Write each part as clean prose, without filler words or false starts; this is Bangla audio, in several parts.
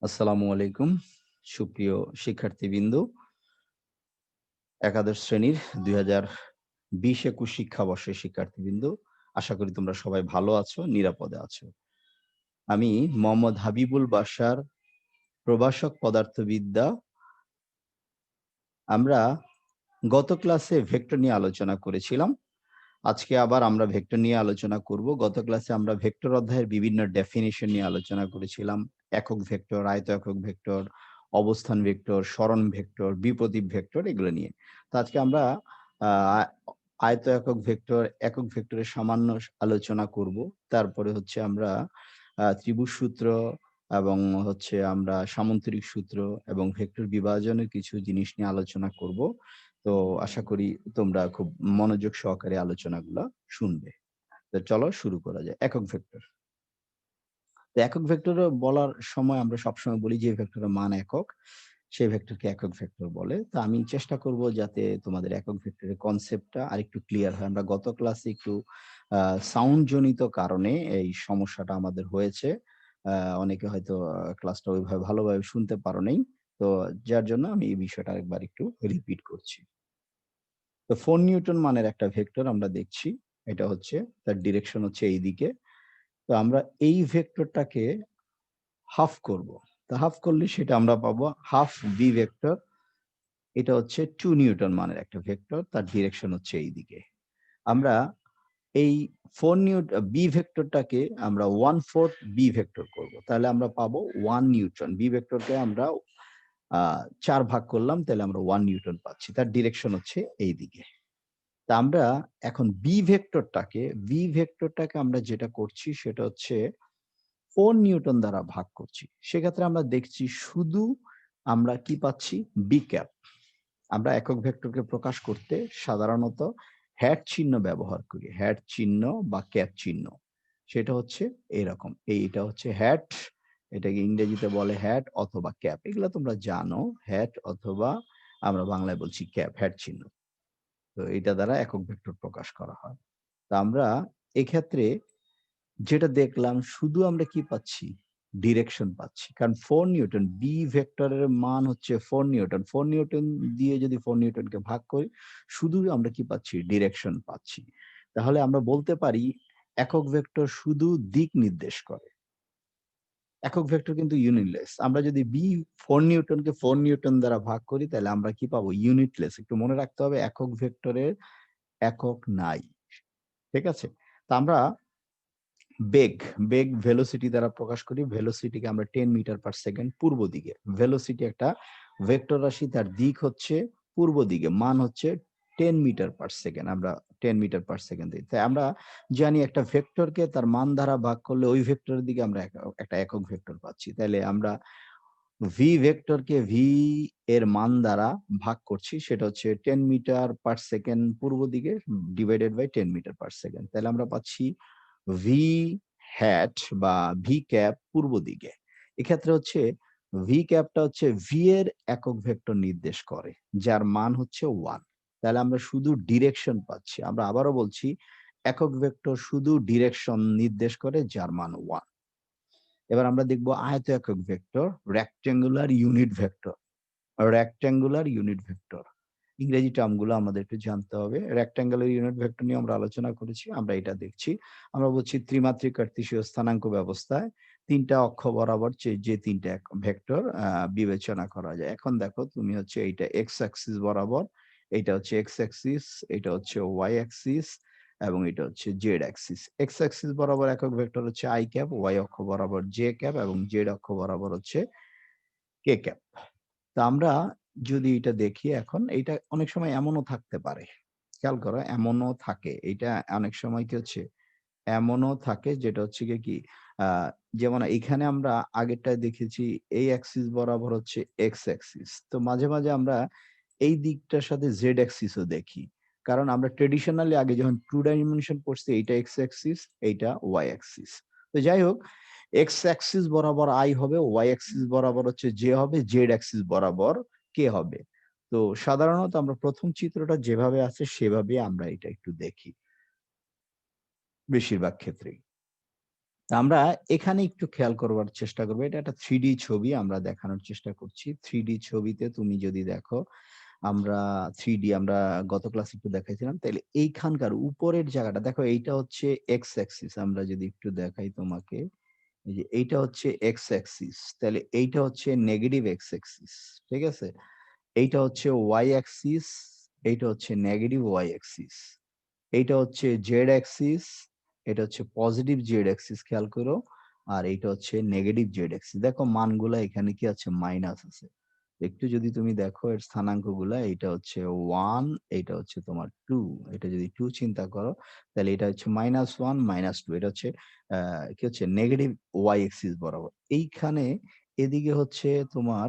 আসসালামু আলাইকুম সুপ্রিয় শিক্ষার্থীবৃন্দ। একাদশ শ্রেণীর ২০২০-২১ শিক্ষাবর্ষের শিক্ষার্থীবৃন্দ, আশা করি তোমরা সবাই ভালো আছো, নিরাপদে আছো। আমি মোহাম্মদ হাবিবুল বাশার, প্রভাষক পদার্থবিদ্যা। আমরা গত ক্লাসে ভেক্টর নিয়ে আলোচনা করেছিলাম। আজকে আবার আমরা ভেক্টর নিয়ে আলোচনা করব। গত ক্লাসে আমরা ভেক্টর অধ্যায়ের বিভিন্ন ডেফিনিশন নিয়ে আলোচনা করেছিলাম। একক ভেক্টর, আয়ত একক ভেক্টর, অবস্থান ভেক্টর, সরণ ভেক্টর, বিপ্রতীপ ভেক্টর এগুলো নিয়ে। তো আজকে আমরা আ আয়ত একক ভেক্টরের সামান্য আলোচনা করব। তারপরে হচ্ছে আমরা ত্রিভুজ সূত্র এবং হচ্ছে আমরা সামন্তরিক সূত্র এবং ভেক্টর বিভাজনের কিছু জিনিস নিয়ে আলোচনা করব। তো আশা করি তোমরা খুব মনোযোগ সহকারে আলোচনাগুলা শুনবে। তো চলো শুরু করা যায়। একক ভেক্টর। তো একক ভেক্টর বলার সময় আমরা সবসময় বলি যে ভেক্টরের মান একক, সেই ভেক্টরকে একক ভেক্টর বলে। তো আমি চেষ্টা করব যাতে তোমাদের একক ভেক্টরের কনসেপ্টটা আরেকটু ক্লিয়ার হয়। আমরা গত ক্লাসে একটু আ সাউন্ড জনিত কারণে এই সমস্যাটা আমাদের হয়েছে। আ অনেকে হয়তো ক্লাসটা ওইভাবে ভালোভাবে শুনতে পারো নাই। তো যার জন্য আমি এই বিষয়টা আরেকবার একটু রিপিট করছি। তো 4 নিউটন মানের একটা ভেক্টর আমরা দেখছি। এটা হচ্ছে তার ডিরেকশন হচ্ছে এইদিকে। তো আমরা এই ভেক্টরটাকে হাফ করব। তো হাফ করলে সেটা আমরা পাবো হাফ ভি ভেক্টর। এটা হচ্ছে 2 নিউটন মানের একটা ভেক্টর। তার ডিরেকশন হচ্ছে এইদিকে। আমরা এই 4 বি ভেক্টরটাকে আমরা 1/4 বি ভেক্টর করব। তাহলে আমরা পাবো 1 নিউটন। বি ভেক্টরকে আমরা ৪ ভাগ করলাম, তাহলে আমরা 1 নিউটন পাচ্ছি। তার ডিরেকশন হচ্ছে এইদিকে। তা আমরা এখন ভি ভেক্টরটাকে আমরা যেটা করছি সেটা হচ্ছে 4 নিউটন দ্বারা ভাগ করছি। সেক্ষেত্রে আমরা দেখছি শুধু আমরা কি পাচ্ছি? B cap. আমরা একক ভেক্টরকে প্রকাশ করতে সাধারণত হ্যাট চিহ্ন ব্যবহার করি। হ্যাট চিহ্ন বা ক্যাপ চিহ্ন। সেটা হচ্ছে এরকম। এইটা হচ্ছে হ্যাট, এটাকে ইংরেজিতে বলে হ্যাট অথবা ক্যাপ। এগুলা তোমরা জানো। হ্যাট অথবা আমরা বাংলায় বলছি ক্যাপ, হ্যাট চিহ্ন। তো এটা দ্বারা একক ভেক্টর প্রকাশ করা হয়। তা আমরা এক্ষেত্রে যেটা দেখলাম শুধু আমরা কি পাচ্ছি? ডিরেকশন পাচ্ছি। কারণ 4 নিউটন বি ভেক্টরের মান হচ্ছে 4 নিউটন। 4 নিউটন দিয়ে যদি 4 নিউটনকে ভাগ করি, শুধু আমরা কি পাচ্ছি? ডিরেকশন পাচ্ছি। তাহলে আমরা বলতে পারি একক ভেক্টর শুধু দিক নির্দেশ করে। একক ভেক্টর কিন্তু ইউনিটলেস। আমরা যদি 4 নিউটনকে 4 নিউটন দ্বারা ভাগ করি তাহলে আমরা কি পাবো? ইউনিটলেস। একটু মনে রাখতে হবে একক ভেক্টরের একক নাই। ঠিক আছে? তো আমরা বেগ, বেগ ভেলোসিটি দ্বারা প্রকাশ করি। ভেলোসিটিকে আমরা 10 মিটার পার সেকেন্ড পূর্ব দিকে। ভেলোসিটি একটা ভেক্টর রাশি, তার দিক হচ্ছে পূর্ব দিকে। মান হচ্ছে 10 মিটার পার সেকেন্ড। আমরা 10 মিটার পার সেকেন্ড দিই। তাই আমরা জানি একটা ভেক্টরকে তার মান দ্বারা ভাগ করলে ওই ভেক্টরের দিকে আমরা একটা একক ভেক্টর পাচ্ছি। তাইলে আমরা ভি ভেক্টরকে ভি এর মান দ্বারা ভাগ করছি। সেটা হচ্ছে 10 মিটার পার সেকেন্ড পূর্ব দিকে divided by 10 meter per second. তাহলে আমরা পাচ্ছি ভি হ্যাট বা ভি ক্যাপ পূর্ব দিকে। এক্ষেত্রে হচ্ছে ভি ক্যাপটা হচ্ছে ভি এর একক ভেক্টর নির্দেশ করে, যার মান হচ্ছে 1। তাহলে আমরা শুধু ডিরেকশন পাচ্ছি। আমরা আবারও বলছি একক ভেক্টর শুধু ডিরেকশন নির্দেশ করে যার মান 1। এবার আমরা দেখব আয়ত একক vector, rectangular unit vector. Rectangular unit vector. ইংরেজি টার্মগুলো আমাদের একটু জানতে হবে। রেক্টেঙ্গুলার ইউনিট ভেক্টর নিয়ে আমরা আলোচনা করেছি। আমরা এটা দেখছি। আমরা বলছি ত্রিমাত্রিক কার্তেশীয় স্থানাঙ্ক ব্যবস্থায় ৩ টা অক্ষ বরাবর যে ৩ টা ভেক্টর বিবেচনা করা যায়। এখন দেখো তুমি হচ্ছে এইটা এক্স অ্যাক্সিস বরাবর, এইটা হচ্ছে এক্স অ্যাক্সিস, এটা হচ্ছে ওয়াই অ্যাক্সিস এবং এটা হচ্ছে জেড অ্যাক্সিস। এক্স অ্যাক্সিস বরাবর একক ভেক্টর হচ্ছে i ক্যাপ, ওয়াই অক্ষ বরাবর জে ক্যাপ এবং জেড অক্ষ বরাবর হচ্ছে কে ক্যাপ। তো আমরা যদি এটা দেখি এখন, এইটা অনেক সময় এমনও থাকতে পারে। খেয়াল করো এমনও থাকে। এইটা অনেক সময় কি হচ্ছে, এমনও থাকে যেটা হচ্ছে গিয়ে কি আ যেমন এখানে আমরা আগেরটায় দেখেছি এই অ্যাক্সিস বরাবর হচ্ছে এক্স অ্যাক্সিস। তো মাঝে, মাঝে আমরা এই দিকটার সাথে জেড অ্যাক্সিস ও দেখি। কারণ আমরা ট্র্যাডিশনালি আগে যখন 2 ডাইমেনশন পড়ছি এইটা এক্স অ্যাক্সিস, এইটা ওয়াই অ্যাক্সিস। তো যাই হোক এক্স অ্যাক্সিস বরাবর আই হবে, ওয়াই অ্যাক্সিস বরাবর হচ্ছে জে হবে, জেড অ্যাক্সিস বরাবর কে হবে। তো সাধারণত আমরা ১ম চিত্রটা যেভাবে আছে সেভাবেই আমরা এটা একটু দেখি বেশিরভাগ ক্ষেত্রেই। আমরা এখানে একটু খেয়াল করবার চেষ্টা করব। এটা একটা 3D ছবি আমরা দেখানোর চেষ্টা করছি। 3D ছবিতে তুমি যদি দেখো, আমরা 3D আমরা গত ক্লাসে একটু দেখাইছিলাম। তাইলে এইখানকার উপরের জায়গাটা দেখো, এইটা হচ্ছে x অ্যাক্সিস। আমরা যদি একটু দেখাই তোমাকে, এই যে এইটা হচ্ছে x অ্যাক্সিস। তাহলে এইটা হচ্ছে নেগেটিভ x অ্যাক্সিস। ঠিক আছে? এইটা হচ্ছে y অ্যাক্সিস, এইটা হচ্ছে নেগেটিভ y অ্যাক্সিস। এইটা হচ্ছে জেড অ্যাক্সিস, এটা হচ্ছে পজিটিভ জেড অ্যাক্সিস, খেয়াল করো। আর এইটা হচ্ছে নেগেটিভ জেড অ্যাক্সিস। দেখো মানগুলা এখানে কি আছে? মাইনাস আছে। একটু যদি তুমি দেখো এর স্থানাঙ্কগুলা, এটা হচ্ছে 1, এটা হচ্ছে তোমার 2। এটা যদি 2 চিন্তা করো, তাহলে এটা হচ্ছে -1 -2। এটা হচ্ছে কি হচ্ছে? নেগেটিভ ওয়াই অ্যাক্সিস বরাবর। এইখানে এদিকে হচ্ছে তোমার,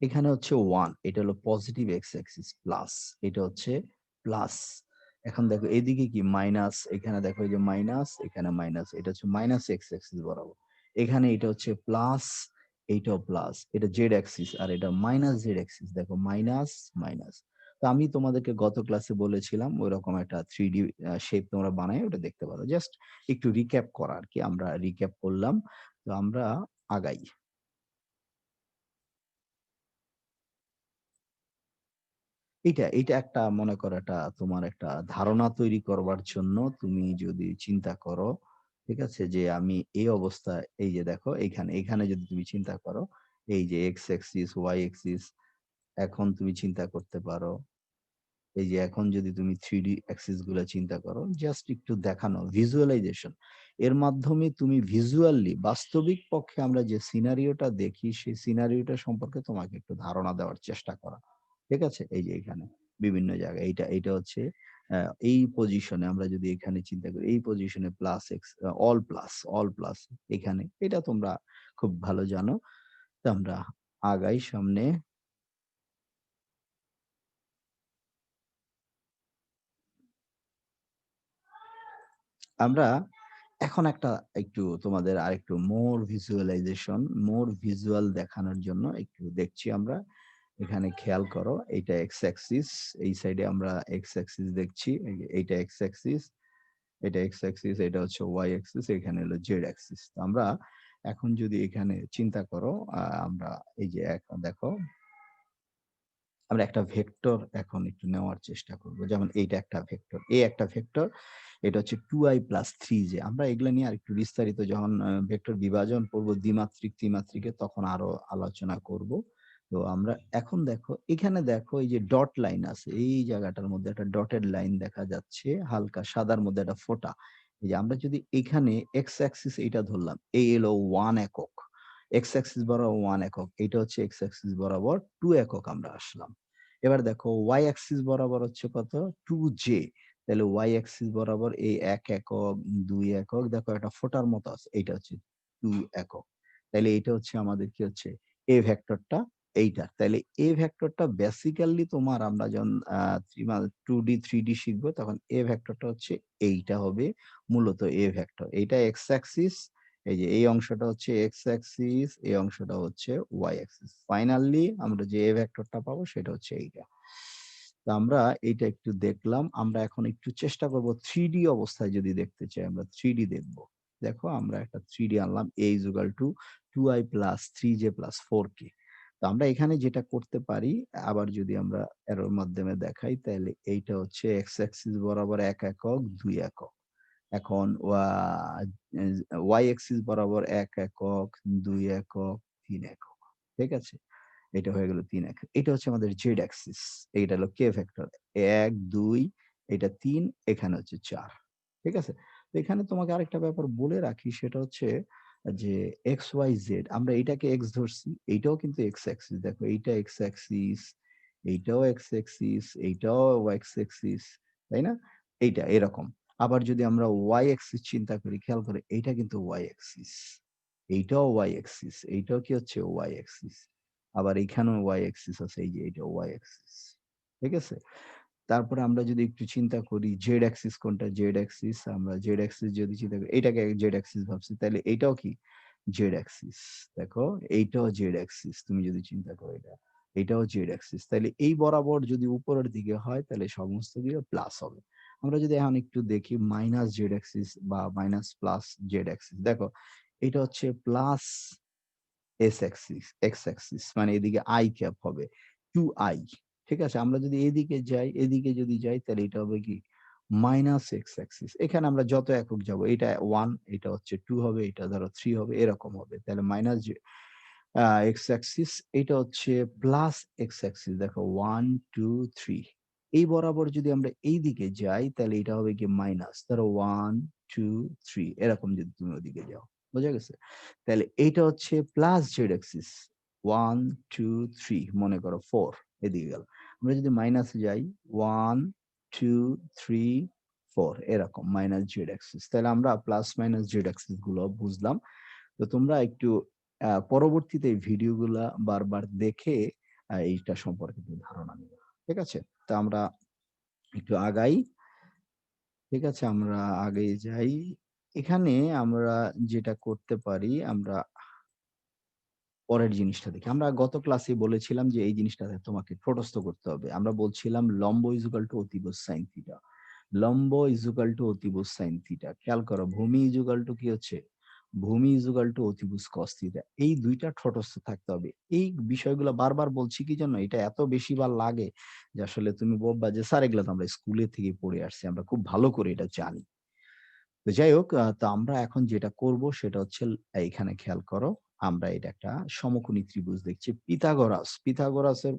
এখানে হচ্ছে 1, এটা হলো পজিটিভ এক্স অ্যাক্সিস প্লাস, এটা হচ্ছে প্লাস। এখন দেখো এদিকে কি? মাইনাস, এখানে দেখো এই যে মাইনাস, এখানে মাইনাস, এটা হচ্ছে মাইনাস এক্স অ্যাক্সিস বরাবর। এখানে এটা হচ্ছে প্লাস, এইটাও প্লাস, এটা জেড অ্যাক্সিস, আর এটা মাইনাস জেড অ্যাক্সিস। দেখো মাইনাস মাইনাস। তো আমি তোমাদেরকে গত ক্লাসে বলেছিলাম ওইরকম একটা 3D শেপ তোমরা বানায় ওটা দেখতে পারো। জাস্ট একটু রিক্যাপ করা আর কি, আমরা রিক্যাপ করলাম। তো আমরা আগাই। এইটা একটা মনে করো, একটা তোমার একটা ধারণা তৈরি করবার জন্য তুমি যদি চিন্তা করো, ঠিক আছে? যে আমি এই অবস্থায়, এই যে দেখো এখানে যদি তুমি চিন্তা করো, এই যে এক্স অ্যাক্সিস, ওয়াই অ্যাক্সিস, এখন তুমি চিন্তা করতে পারো, এই যে এখন যদি তুমি 3D অ্যাক্সিস গুলা চিন্তা করো, জাস্ট একটু দেখানো ভিজুয়ালাইজেশন। এর মাধ্যমে তুমি ভিজুয়ালি বাস্তবিক পক্ষে আমরা যে সিনারিওটা দেখি, সেই সিনারিওটা সম্পর্কে তোমাকে একটু ধারণা দেওয়ার চেষ্টা করা। ঠিক আছে? এই যে এখানে বিভিন্ন জায়গায় এইটা হচ্ছে এই পজিশনে আমরা যদি এখানে চিন্তা করি, এই পজিশনে প্লাস এক্স, অল প্লাস এখানে। এটা তোমরা খুব ভালো জানো। তো আমরা আগাই সামনে। আমরা এখন একটা একটু তোমাদের আরেকটু মোর ভিজুয়াল দেখানোর জন্য একটু দেখছি আমরা। এখানে খেয়াল করো, এইটা এক্স অ্যাক্সিস, এই সাইডে আমরা এক্স অ্যাক্সিস দেখছি। এই যে এইটা এক্স অ্যাক্সিস, এটা এক্স অ্যাক্সিস, এটা হচ্ছে ওয়াই অ্যাক্সিস, এখানে হলো জেড অ্যাক্সিস। তো আমরা এখন যদি এখানে চিন্তা করো, আমরা এই যে এখন দেখো, আমরা একটা ভেক্টর এখন একটু নেওয়ার চেষ্টা করব। যেমন এইটা একটা ভেক্টর, একটা ভেক্টর, এটা হচ্ছে 2i প্লাস 3j। আমরা এগুলা নিয়ে আরেকটু বিস্তারিত যখন ভেক্টর বিভাজন পড়ব দ্বিমাত্রিক, ত্রিমাত্রিকে, তখন আরো আলোচনা করব। তো আমরা এখন দেখো, এখানে দেখো এই যে ডট লাইন আছে, এই জায়গাটার মধ্যে একটা ডটেড লাইন দেখা যাচ্ছে, হালকা সাদার মধ্যে একটা ফোঁটা। এই যে আমরা যদি এখানে এক্স অ্যাক্সিস এইটা ধরলাম, এই এলো 1 একক। এক্স অ্যাক্সিস বরাবর 1 একক, এটা হচ্ছে এক্স অ্যাক্সিস বরাবর 2 একক আমরা আসলাম। এবার দেখো ওয়াই অ্যাক্সিস বরাবর হচ্ছে কত? 2j। তাহলে ওয়াই অ্যাক্সিস বরাবর এই 1 একক, 2 একক, দেখো একটা ফোঁটার মতো আছে, এইটা হচ্ছে 2 একক। তাইলে এইটা হচ্ছে আমাদের কি হচ্ছে? এ ভেক্টরটা এইটা। তাইলে এ ভেক্টরটা বেসিক্যালি তোমার, আমরা যখন 2D 3D শিখবো, তখন এ ভেক্টরটা হচ্ছে এইটা হবে মূলত এ ভেক্টর। এইটা এক্স অ্যাক্সিস, এই যে এই অংশটা হচ্ছে এক্স অ্যাক্সিস, এই অংশটা হচ্ছে ওয়াই অ্যাক্সিস। ফাইনালি আমরা যে এ ভেক্টরটা পাবো সেটা হচ্ছে এইটা। তো আমরা এইটা একটু দেখলাম। আমরা এখন একটু চেষ্টা করব 3D অবস্থায় যদি দেখতে চাই, আমরা 3D দেখব। দেখো আমরা একটা 3D আনলাম, a is equal to 2i plus 3j plus 4k। তো আমরা এখানে যেটা করতে পারি, আবার যদি আমরা এরোর মাধ্যমে দেখাই, তাহলে এইটা হচ্ছে এক্স অ্যাক্সিস বরাবর 1 একক, 2 একক। এখন ওয়াই অ্যাক্সিস বরাবর 1 একক, 2 একক, 3 একক। ঠিক আছে? এটা হয়ে গেল ৩ একক। এটা হচ্ছে আমাদের জেড অ্যাক্সিস। এইটা হলো কে ভেক্টর। ১, ২, এটা ৩, এখানে হচ্ছে ৪। ঠিক আছে? তো এখানে তোমাকে আরেকটা ব্যাপার বলে রাখি, সেটা হচ্ছে যে এক্স, ওয়াই, জেড, আমরা এইটাকে এক্স ধরছি, এইটাও কিন্তু এক্স অ্যাক্সিস। দেখো এইটা এক্স অ্যাক্সিস, এইটাও এক্স অ্যাক্সিস, এইটাও এক্স অ্যাক্সিস, তাই না? এইটা এরকম। আবার যদি আমরা ওয়াই অ্যাক্সিস চিন্তা করি, খেয়াল করে, এইটা কিন্তু ওয়াই অ্যাক্সিস, এইটাও ওয়াই অ্যাক্সিস, এইটাও কি হচ্ছে? Y axis. আবার এখানেও ওয়াই অ্যাক্সিস আছে, এই যে এটা ওয়াই অ্যাক্সিস। ঠিক আছে? তারপরে আমরা যদি একটু চিন্তা করি জেড অ্যাক্সিস কোনটা? জেড অ্যাক্সিস, আমরা জেড অ্যাক্সিস যদি চিন্তা করি, এটাকে জেড অ্যাক্সিস ভাবছি, তাহলে এইটাও কি? Z Axis. দেখো এইটাও জেড অ্যাক্সিস, তুমি যদি চিন্তা করো এটা, এটাও জেড অ্যাক্সিস। তাইলে এই বরাবর যদি উপরের দিকে হয়, তাহলে সমস্ত দিকে প্লাস হবে। আমরা যদি এখন একটু দেখি মাইনাস জেড অ্যাক্সিস বা মাইনাস প্লাস জেড অ্যাক্সিস, দেখো এটা হচ্ছে plus S Axis, x Axis, মানে এদিকে আই ক্যাপ হবে 2i। ঠিক আছে? আমরা যদি এদিকে যাই, এদিকে যদি যাই তাহলে এটা হবে কি মাইনাস এক্স অ্যাক্সিস। এখানে আমরা যত একক যাব, এটা 1, এটা হচ্ছে 2 হবে, এটা ধরো 3 হবে, এরকম হবে। তাহলে মাইনাস যে এক্স অ্যাক্সিস, এটা হচ্ছে প্লাস এক্স অ্যাক্সিস। দেখো 1 2 3, এই বরাবর যদি আমরা এই দিকে যাই তাহলে এটা হবে কি মাইনাস, ধরো 1 2 3, এরকম যদি তুমি ওদিকে যাও, বোঝা গেছে? তাহলে এইটা হচ্ছে প্লাস জেড অ্যাক্সিস 1 2 3, মনে করো 4 এদিকে গেল। আমরা যদি মাইনাসে যাই 1 2 3 4, এরকম মাইনাস জেড অ্যাক্সিস। তাহলে আমরা প্লাস মাইনাস জেড অ্যাক্সিস গুলো বুঝলাম। তো তোমরা একটু পরবর্তীতে এই ভিডিওগুলা বারবার দেখে এইটা সম্পর্কে একটু ধারণা নিবে। ঠিক আছে? তো আমরা একটু আগাই। ঠিক আছে? আমরা আগাই যাই। এখানে আমরা যেটা করতে পারি, আমরা পরের জিনিসটা দেখি। আমরা গত ক্লাসে বলেছিলাম যে এই জিনিসটা তোমাকে ঠোঁটস্থ করতে হবে। আমরা বলছিলাম লম্ব ইজ ইকুয়াল টু অতিভুজ সাইন থিটা। লম্ব ইজ ইকুয়াল টু অতিভুজ সাইন থিটা। খেয়াল করো, ভূমি ইজ ইকুয়াল টু কি হচ্ছে? ভূমি ইজ ইকুয়াল টু অতিভুজ কস থিটা। এই ২ টা ঠোঁটস্থ থাকতে হবে। এই বিষয়গুলো বারবার বলছি কি জন্য? এটা এত বেশি বার লাগে যে আসলে তুমি বলবা যে, "স্যার এগুলা তো আমরা স্কুলে থেকে পড়ে আসছি। আমরা খুব ভালো করে এটা জানি।" তো যাই হোক, তো আমরা এখন যেটা করব সেটা হচ্ছে এইখানে খেয়াল করো। আমরা এটা একটা সমকোণী ত্রিভুজ দেখছি। পিথাগোরাসের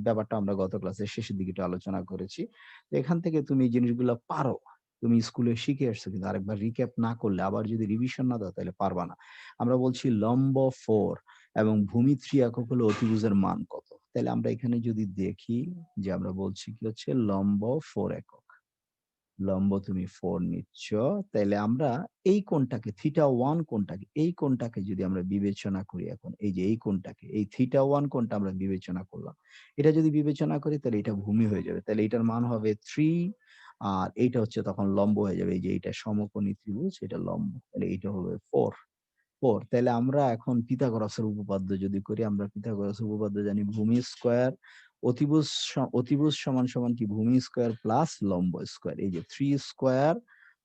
ব্যাপারটা আমরা গত ক্লাসের শেষের দিকে একটু আলোচনা করেছি। তো এখান থেকে তুমি এই জিনিসগুলা পারো। তুমি স্কুলে শিখে আসছো, কিন্তু আরেকবার রিক্যাপ না করলে, আবার যদি রিভিশন না দাও তাহলে পারবা না। আমরা বলছি লম্ব 4 এবং ভূমি 3 একক হলে অতিভুজের মান কত? তাহলে আমরা এখানে যদি দেখি যে আমরা বলছি কি হচ্ছে লম্ব 4 একক। লম্ব তুমি 4 নিচ্ছ। তাইলে আমরা এই কোণটাকে θ1 কোণটাকে, এই কোণটাকে যদি আমরা বিবেচনা করি এখন, এই যে এই কোণটাকে, এই θ1 কোণটা আমরা বিবেচনা করলাম। এটা যদি বিবেচনা করি তাহলে এটা ভূমি হয়ে যাবে। তাহলে এটার মান হবে 3, আর এইটা হচ্ছে তখন লম্ব হয়ে যাবে। এই যে এইটা সমকোণী ত্রিভুজ, এটা লম্ব। তাহলে এইটা হবে 4, 4। তাইলে আমরা এখন পিথাগোরাসের উপপাদ্য যদি করি, আমরা পিথাগোরাসের উপপাদ্য জানি ভূমি স্কয়ার অতিভুজ সমান সমান কি ভূমি স্কয়ার প্লাস লম্ব স্কয়ার। এই যে 3 square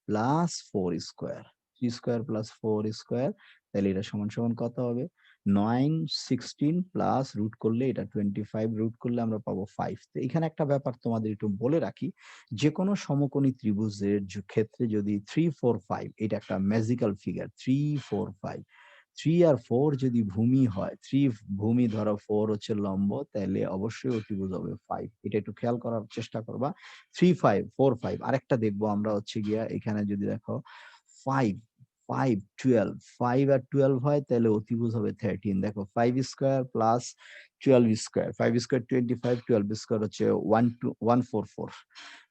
plus 4 square, 3 square plus 4 square. তাহলে এটা সমান সমান কত হবে? 9 16 প্লাস রুট করলে এটা 25, রুট করলে আমরা পাবো 5। তো এখানে একটা ব্যাপার তোমাদের একটু বলে রাখি, যেকোনো সমকোণী ত্রিভুজের ক্ষেত্রে যদি 3 4 5, এটা একটা ম্যাজিক্যাল ফিগার, 3 4 5, 3 আর 4 যদি ভূমি হয়, 3 ভূমি ধরো, 4 হচ্ছে লম্ব, তাহলে অবশ্যই অতিভুজ হবে 5। এটা একটু খেয়াল করার চেষ্টা করবা। 3 5 4 5। আরেকটা দেখবো আমরা হচ্ছে গিয়া, এখানে যদি দেখো 5 5 12, 5 আর 12 হয় তাহলে অতিভুজ হবে 13। দেখো 5 square plus 12 square, 5 square 25, 12 square হচ্ছে 144।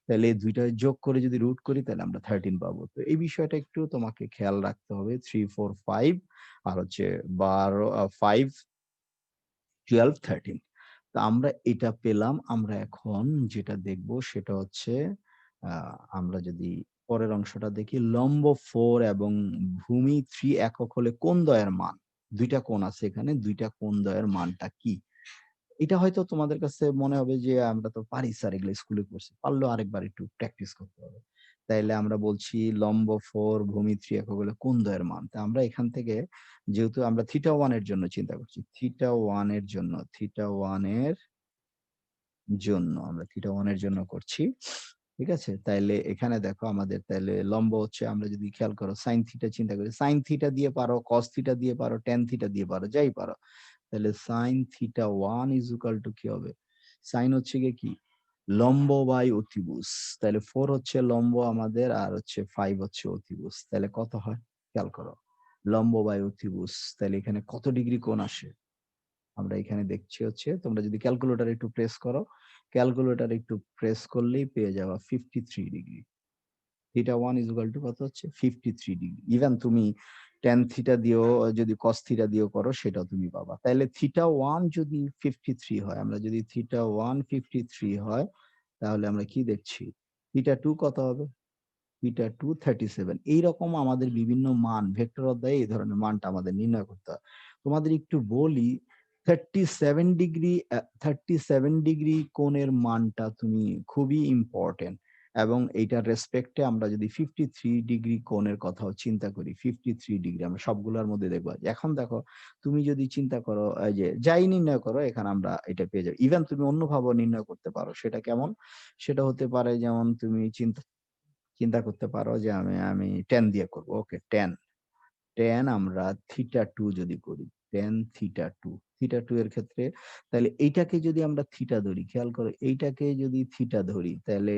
তাহলে এই ২ টা যোগ করে যদি রুট করি তাহলে আমরা 13 পাবো। তো এই বিষয়টা একটু তোমাকে খেয়াল রাখতে হবে। 3 4 5 আর হচ্ছে 12 5 12 13। তো আমরা এটা পেলাম। আমরা এখন যেটা দেখব সেটা হচ্ছে, আ আমরা যদি পরের অংশটা দেখি, লম্ব 4 এবং ভূমি 3 একক হলে কোণদ্বয়ের মান। ২ টা কোণ আছে এখানে, ২ টা কোণদ্বয়ের মানটা কি? এটা হয়তো তোমাদের কাছে মনে হবে যে আমরা তো পারি স্যার, এগুলো স্কুলে পড়ছি। পারলেও আরেকবার একটু প্র্যাকটিস করতে হবে। তাইলে আমরা বলছি লম্ব 4 ভূমি 3 একক হলে কোণদ্বয়ের মান। তা আমরা এখান থেকে, যেহেতু আমরা θ1 এর জন্য চিন্তা করছি, আমরা θ1 এর জন্য করছি। ঠিক আছে? তাইলে এখানে দেখো আমাদের তাইলে লম্ব হচ্ছে, আমরা যদি খেয়াল করো sin θ চিন্তা করি। sin θ দিয়ে পারো, cos θ দিয়ে পারো, tan θ দিয়ে পারো, যাই পারো। তাহলে sin θ1 is equal to কি হবে? sin হচ্ছে গিয়ে কি? লম্ব বাই অতিভুজ। তাহলে 4 হচ্ছে লম্ব আমাদের, আর হচ্ছে 5 হচ্ছে অতিভুজ। তাহলে কত হয়? খেয়াল করো। লম্ব বাই অতিভুজ। তাহলে এখানে কত ডিগ্রি কোণ আসে? আমরা এখানে দেখছি হচ্ছে, তোমরা যদি ক্যালকুলেটর একটু প্রেস করো, ক্যালকুলেটর একটু প্রেস করলেই পেয়ে যাবা 53 ডিগ্রি। θ1 is equal to কত হচ্ছে? 53 ডিগ্রি। ইভেন তুমি tan থিটা দিয়েও, যদি cos থিটা দিয়েও করো সেটাও তুমি পাবা। তাইলে θ1 যদি 53 হয়, আমরা যদি θ1 53 হয়, তাহলে আমরা কি দেখছি? θ2 কত হবে? θ2 37। এইরকম আমাদের বিভিন্ন মান, ভেক্টর অধ্যায়ে এই ধরনের মানটা আমাদের নির্ণয় করতে হয়। তোমাদের একটু বলি, 37 ডিগ্রি 37 ডিগ্রি কোণের মানটা তুমি খুবই ইম্পোর্টেন্ট। এবং এইটার রেসপেক্টে আমরা যদি 53 ডিগ্রি কোণের কথাও চিন্তা করি, 53 ডিগ্রি আমরা সবগুলোর মধ্যে দেখব। এখন দেখো তুমি যদি চিন্তা করো এই যে যাই নির্ণয় করো এখানে আমরা এটা পেয়ে যাবো। ইভেন তুমি অন্যভাবেও নির্ণয় করতে পারো। সেটা কেমন? সেটা হতে পারে যেমন তুমি চিন্তা চিন্তা করতে পারো যে আমি tan দিয়ে করব। ওকে tan আমরা θ2 যদি করি, tan θ2, θ2 এর ক্ষেত্রে তাহলে এইটাকে যদি আমরা থিটা ধরি, খেয়াল করো এইটাকে যদি থিটা ধরি তাহলে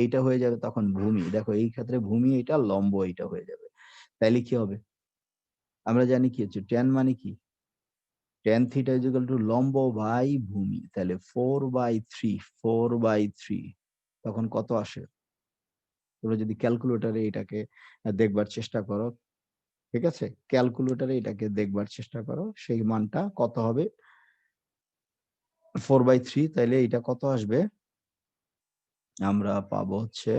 এইটা হয়ে যাবে তখন ভূমি। দেখো এই ক্ষেত্রে ভূমি এটা, লম্ব এইটা হয়ে যাবে। তাইলে কি হবে? আমরা জানি কি হচ্ছে tan মানে কি? tan θ লম্ব বাই ভূমি। তাহলে 4/3, 4/3 তখন কত আসে? তোমরা যদি ক্যালকুলেটরে এটাকে দেখবার চেষ্টা করো, ঠিক আছে? ক্যালকুলেটরে এটাকে দেখবার চেষ্টা করো। সেই মানটা কত হবে? 4/3 তাইলে এটা কত আসবে? আমরা পাবো হচ্ছে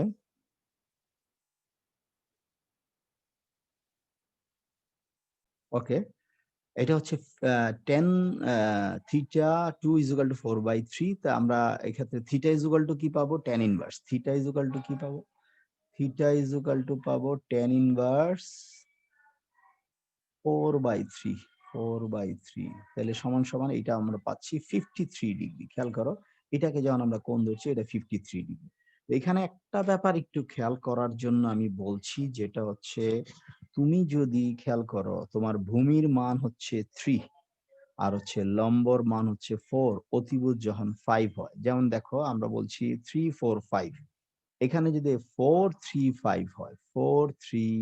ওকে। এটা হচ্ছে tan theta 2 = 4/3 তা আমরা এক্ষেত্রে theta = কি পাবো? tan inverse. theta = কি পাবো? theta পাবো tan ইনভার্স 4/3, 4/3 তাহলে সমান, সমান এটা আমরা পাচ্ছি 53 ডিগ্রি। খেয়াল করো, এটাকে যখন আমরা কোণ ধরছি এটা 53 ডিগ্রি। তো এখানে একটা ব্যাপার একটু খেয়াল করার জন্য আমি বলছি যেটা হচ্ছে, তুমি যদি খেয়াল করো তোমার ভূমির মান হচ্ছে 3 আর হচ্ছে লম্বর মান হচ্ছে 4, অতিভুজ যখন 5 হয়। যেমন দেখো আমরা বলছি 3, 4, 5 এখানে যদি 4, 3, 5 হয়, 4, 3,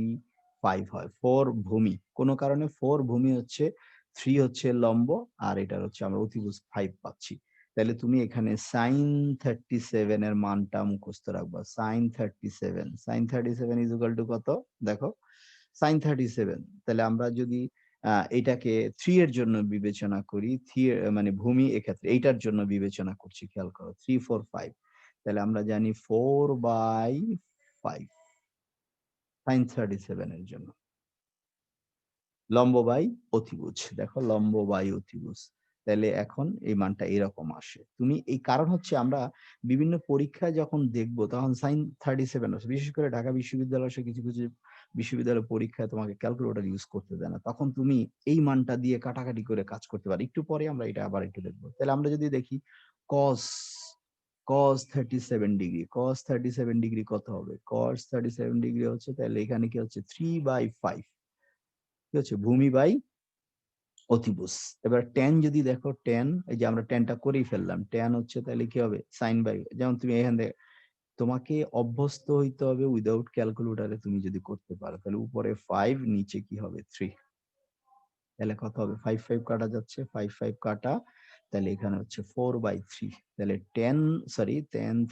5 হয়, 4 ভূমি। কোন কারণে 4 ভূমি হচ্ছে, 3 হচ্ছে লম্ব আর এটার হচ্ছে আমরা অতিভুজ 5 পাচ্ছি। তাহলে তুমি এখানে sin 37 এর মানটা মুখস্থ রাখবা। sin 37, sin 37 কত? দেখো sin 37 তাহলে আমরা যদি এটাকে 3 এর জন্য বিবেচনা করি, মানে ভূমি এক্ষেত্রে এইটার জন্য বিবেচনা করছি, খেয়াল করো 3, 4, 5 তাহলে আমরা জানি 4/5 sin 37 এর জন্য। লম্ব বাই অতিভুজ। দেখো লম্ব বাই অতিভুজ। তাইলে এখন এই মানটা এরকম আসে। তুমি এই কারণ হচ্ছে আমরা বিভিন্ন পরীক্ষায় যখন দেখব তখন sin 37 আসে। বিশেষ করে ঢাকা বিশ্ববিদ্যালয় সহ কিছু, কিছু বিশ্ববিদ্যালয় পরীক্ষায় তোমাকে ক্যালকুলেটর ইউজ করতে দেয় না। তখন তুমি এই মানটা দিয়ে কাটাকাটি করে কাজ করতে পারো। একটু পরে আমরা এটা আবার একটু দেখব। তাহলে আমরা যদি দেখি cos cos 37 degree, cos 37 degree কত হবে? cos 37 ডিগ্রি হচ্ছে তাহলে এখানে কি হচ্ছে 3/5 কি হচ্ছে? ভূমি বাই অতিভুজ। এবার tan যদি দেখো tan এই যে আমরা tan টা করেই ফেললাম। tan হচ্ছে তাহলে কি হবে? sin বাই যেমন তুমি এখান থেকে তোমাকে অভ্যস্ত হইতে হবে উইথআউট ক্যালকুলেটরে তুমি যদি করতে পারো তাহলে উপরে 5 নিচে কি হবে? 3 তাহলে কত হবে? 5, 5 কাটা যাচ্ছে, 5, 5 কাটা তাহলে এখানে হচ্ছে 4/3 তাহলে tan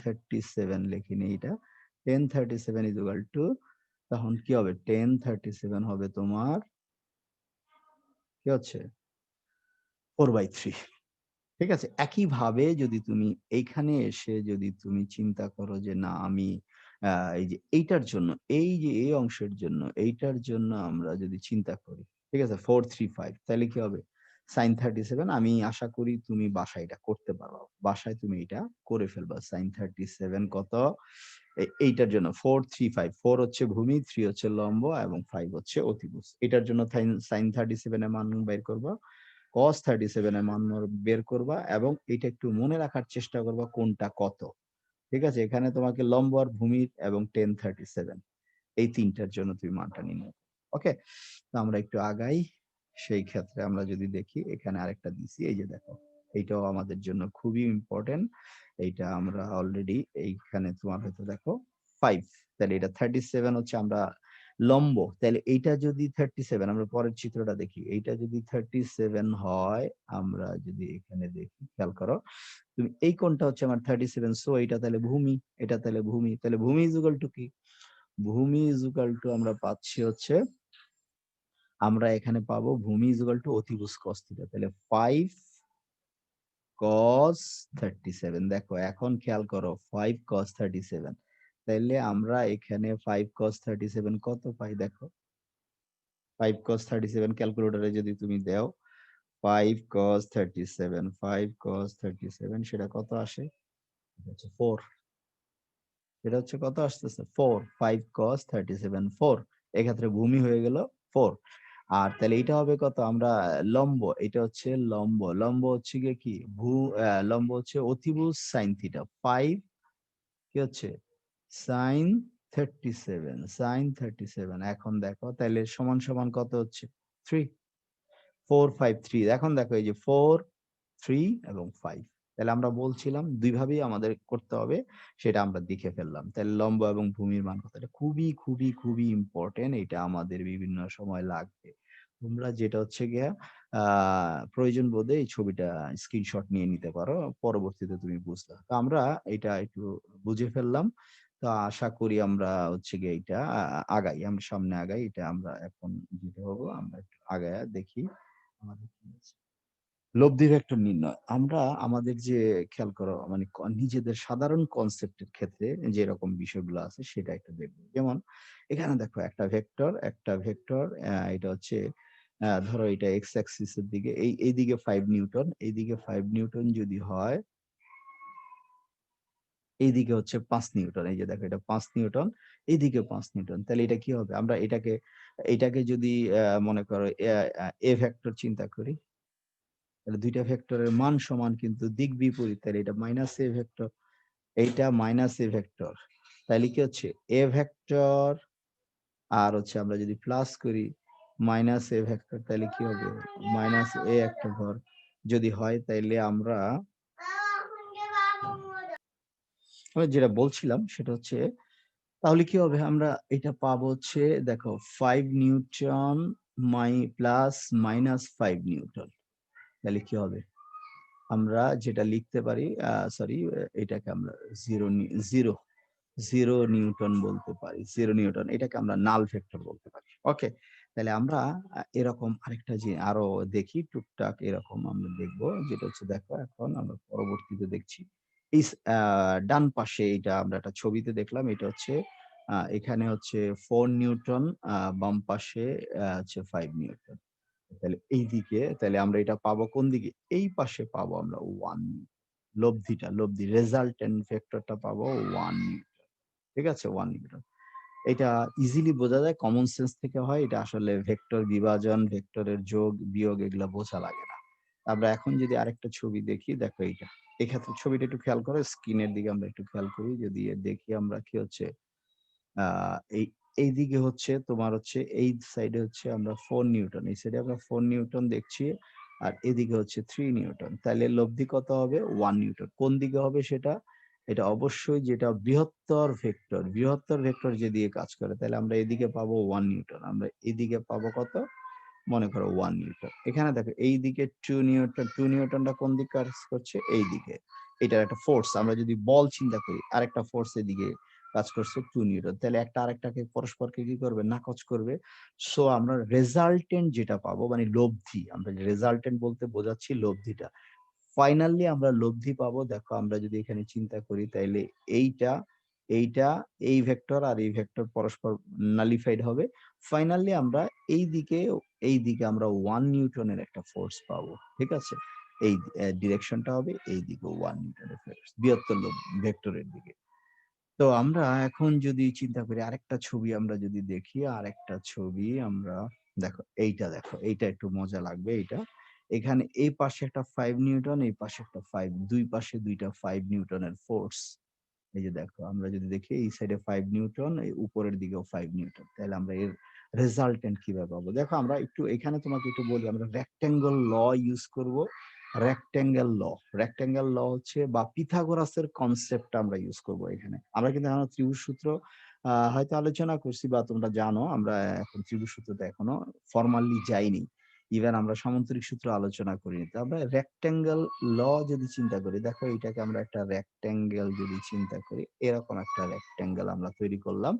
37 লিখিনি এটা। tan 37 তখন কি হবে? tan 37 হবে তোমার কি হচ্ছে? 4/3 ঠিক আছে? একইভাবে যদি তুমি এইখানে এসে যদি তুমি চিন্তা করো যে না আমি আ এই যে এইটার জন্য, এই যে এই অংশের জন্য, এইটার জন্য আমরা যদি চিন্তা করি, ঠিক আছে? 4, 3, 5 তাইলে কি হবে? sin 37 আমি আশা করি তুমি বাসায় এটা করতে পারো। বাসায় তুমি এটা করে ফেলবা। sin 37 কত? এইটার জন্য 4, 3, 5 4 হচ্ছে ভূমি, 3 হচ্ছে লম্ব এবং 5 হচ্ছে অতিভুজ। এটার জন্য sin 37 এর মান বের করবা। cos 37 এর মান বের করবা এবং এটা একটু মনে রাখার চেষ্টা করবা কোনটা কত। ঠিক আছে? এখানে তোমাকে লম্ব আর ভূমির এবং tan 37 এই ৩ টার জন্য তুমি মানটা নির্ণয় করো। ওকে? তো আমরা একটু আগাই। সেই ক্ষেত্রে আমরা যদি দেখি এখানে আরেকটা দিছি। এই যে দেখো। এইটাও আমাদের জন্য খুবই ইম্পোর্টেন্ট। এইটা আমরা অলরেডি এইখানে তোমার হয়তো দেখো 5 তাহলে এটা 37 হচ্ছে আমরা লম্ব। তাহলে এইটা যদি 37 আমরা পরের চিত্রটা দেখি। এইটা যদি 37 হয়, আমরা যদি এখানে দেখি খেয়াল করো। তুমি এই কোণটা হচ্ছে আমার 37 সো এইটা তাহলে ভূমি, এটা তাহলে ভূমি। তাহলে ভূমি ইজ ইকুয়াল টু কি? ভূমি ইজ ইকুয়াল টু আমরা পাচ্ছি হচ্ছে আমরা এখানে পাবো ভূমি ইজ ইকুয়াল টু অতিভুজ cos θ তাহলে 5 cos 37 দেখো এখন খেয়াল করো 5 cos 37 তাইলে আমরা এখানে 5 cos 37 কত পাই দেখো 5 cos 37 ক্যালকুলেটরে যদি তুমি দাও 5 cos 37 5 cos 37 সেটা কত আসে? এটা হচ্ছে 4 এটা হচ্ছে কত আসতেছে 4 5 cos 37 4 এক্ষেত্রে ভূমি হয়ে গেল 4 আর তাহলে এটা হবে কত আমরা লম্ব এটা হচ্ছে লম্ব লম্ব হচ্ছে গিয়ে কি লম্ব হচ্ছে অতিভুজ sin থিটা 5 কি হচ্ছে sin 37 sin 37 এখন দেখো তাহলে সমান সমান কত হচ্ছে 3 4 5 3 এখন দেখো এই যে 4 3 এবং 5 তাহলে আমরা বলছিলাম দুই ভাবেই আমাদের করতে হবে সেটা আমরা দেখে ফেললাম তাহলে লম্ব এবং ভূমির মান কত এটা খুবই খুবই খুবই ইম্পর্টেন্ট এটা আমাদের বিভিন্ন সময় লাগবে তোমরা যেটা হচ্ছে গিয়া প্রয়োজন বোধে এই ছবিটা স্ক্রিনশট নিয়ে নিতে পারো পরবর্তীতে তুমি বুঝলা তো আমরা এটা একটু বুঝে ফেললাম তো আশা করি আমরা হচ্ছে গিয়ে এটা আগাই আমরা সামনে আগাই এটা আমরা এখন যেটা হবো আমরা একটু আগায়া দেখি আমাদের কি আছে লব্ধি ভেক্টর নির্ণয় আমরা আমাদের যে খেয়াল করো মানে নিজেদের সাধারণ কনসেপ্টের ক্ষেত্রে যে রকম বিষয়গুলো আছে সেটা একটু দেখবো যেমন এখানে দেখো একটা ভেক্টর এটা হচ্ছে ধরো এটা এক্স অ্যাক্সিস এর দিকে এইদিকে 5 নিউটন এইদিকে 5 নিউটন যদি হয় এইদিকে হচ্ছে 5 নিউটন এই যে দেখো এটা 5 নিউটন এইদিকে 5 নিউটন তাহলে এটা কি হবে আমরা এটাকে যদি মনে করো এ ভেক্টর চিন্তা করি তাহলে দুইটা ভেক্টরের মান সমান কিন্তু দিক বিপরীত তাহলে এটা মাইনাস এ ভেক্টর এইটা মাইনাস এ ভেক্টর তাহলে কি হচ্ছে এ ভেক্টর আর হচ্ছে আমরা যদি প্লাস করি মাইনাস এ ভেক্টর তাহলে কি হবে মাইনাস এ একটা ঘর যদি হয় তাইলে আমরা যেটা বলছিলাম সেটা হচ্ছে তাহলে কি হবে আমরা এটা পাবো হচ্ছে দেখো 5 নিউটন প্লাস মাইনাস 5 নিউটন তাহলে কি হবে আমরা যেটা লিখতে পারি সরি এটাকে আমরা জিরো জিরো জিরো নিউটন বলতে পারি 0 নিউটন এটাকে আমরা নাল ভেক্টর বলতে পারি ওকে তাহলে আমরা এরকম আরেকটা যে আরো দেখি টুকটাক এরকম আমরা দেখবো যেটা হচ্ছে দেখো এখন আমরা পরবর্তীতে দেখছি এই ডান পাশে এটা আমরা একটা ছবিতে দেখলাম এটা হচ্ছে এখানে হচ্ছে 4 নিউটন বাম পাশে হচ্ছে 5 নিউটন তাহলে এইদিকে তাহলে আমরা এটা পাবো কোন দিকে এই পাশে পাবো আমরা 1 লব্ধি রেজাল্টেন্ট ভেক্টরটা পাবো 1 নিউটন ঠিক আছে 1 নিউটন এটা ইজিলি বোঝা যায় কমন সেন্স থেকে হয় এটা আসলে ভেক্টর বিভাজন ভেক্টরের যোগ বিয়োগ এগুলা বোঝা লাগে না আমরা এখন যদি আরেকটা ছবি দেখি দেখো এইটা এক্ষেত্রে ছবিটা একটু খেয়াল করো স্ক্রিনের দিকে আমরা একটু খেয়াল করি যদি দেখি আমরা কি হচ্ছে এই এইদিকে হচ্ছে তোমার হচ্ছে এই সাইডে হচ্ছে আমরা 4 নিউটন এই সাইডে আমরা 4 নিউটন দেখছি আর এদিকে হচ্ছে 3 নিউটন তাহলে লব্ধি কত হবে 1 নিউটন কোন দিকে হবে সেটা এটা অবশ্যই যেটা বৃহত্তর ভেক্টর যেদিকে কাজ করে তাহলে আমরা এদিকে পাবো 1 নিউটন আমরা এদিকে পাবো কত মনে করো 1 নিউটন এখানে দেখো এই দিকে 2 নিউটনটা কোন দিকে কাজ করছে এই দিকে এটার একটা ফোর্স আমরা যদি বল চিন্তা করি আরেকটা ফোর্স এদিকে কাজ করছে 2 নিউটন তাহলে একটা আরেকটাকে পরস্পরকে কি করবে নাকচ করবে সো আমরা রেজাল্টেন্ট যেটা পাবো মানে লব্ধি আমরা রেজাল্টেন্ট বলতে বোঝাচ্ছি লব্ধিটা ফাইনালি আমরা লব্ধি পাবো দেখো আমরা যদি এখানে চিন্তা করি তাইলে এইটা এইটা এই ভেক্টর আর এই ভেক্টর পরস্পর নালিফাইড হবে ফাইনালি আমরা এই দিকে আমরা 1 নিউটনের একটা ফোর্স পাবো ঠিক আছে এই ডিরেকশনটা হবে এই দিকে 1 নিউটনের ফোর্স বৃহত্তর ভেক্টরের দিকে তো আমরা এখন যদি চিন্তা করি আরেকটা ছবি আমরা যদি দেখি আরেকটা ছবি আমরা দেখো এইটা একটু মজা লাগবে এইটা এখানে এই পাশে একটা 5 নিউটন এই পাশে একটা 5 দুই পাশে দুইটা 5 নিউটনের ফোর্স এই যে দেখো আমরা যদি দেখি এই সাইডে 5 নিউটন এই উপরের দিকেও 5 নিউটন তাহলে আমরা এর রেজাল্টেন্ট কিভাবে পাবো দেখো আমরা একটু এখানে তোমাকে একটু বলি আমরা রেক্টেঙ্গল ল ইউজ করব রেক্টেঙ্গেল ল হচ্ছে বা পিথাগোরাসের কনসেপ্ট আমরা ইউজ করব এখানে আমরা কিন্তু এখন ত্রিভুজ সূত্র হয়তো আলোচনা করছি বা তোমরা জানো আমরা এখন ত্রিভুজ সূত্রতে এখনো ফর্মালি যাইনি ইভেন আমরা সামান্তরিক সূত্র আলোচনা করিনি তো আমরা রেক্টেঙ্গেল ল যদি চিন্তা করি দেখো এটাকে আমরা একটা রেক্টেঙ্গেল যদি চিন্তা করি এরকম একটা রেক্টেঙ্গেল আমরা তৈরি করলাম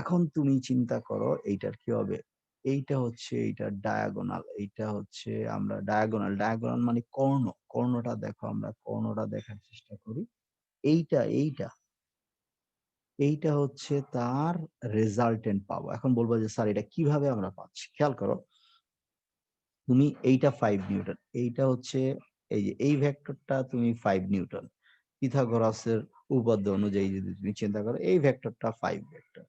এখন তুমি চিন্তা করো এইটার কি হবে এইটা হচ্ছে এইটার ডায়াগোনাল এইটা হচ্ছে আমরা ডায়াগোনাল মানে কর্ণটা দেখো আমরা কর্ণটা দেখার চেষ্টা করি এইটা এইটা হচ্ছে তার রেজাল্টেন্ট পাবো এখন বলবো যে স্যার এটা কিভাবে আমরা পাচ্ছি খেয়াল করো তুমি এইটা 5 নিউটন এইটা হচ্ছে এই যে এই ভেক্টরটা তুমি 5 নিউটন পিথাগোরাসের উপপাদ্য অনুযায়ী যদি তুমি চিন্তা করো এই ভেক্টরটা 5 ভেক্টর,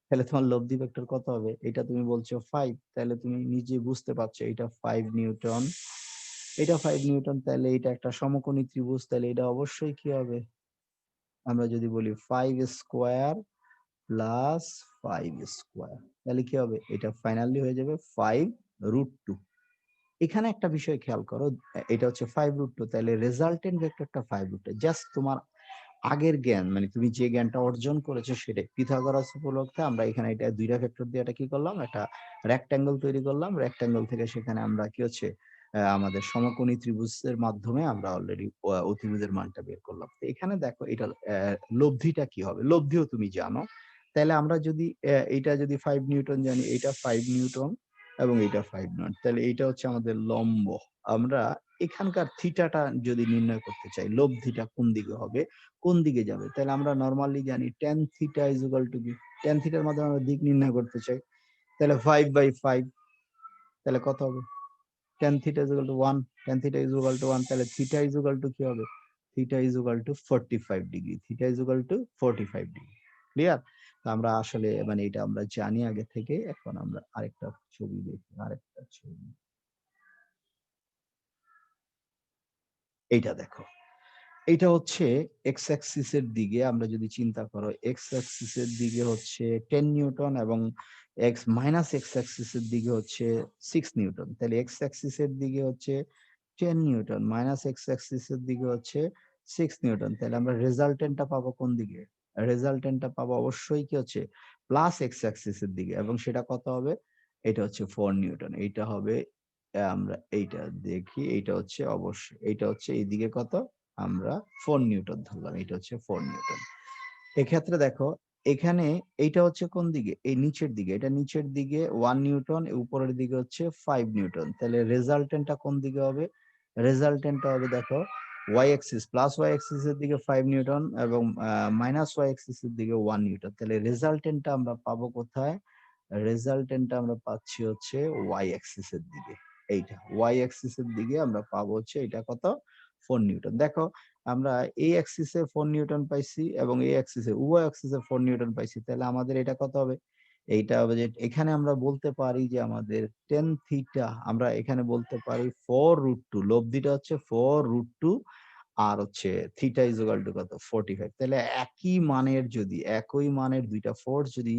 তাহলে তোমার লব্ধি ভেক্টর কত হবে? এটা তুমি বলছো 5, তাহলে তুমি নিজে বুঝতে পারছো এটা 5 নিউটন, এটা 5 নিউটন, তাহলে এটা একটা সমকোণী ত্রিভুজ, তাহলে এটা অবশ্যই কি হবে? আমরা যদি বলি 5 স্কোয়ার প্লাস 5 স্কোয়ার, তাহলে কি হবে? এটা ফাইনালি হয়ে যাবে 5√2। এখানে একটা বিষয় খেয়াল করো, এটা হচ্ছে 5√2, তাহলে রেজাল্টেন্ট ভেক্টরটা 5√2। জাস্ট তোমার আগের জ্ঞান মানে তুমি যে জ্ঞানটা অর্জন করেছো সেটাই। পিথাগোরাস উপলক্ষে আমরা এখানে এটা দুইটা ভেক্টর দিয়ে এটা কি করলাম? একটা রেক্ট্যাঙ্গল তৈরি করলাম। রেক্ট্যাঙ্গল থেকে সেখানে আমরা কি হচ্ছে আমাদের সমকোণী ত্রিভুজের মাধ্যমে আমরা অলরেডি অতিভুজের মানটা বের করলাম। তো এখানে দেখো এটা লব্ধিটা কি হবে? লব্ধিও তুমি জানো। তাহলে আমরা যদি এইটা যদি 5 নিউটন জানি, এইটা 5 নিউটন এবং এইটা 5 নিউটন। তাহলে এইটা হচ্ছে আমাদের লম্ব। আমরা এখানকার থিটাটা যদি নির্ণয় করতে চাই, লব্ধিটা কোন দিকে হবে? কোন দিকে যাবে? তাহলে আমরা নরমালি জানি tan theta is equal to কি? tan থিটার মাধ্যমে আমরা দিক নির্ণয় করতে চাই। তাহলে 5/5, তাহলে কত হবে? tan theta is equal two 1, tan theta is equal two 1, তাহলে থিটা ইজ ইকুয়াল টু কি হবে? Theta is equal to 45 degree. Theta is equal to 45 degree. Clear? তো আমরা আসলে মানে এটা আমরা জানি আগে থেকে। এখন আমরা আরেকটা ছবি দেখি, আরেকটা ছবি। এইটা দেখো। এইটা হচ্ছে এক্স অ্যাক্সিস এর দিকে আমরা যদি চিন্তা করো, এক্স অ্যাক্সিস এর দিকে হচ্ছে 10 নিউটন এবং এক্স অ্যাক্সিস এর দিকে হচ্ছে 6 নিউটন। তাহলে এক্স অ্যাক্সিস এর দিকে হচ্ছে 10 নিউটন, এক্স অ্যাক্সিস এর দিকে হচ্ছে 6 নিউটন। তাহলে আমরা রেজাল্টেন্টটা পাবো কোন দিকে? রেজাল্টেন্টটা পাবো অবশ্যই কি হচ্ছে প্লাস এক্স অ্যাক্সিস এর দিকে, এবং সেটা কত হবে? এটা হচ্ছে 4 নিউটন। এইটা হবে আমরা এইটা দেখি, এইটা হচ্ছে অবশ্যই এইটা হচ্ছে এইদিকে কত? আমরা 4 নিউটন ধরলাম। এটা হচ্ছে 4 নিউটন। এক্ষেত্রে দেখো এখানে এইটা হচ্ছে কোন দিকে? এই নিচের দিকে। এটা নিচের দিকে 1 নিউটন, উপরের দিকে হচ্ছে 5 নিউটন। তাহলে রেজাল্টেন্টটা কোন দিকে হবে? রেজাল্টেন্টটা হবে দেখো Y axis, plus Y axis এর দিকে 5 নিউটন এবং মাইনাস ওয়াই অ্যাক্সিস এর দিকে 1 নিউটন। তাহলে রেজাল্টেন্টটা আমরা পাবো কোথায়? রেজাল্টেন্টটা আমরা পাচ্ছি হচ্ছে ওয়াই অ্যাক্সিস এর দিকে। এইটা ওয়াই অ্যাক্সিস এর দিকে আমরা পাবো হচ্ছে এটা কত? 4 নিউটন। দেখো আমরা এই অ্যাক্সিস এ 4 নিউটন পাইছি এবং এই অ্যাক্সিস এ উভয় অ্যাক্সিস এ 4 নিউটন পাইছি। তাহলে আমাদের এটা কত হবে? এইটা হবে যে এখানে আমরা বলতে পারি যে আমাদের tan থিটা আমরা এখানে বলতে পারি 4√2, লব্ধিটা হচ্ছে 4√2 আর হচ্ছে থিটা ইজ ইকুয়াল টু কত? 45। তাহলে একই মানের দুইটা ফোর্স যদি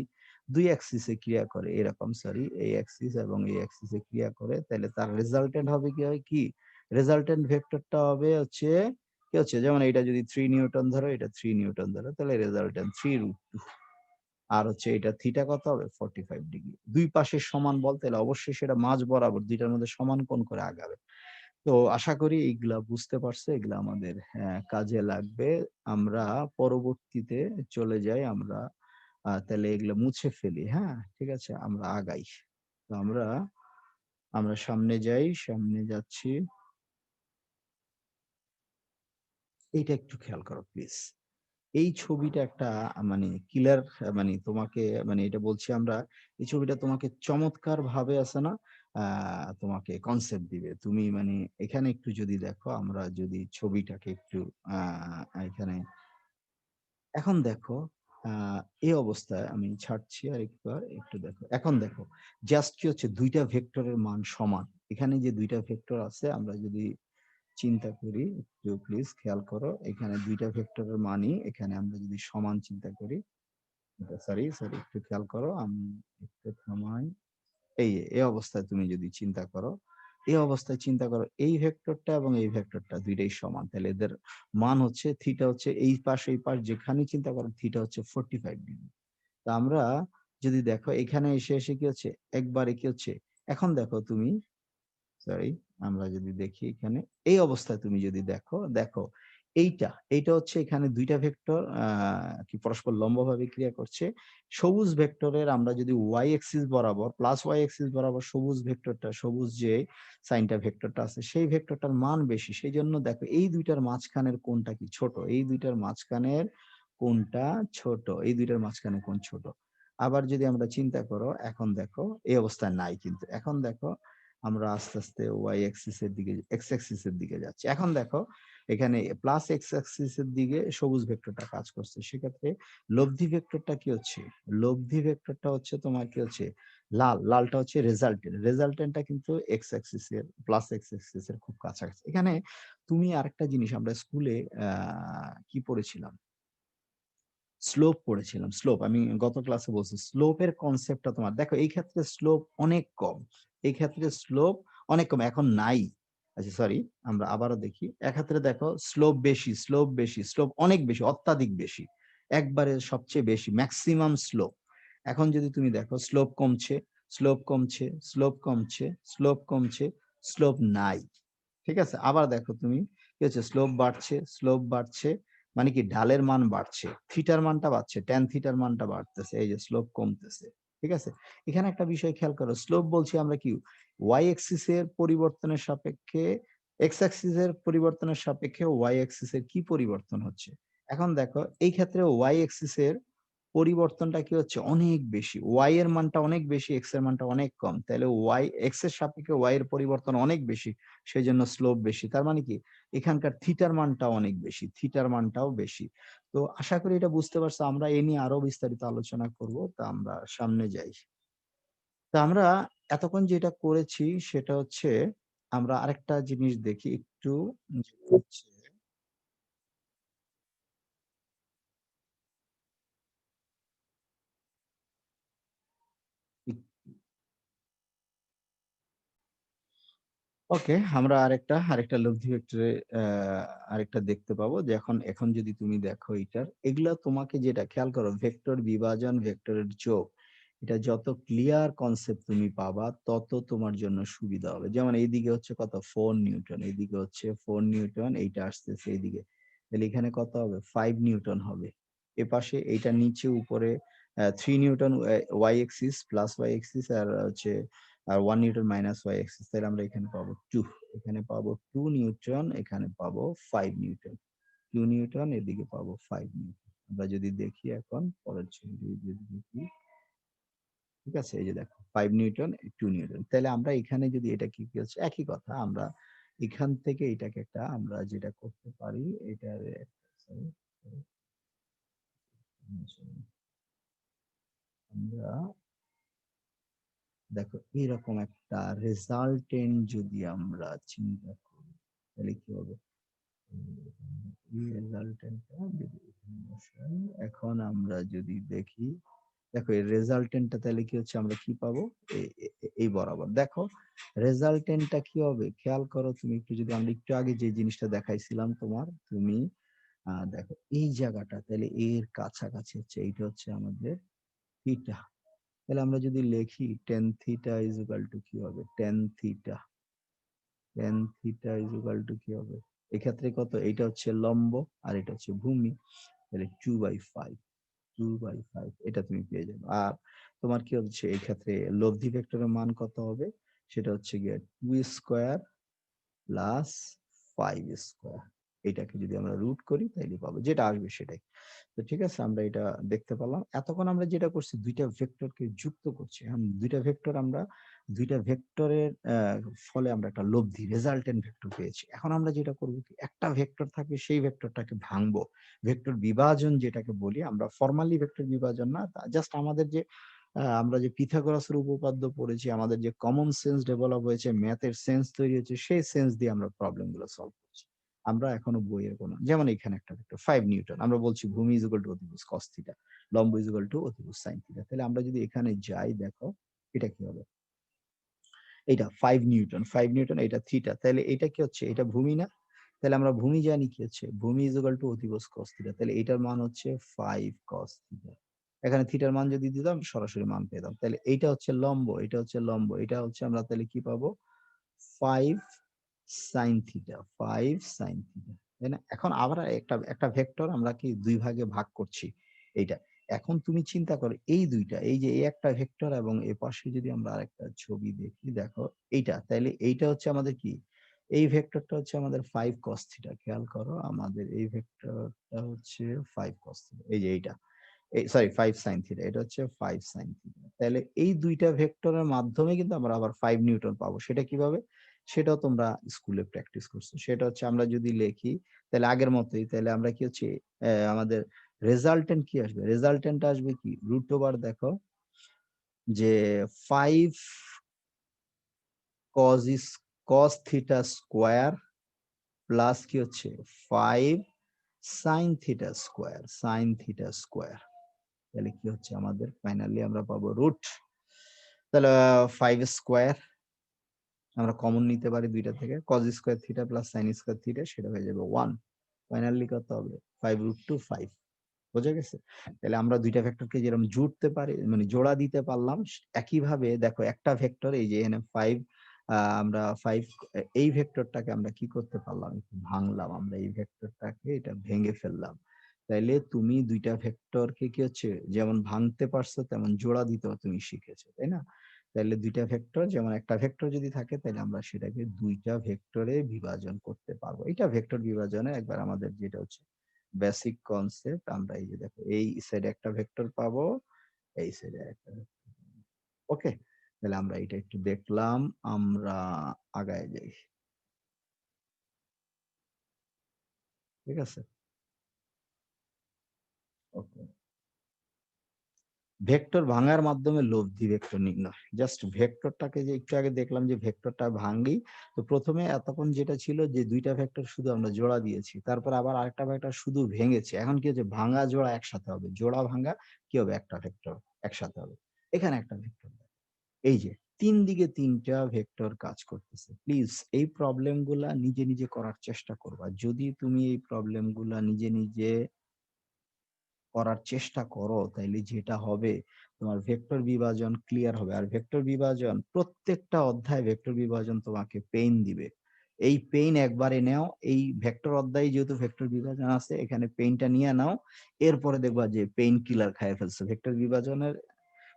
দুই অ্যাক্সিস এ ক্রিয়া করে, এরকম সরি এই অ্যাক্সিস এবং এই অ্যাক্সিস এ ক্রিয়া করে, তাহলে তার রেজাল্টেন্ট হবে কি হয় কি? রেজাল্টেন্ট ভেক্টরটা হবে হচ্ছে কি হচ্ছে, যেমন এটা যদি 3 নিউটন ধরো, এটা 3 নিউটন ধরো, তাহলে রেজাল্টেন্ট 3√2 আর হচ্ছে এটা থিটা কত হবে? 45 ডিগ্রি। দুই পাশে সমান বল, তাহলে অবশ্যই সেটা মাঝ বরাবর দুইটার মধ্যে সমান কোণ করে আগাবে। তো আশা করি এইগুলা বুঝতে পারছো, এগুলা আমাদের কাজে লাগবে। আমরা পরবর্তীতে চলে যাই, আমরা তাহলে এগুলো মুছে ফেলি, হ্যাঁ? ঠিক আছে? আমরা আগাই। তো আমরা আমরা সামনে যাই, সামনে যাচ্ছি। এইটা একটু খেয়াল করো প্লিজ। এই ছবিটা একটা মানে ক্লিয়ার, মানে তোমাকে মানে এটা বলছি আমরা, এই ছবিটা তোমাকে চমৎকার ভাবে আছে না তোমাকে কনসেপ্ট দিবে। তুমি মানে এখানে একটু যদি দেখো, আমরা যদি ছবিটাকে একটু এখানে এখন দেখো এই অবস্থায় আমি ছাড়ছি আর একটু দেখো। এখন দেখো জাস্ট কি হচ্ছে দুইটা ভেক্টরের মান সমান। এখানে যে দুইটা ভেক্টর আছে আমরা যদি চিন্তা করি, একটু প্লিজ খেয়াল করো, এখানে দুইটা ভেক্টরের মানই এখানে আমরা যদি সমান চিন্তা করি, সরি সরি একটু খেয়াল করো, আমি একটু থামাই। এই অবস্থায় তুমি যদি চিন্তা করো, এই অবস্থায় চিন্তা করো এই ভেক্টরটা এবং এই ভেক্টরটা দুইটাই সমান, তাহলে এদের মান হচ্ছে থিটা হচ্ছে এই পাশ যেখানেই চিন্তা করো থিটা হচ্ছে 45 ডিগ্রি। তা আমরা যদি দেখো এখানে এসে এসে কি হচ্ছে একবারে কি হচ্ছে, এখন দেখো তুমি সরি আমরা যদি দেখি এখানে এই অবস্থায় তুমি যদি দেখো, দেখো এইটা হচ্ছে এখানে দুইটা ভেক্টর কি পরস্পর লম্বভাবে ক্রিয়া করছে। সবুজ ভেক্টরের আমরা যদি ওয়াই এক্সিস বরাবর প্লাস ওয়াই এক্সিস বরাবর সবুজ ভেক্টরটা, সবুজ যে সাইনটা ভেক্টরটা আছে সেই ভেক্টরটার মান বেশি, সেই জন্য দেখো এই দুইটার মাঝখানের কোণটা কি ছোট, এই দুইটার মাঝখানের কোণটা ছোট, এই দুইটার মাঝখানে কোণ ছোট। আবার যদি আমরা চিন্তা করো এখন দেখো এই অবস্থায় নাই, কিন্তু এখন দেখো আমরা আস্তে আস্তে ওয়াই অ্যাক্সিস এর দিকে এক্স অ্যাক্সিস এর দিকে যাচ্ছি। এখন দেখো এখানে প্লাস এক্স অ্যাক্সিস এর দিকে সবুজ ভেক্টরটা কাজ করছে। সেক্ষেত্রে লব্ধি ভেক্টরটা কি হচ্ছে? লব্ধি ভেক্টরটা হচ্ছে তোমার কি হচ্ছে? লালটা হচ্ছে রেজাল্টেন্ট। রেজাল্টেন্টটা কিন্তু এক্স অ্যাক্সিস এর প্লাস এক্স অ্যাক্সিস এর খুব কাছাকাছি। এখানে তুমি আরেকটা জিনিস আমরা স্কুলে কি পড়েছিলাম? স্লোপ পড়েছিলাম। স্লোপ আমি গত ক্লাসে বলছি। স্লোপের কনসেপ্টটা তোমার দেখো এই ক্ষেত্রে স্লোপ অনেক কম। এই ক্ষেত্রে স্লোপ অনেক কম। এখন নাই। আচ্ছা সরি আমরা আবারও দেখি। এক্ষেত্রে দেখো স্লোপ বেশি, স্লোপ বেশি, স্লোপ অনেক বেশি, অত্যাধিক বেশি। একবারে সবচেয়ে বেশি মেক্সিমাম স্লোপ। এখন যদি তুমি দেখো স্লোপ কমছে, স্লোপ কমছে, স্লোপ কমছে, স্লোপ কমছে, স্লোপ নাই। ঠিক আছে? আবার দেখো তুমি কি হচ্ছে স্লোপ বাড়ছে, স্লোপ বাড়ছে। মানে কি ঢালের মান বাড়ছে। থিটার মানটা বাড়ছে, ট্যান থিটার মানটা বাড়তেছে। এই যে স্লোপ কমতেছে। ঠিক আছে? এখানে একটা বিষয় খেয়াল করো। স্লোপ বলছি আমরা কি ওয়াই এক্সিস এর পরিবর্তনের সাপেক্ষে এক্স অ্যাক্সিস এর পরিবর্তনের সাপেক্ষে ওয়াই অ্যাক্সিস এর কি পরিবর্তন হচ্ছে? এখন দেখো এই ক্ষেত্রে ওয়াই অ্যাক্সিস এর পরিবর্তনটা কি হচ্ছে? অনেক বেশি। ওয়াই এর মানটা অনেক বেশি, এক্স এর মানটা অনেক কম। তাইলে ওয়াই এক্স এর সাপেক্ষে ওয়াই এর পরিবর্তন অনেক বেশি। সেজন্য স্লোপ বেশি। তার মানে কি? এখানকার থিটার মানটাও অনেক বেশি। থিটার মানটাও বেশি। তো আশা করি এটা বুঝতে পারছো। আমরা এ নিয়ে আরো বিস্তারিত আলোচনা করব। তা আমরা সামনে যাই। তো আমরা এতক্ষণ যেটা করেছি সেটা হচ্ছে আমরা আরেকটা জিনিস দেখি একটু যেটা হচ্ছে ওকে, আমরা আরেকটা লব্ধি ভেক্টরে আরেকটা দেখতে পাবো যে এখন যদি তুমি দেখো এগুলা তোমাকে যেটা খেয়াল করো ভেক্টর বিভাজন, ভেক্টরের যোগ এটা যত ক্লিয়ার কনসেপ্ট তুমি পাবা তত তোমার জন্য সুবিধা হবে। যেমন এইদিকে হচ্ছে কত 4 নিউটন, এইদিকে হচ্ছে 4 নিউটন, এইটা আসতেছে এইদিকে। তাহলে এখানে কত হবে? 5 নিউটন হবে। এপাশে এইটা নিচে উপরে 3 newton Y axis plus Y axis আর হচ্ছে আর 1 নিউটন মাইনাস ওয়াই এক্সিস তাহলে আমরা এখানে পাবো 2, এখানে পাবো 2 নিউটন, এখানে পাবো 5 নিউটন। 2 নিউটন এদিকে পাবো 5 নিউটন। আমরা যদি দেখি এখন পরের ছবি যদি দেখি, ঠিক আছে? এই যে দেখো 5 নিউটন 2 নিউটন। তাহলে আমরা এখানে যদি এটা কি হচ্ছে একই কথা আমরা এখান থেকে এটাকে একটা আমরা যেটা করতে পারি এটার sorry, sorry, sorry, আমরা দেখো এরকম একটা রেজাল্টেন্ট যদি আমরা চিন্তা করি তাহলে কি হবে? এই রেজাল্টেন্টটা যদি এখানে বসাই, এখন আমরা যদি দেখি দেখো এই রেজাল্টেন্টটা তাহলে কি হচ্ছে আমরা কি পাবো? এই বরাবর দেখো রেজাল্টেন্টটা কি হবে খেয়াল করো তুমি একটু যদি আমরা একটু আগে যে জিনিসটা দেখাইছিলাম তোমার তুমি দেখো এই জায়গাটা তাহলে এর কাছাকাছি হচ্ছে এইটা হচ্ছে আমাদের থিটা। তাহলে আমরা যদি লিখি ten theta is equal to কি হবে? টেন থিটা কি হবে? এক্ষেত্রে কত? এইটা হচ্ছে লম্ব আর এটা হচ্ছে ভূমি। তাহলে 2/5, 2/5 এটা তুমি পেয়ে যাবে। আর তোমার কি হচ্ছে এই ক্ষেত্রে লব্ধি ভেক্টরের মান কত হবে? সেটা হচ্ছে গিয়ে 2 স্কয়ার প্লাস 5 স্কয়ার। এটাকে যদি আমরা রুট করি তাইলে পাবো যেটা আসবে সেটাই। তো ঠিক আছে আমরা এটা দেখতে পেলাম। এতক্ষণ আমরা যেটা করছি ২ টা ভেক্টরকে যুক্ত করছি। এখন ২ টা ভেক্টর আমরা ২ টা ভেক্টরের ফলে আমরা একটা লব্ধি রেজাল্টেন্ট ভেক্টর পেয়েছি। এখন আমরা যেটা করব কি একটা ভেক্টর থাকবে সেই ভেক্টরটাকে ভাঙবো। ভেক্টর বিভাজন যেটাকে বলি আমরা ফরমালি ভেক্টর বিভাজন না জাস্ট আমাদের যে আমরা যে পিথাগোরাসের উপপাদ্য পড়েছি, আমাদের যে কমন সেন্স ডেভেলপ হয়েছে, ম্যাথের সেন্স তৈরি হয়েছে সেই সেন্স দিয়ে আমরা প্রবলেম গুলো সলভ করছি। আমরা এখনো বইয়ের কোনো যেমন এখানে একটা ভেক্টর 5 নিউটন আমরা বলছি ভূমি ইজ ইকুয়াল টু অতিভুজ cos থিটা, লম্ব ইজ ইকুয়াল টু অতিভুজ sin থিটা। তাহলে আমরা যদি এখানে যাই দেখো এটা কি হবে? এইটা 5 নিউটন, 5 নিউটন এটা থিটা। তাহলে এটা কি হচ্ছে? এটা ভূমি না? তাহলে আমরা ভূমি জানি কি হচ্ছে? ভূমি ইজ ইকুয়াল টু অতিভুজ cos থিটা। তাহলে এটার মান হচ্ছে 5 cos থিটা। এখানে থিটার মান যদি দিতাম সরাসরি মান পেতাম। তাহলে এইটা হচ্ছে লম্ব, এটা হচ্ছে লম্ব। এটা হচ্ছে আমরা তাহলে কি পাবো? 5 sin থিটা, 5 sin থিটা। তাই না? এখন আবার একটা ভেক্টর আমরা কি ২ ভাগে ভাগ করছি এইটা। এখন তুমি চিন্তা করো এই ২ টা এই যে এই একটা ভেক্টর এবং এপাশে যদি আমরা আরেকটা ছবি দেখি দেখো এইটা তাইলে এইটা হচ্ছে আমাদের কি? এই ভেক্টরটা হচ্ছে আমাদের 5 cos থিটা। খেয়াল করো আমাদের এই ভেক্টরটা হচ্ছে 5 cos থিটা। এই যে এইটা। সরি 5 সাইন থিটা, এটা হচ্ছে 5 সাইন থিটা। তাহলে এই দুইটা ভেক্টরের মাধ্যমে কিন্তু আমরা আবার 5 নিউটন পাবো। সেটা কিভাবে? সেটাও তোমরা স্কুলে প্র্যাকটিস করছো। সেটা হচ্ছে আমরা যদি লিখি তাহলে আগের মতোই, তাহলে আমরা কি হচ্ছে আমাদের রেজাল্টেন্ট কি আসবে? রেজাল্টেন্ট আসবে কি? রুট ওভার দেখো যে 5 cos থিটা স্কয়ার প্লাস কি হচ্ছে 5 সাইন থিটা স্কয়ার। তাহলে কি হচ্ছে আমাদের ফাইনালি আমরা পাবো রুট, তাহলে 5 স্কয়ার আমরা কমন নিতে পারি দুইটা থেকে, cos square theta plus sine square theta, সেটা হয়ে যাবে 1। ফাইনালি কত হবে 5√2 5। বোঝা গেছে? তাহলে আমরা দুইটা ভেক্টরকে যেরকম জুড়তে পারি মানে জোড়া দিতে পারলাম, একইভাবে দেখো একটা ভেক্টর এই যে এখানে 5 আমরা 5 এই ভেক্টরটাকে আমরা কি করতে পারলাম, একটু ভাঙলাম, আমরা এই ভেক্টরটাকে এটা ভেঙে ফেললাম। তাইলে তুমি দুইটা ভেক্টরকে কি হচ্ছে যেমন ভাঙতে পারছো তেমন জোড়া দিতেও তুমি শিখেছো, তাই না? তাহলে দুইটা ভেক্টর, যেমন একটা ভেক্টর যদি থাকে তাহলে আমরা সেটাকে দুইটা ভেক্টরে বিভাজন করতে পারবো। এটা ভেক্টর বিভাজনের একবার আমাদের যেটা হচ্ছে বেসিক কনসেপ্ট। আমরা এই যে দেখো এই সাইডে একটা ভেক্টর পাবো, এই সাইডে একটা ভেক্টর। ওকে, তাহলে আমরা এটা একটু দেখলাম, আমরা আগায় যাই। ঠিক আছে, ওকে। ভেক্টর ভাঙার মাধ্যমে লব্ধি ভেক্টর নির্ণয়। জাস্ট ভেক্টরটাকে যে একটু আগে দেখলাম যে ভেক্টরটা ভাঙি, তো প্রথমে এতক্ষণ যেটা ছিল যে দুইটা ভেক্টর শুধু আমরা জোড়া দিয়েছি, তারপর আবার আরেকটা ভেক্টর শুধু ভেঙেছে। এখন কি হচ্ছে ভাঙা জোড়া একসাথে হবে, জোড়া ভাঙা কি হবে একটা ভেক্টর একসাথে হবে। এখানে একটা ভেক্টর, এই যে তিন দিকে তিনটা ভেক্টর কাজ করতেছে। প্লিজ এই প্রবলেম গুলা নিজে নিজে করার চেষ্টা করবা। যদি তুমি এই প্রবলেম গুলা নিজে নিজে করার চেষ্টা করো তাইলে যেটা হবে তোমার ভেক্টর বিভাজন ক্লিয়ার হবে। আর ভেক্টর বিভাজন প্রত্যেকটা অধ্যায় ভেক্টর বিভাজন তোমাকে পেইন দিবে। এই পেইন একবারে নাও, এই ভেক্টর অধ্যায়ে যেহেতু ভেক্টর বিভাজন আছে এখানে পেইনটা নিয়ে নাও, এরপরে দেখবা যে পেইন কিলার খায় ফেলছো। ভেক্টর বিভাজনের